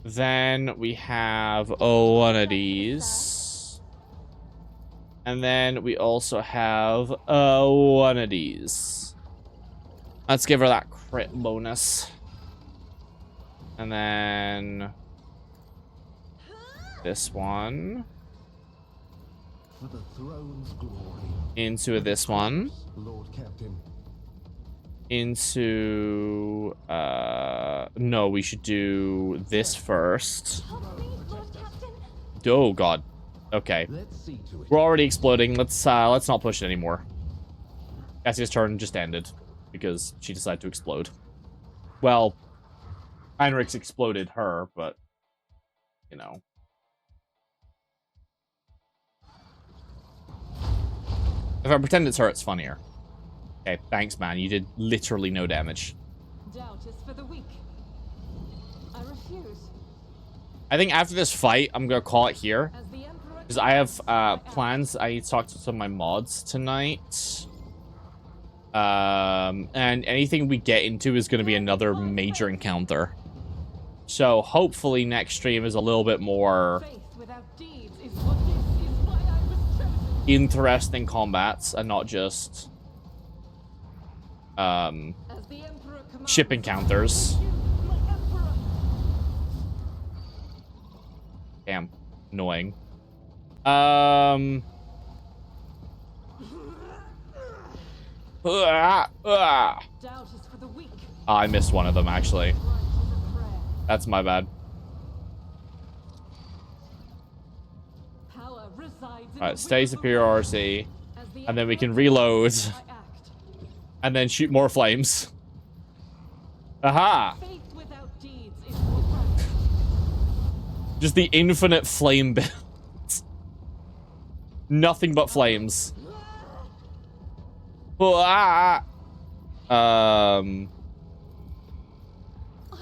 Then we have one of these. And then we also have one of these. Let's give her that crit bonus. And then this one. For the throne's glory. Into this one. Lord Captain. Into no, we should do this first. Oh god. Okay. Let's see to it. We're already exploding. Let's not push it anymore. Cassie's turn just ended because she decided to explode. Well, Heinrich's exploded her, but you know. If I pretend it's her, it's funnier. Okay, thanks, man. You did literally no damage. Doubt is for the weak. I refuse. I think after this fight, I'm gonna call it here. As the Emperor Because I have plans. I need to talk to some of my mods tonight. And anything we get into is going to be another major encounter. So hopefully next stream is a little bit more faith without deeds is what is why I was chosen. interesting combats and not just As the Emperor commands, ship encounters. my Emperor. Damn, annoying. Doubt is for the weak. I missed one of them, actually. That's my bad. Alright, stay superiority. And then we can reload. And then shoot more flames. Aha! Just the infinite flame builds. Nothing but flames. Ah!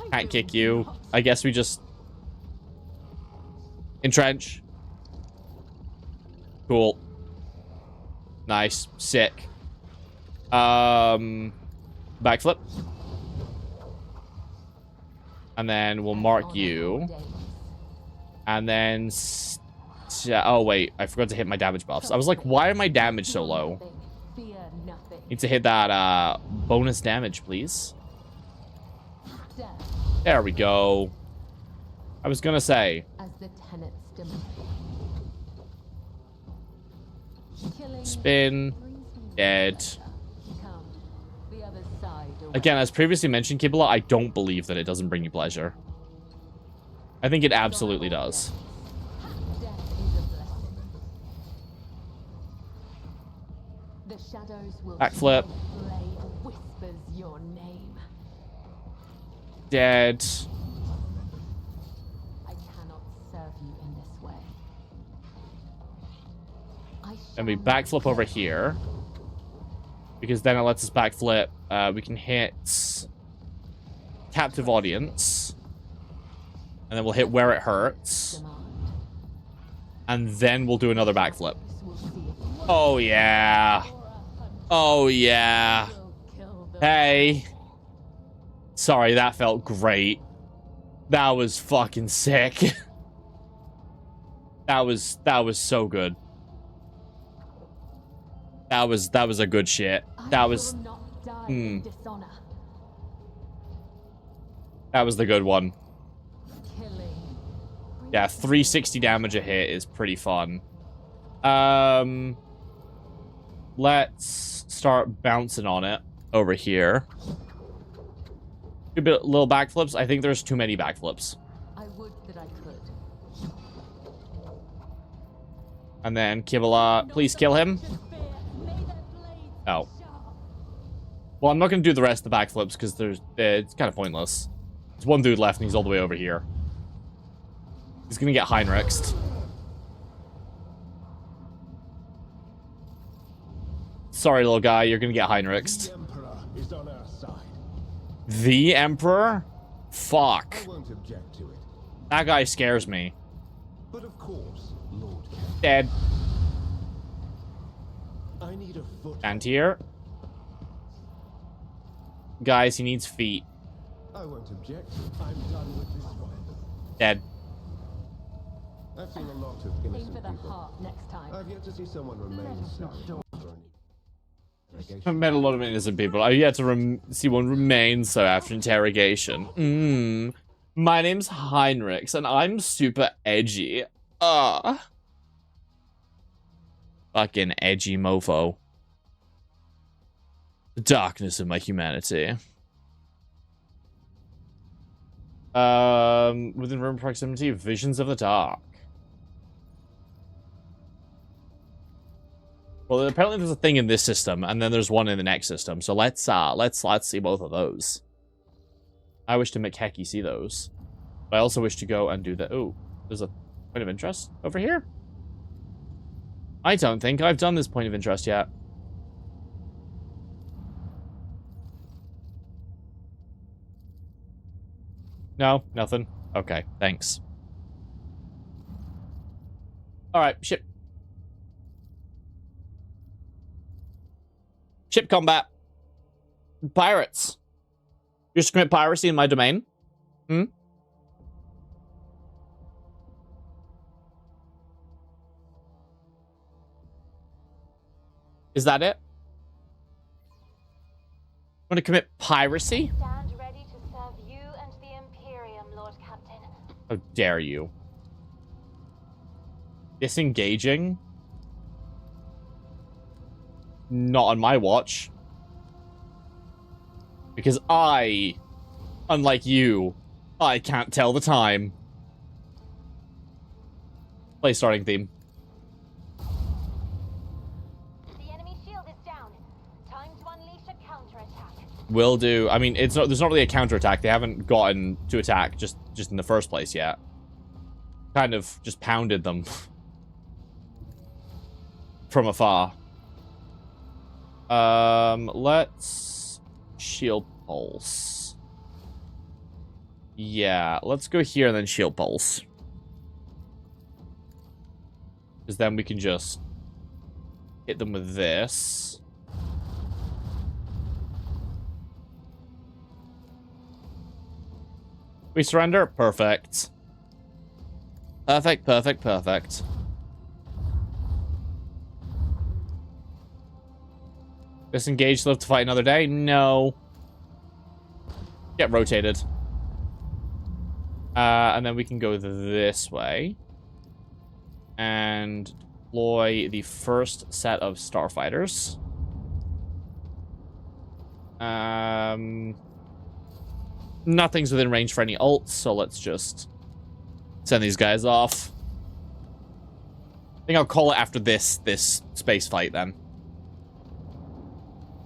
Can't kick you. I guess we just entrench. Cool. Nice. Sick. Backflip. And then we'll mark you. And then... oh, wait. I forgot to hit my damage buffs. I was like, why are my damage so low? Need to hit that, bonus damage, please. There we go. I was gonna say. Spin. Dead. Again, as previously mentioned, Kibble, I don't believe that it doesn't bring you pleasure. I think it absolutely does. Backflip. Dead. I cannot serve you in this way. And we backflip over here. Because then it lets us backflip. We can hit captive audience. And then we'll hit where it hurts. And then we'll do another backflip. Oh, yeah. Oh, yeah. Hey. Sorry, that felt great. That was fucking sick. That was so good. That was a good shit. That was that was the good one. Yeah, 360 damage a hit is pretty fun. Let's start bouncing on it over here. A bit little backflips. I think there's too many backflips. I would that I could. And then Kibble, please kill him. Oh. Well, I'm not going to do the rest of the backflips because it's kind of pointless. There's one dude left and he's all the way over here. He's going to get Heinrichsed. Sorry, little guy. You're going to get Heinrichsed. The Emperor is on our side. The Emperor? Fuck. I won't object to it. That guy scares me. But of course, Lord. Dead. I need a foot. And here. Guys, he needs feet. I won't object. I'm done with this one. Dead. I've seen a lot of Aim innocent for the people. heart next time. I've yet to see someone remain so. I've met a lot of innocent people. I've yet to see one remain so after interrogation. My name's Heinrichs, and I'm super edgy. Fucking edgy mofo. The darkness of my humanity. Within room proximity, visions of the dark. Well, apparently there's a thing in this system, and then there's one in the next system. So let's see both of those. I wish to make Heki see those. But I also wish to go and do the... Ooh, there's a point of interest over here? I don't think I've done this point of interest yet. No, nothing. Okay, thanks. Alright, ship. Ship combat. Pirates. You just commit piracy in my domain? Is that it? Want to commit piracy? Stand ready to serve you and the Imperium, Lord Captain. How dare you? Disengaging? Not on my watch. Because I, unlike you, I can't tell the time. Play starting theme. The enemy shield is down. Time to unleash a counterattack. Will do. I mean, it's not. There's not really a counterattack. They haven't gotten to attack just in the first place yet. Kind of just pounded them from afar. Let's shield pulse. Yeah, let's go here and then shield pulse. Because then we can just hit them with this. We surrender? Perfect. Perfect, perfect, perfect. Disengage, live to fight another day? No. Get rotated. And then we can go this way. And deploy the first set of starfighters. Nothing's within range for any ults, so let's just send these guys off. I think I'll call it after this space fight then.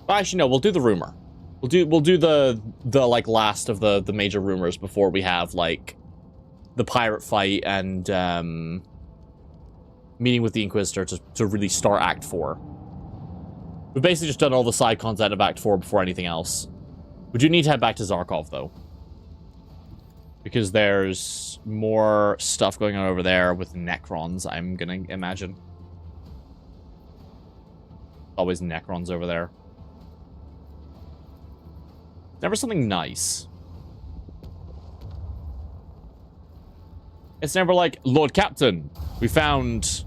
Well, actually, no, we'll do the rumor. We'll do the like last of the major rumors before we have like the pirate fight and meeting with the Inquisitor to really start Act 4. We've basically just done all the side content of Act 4 before anything else. We do need to head back to Zarkov, though. Because there's more stuff going on over there with Necrons, I'm gonna imagine. Always Necrons over there. Never something nice. It's never like, Lord Captain, we found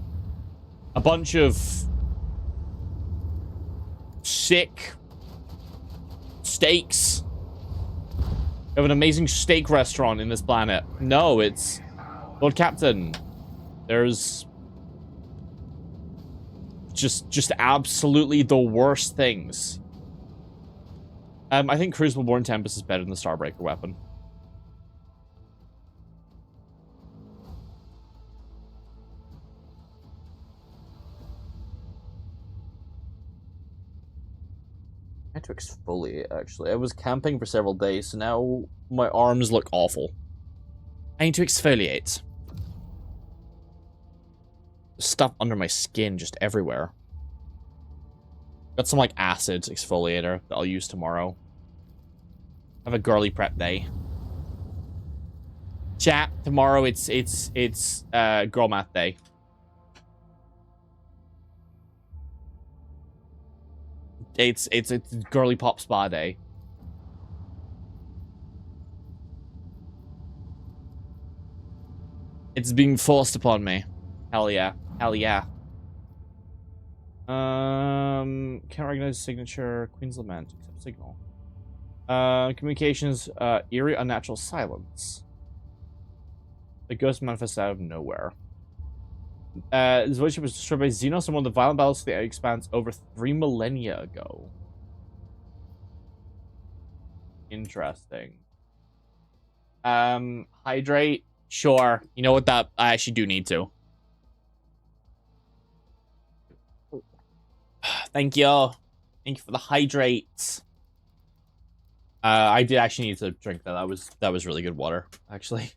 a bunch of sick steaks. We have an amazing steak restaurant in this planet. No, it's Lord Captain. There's just absolutely the worst things. I think Crucible Born Tempest is better than the Starbreaker weapon. I had to exfoliate, actually. I was camping for several days, so now my arms look awful. I need to exfoliate. Stuff under my skin just everywhere. Got some, like, acid exfoliator that I'll use tomorrow. Have a girly prep day. Chat, tomorrow it's girl math day. It's girly pop spa day. It's being forced upon me. Hell yeah. Hell yeah. Can't recognize signature. Queen's Lament. Accept signal. Communications. Eerie unnatural silence. The ghost manifests out of nowhere. His voice was destroyed by Xenos in one of the violent battles of the Expanse over 3 millennia ago. Interesting. Hydrate? Sure. You know what, that I actually do need to. Thank you. Thank you for the hydrates. I did actually need to drink that. That was really good water, actually.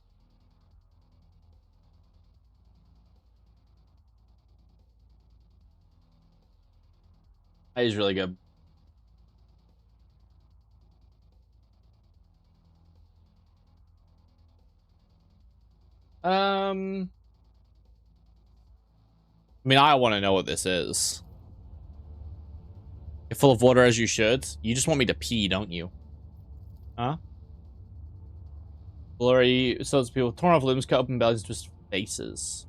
That is really good. I mean, I want to know what this is. You're full of water as you should. You just want me to pee, don't you? Huh? Blurry, so it's people torn off limbs, cut open bellies, just faces.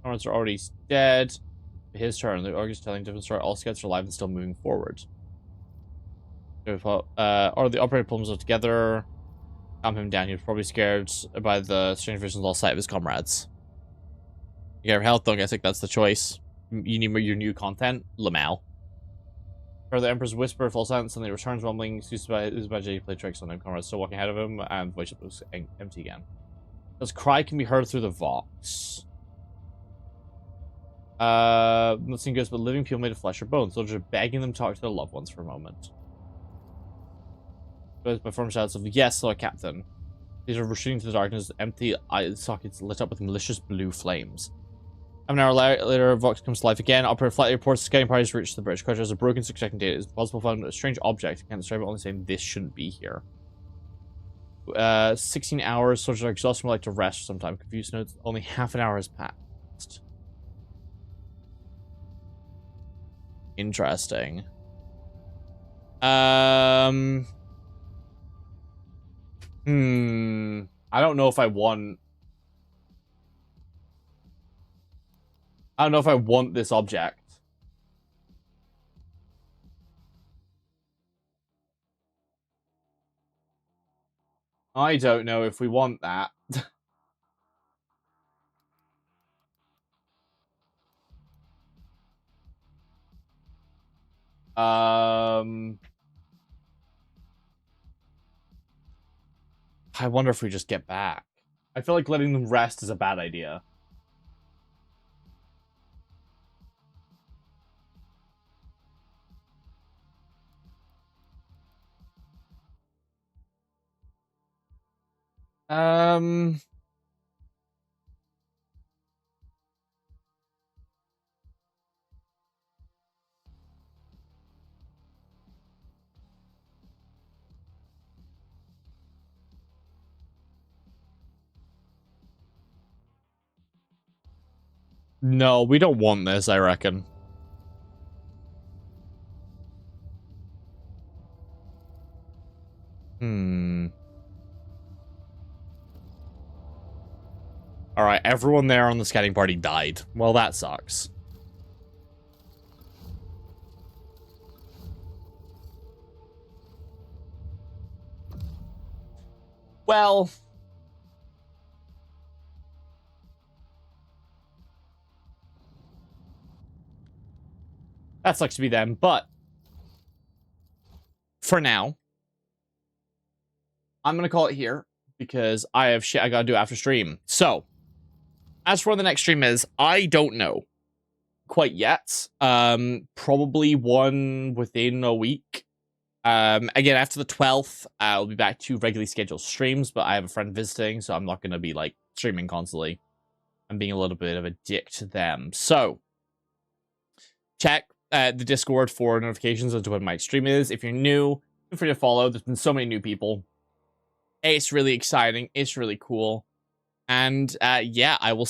Torrents are already dead. His turn. The orc is telling different story. All scouts are alive and still moving forward. Or the operator pulls them together. Calm him down. He was probably scared by the strange visions lost sight of his comrades. You got your health, though. I think that's the choice. You need your new content, Lamau. For the Emperor's whisper falls silent, suddenly returns, mumbling, used by Jay play tricks on him. Comrades still walking ahead of him, and voice looks empty again. His cry can be heard through the vox. Nothing goes but living people made of flesh or bone. Soldiers are begging them to talk to their loved ones for a moment. But by form shouts of, yes, Lord Captain. These are retreating to the darkness, empty eye sockets lit up with malicious blue flames. An hour later, Vox comes to life again. Operator flight reports scouting parties reach the British Culture as a broken succession data. It's possible to find a strange object. Can't describe it, only saying this shouldn't be here. 16 hours. Soldiers are exhausted and would like to rest for some time. Confused notes. Only half an hour has passed. Interesting. I don't know if I want... I don't know if I want this object. I don't know if we want that. I wonder if we just get back. I feel like letting them rest is a bad idea. No, we don't want this, I reckon. Alright, everyone there on the scouting party died. Well, that sucks. Well... that sucks to be them, but... for now... I'm gonna call it here, because I have shit I gotta do after stream. So... as for when the next stream is, I don't know quite yet. Probably one within a week. Again, after the 12th, I'll be back to regularly scheduled streams, but I have a friend visiting, so I'm not going to be, like, streaming constantly. I'm being a little bit of a dick to them. So, check the Discord for notifications as to when my stream is. If you're new, feel free to follow. There's been so many new people. It's really exciting. It's really cool. And, yeah, I will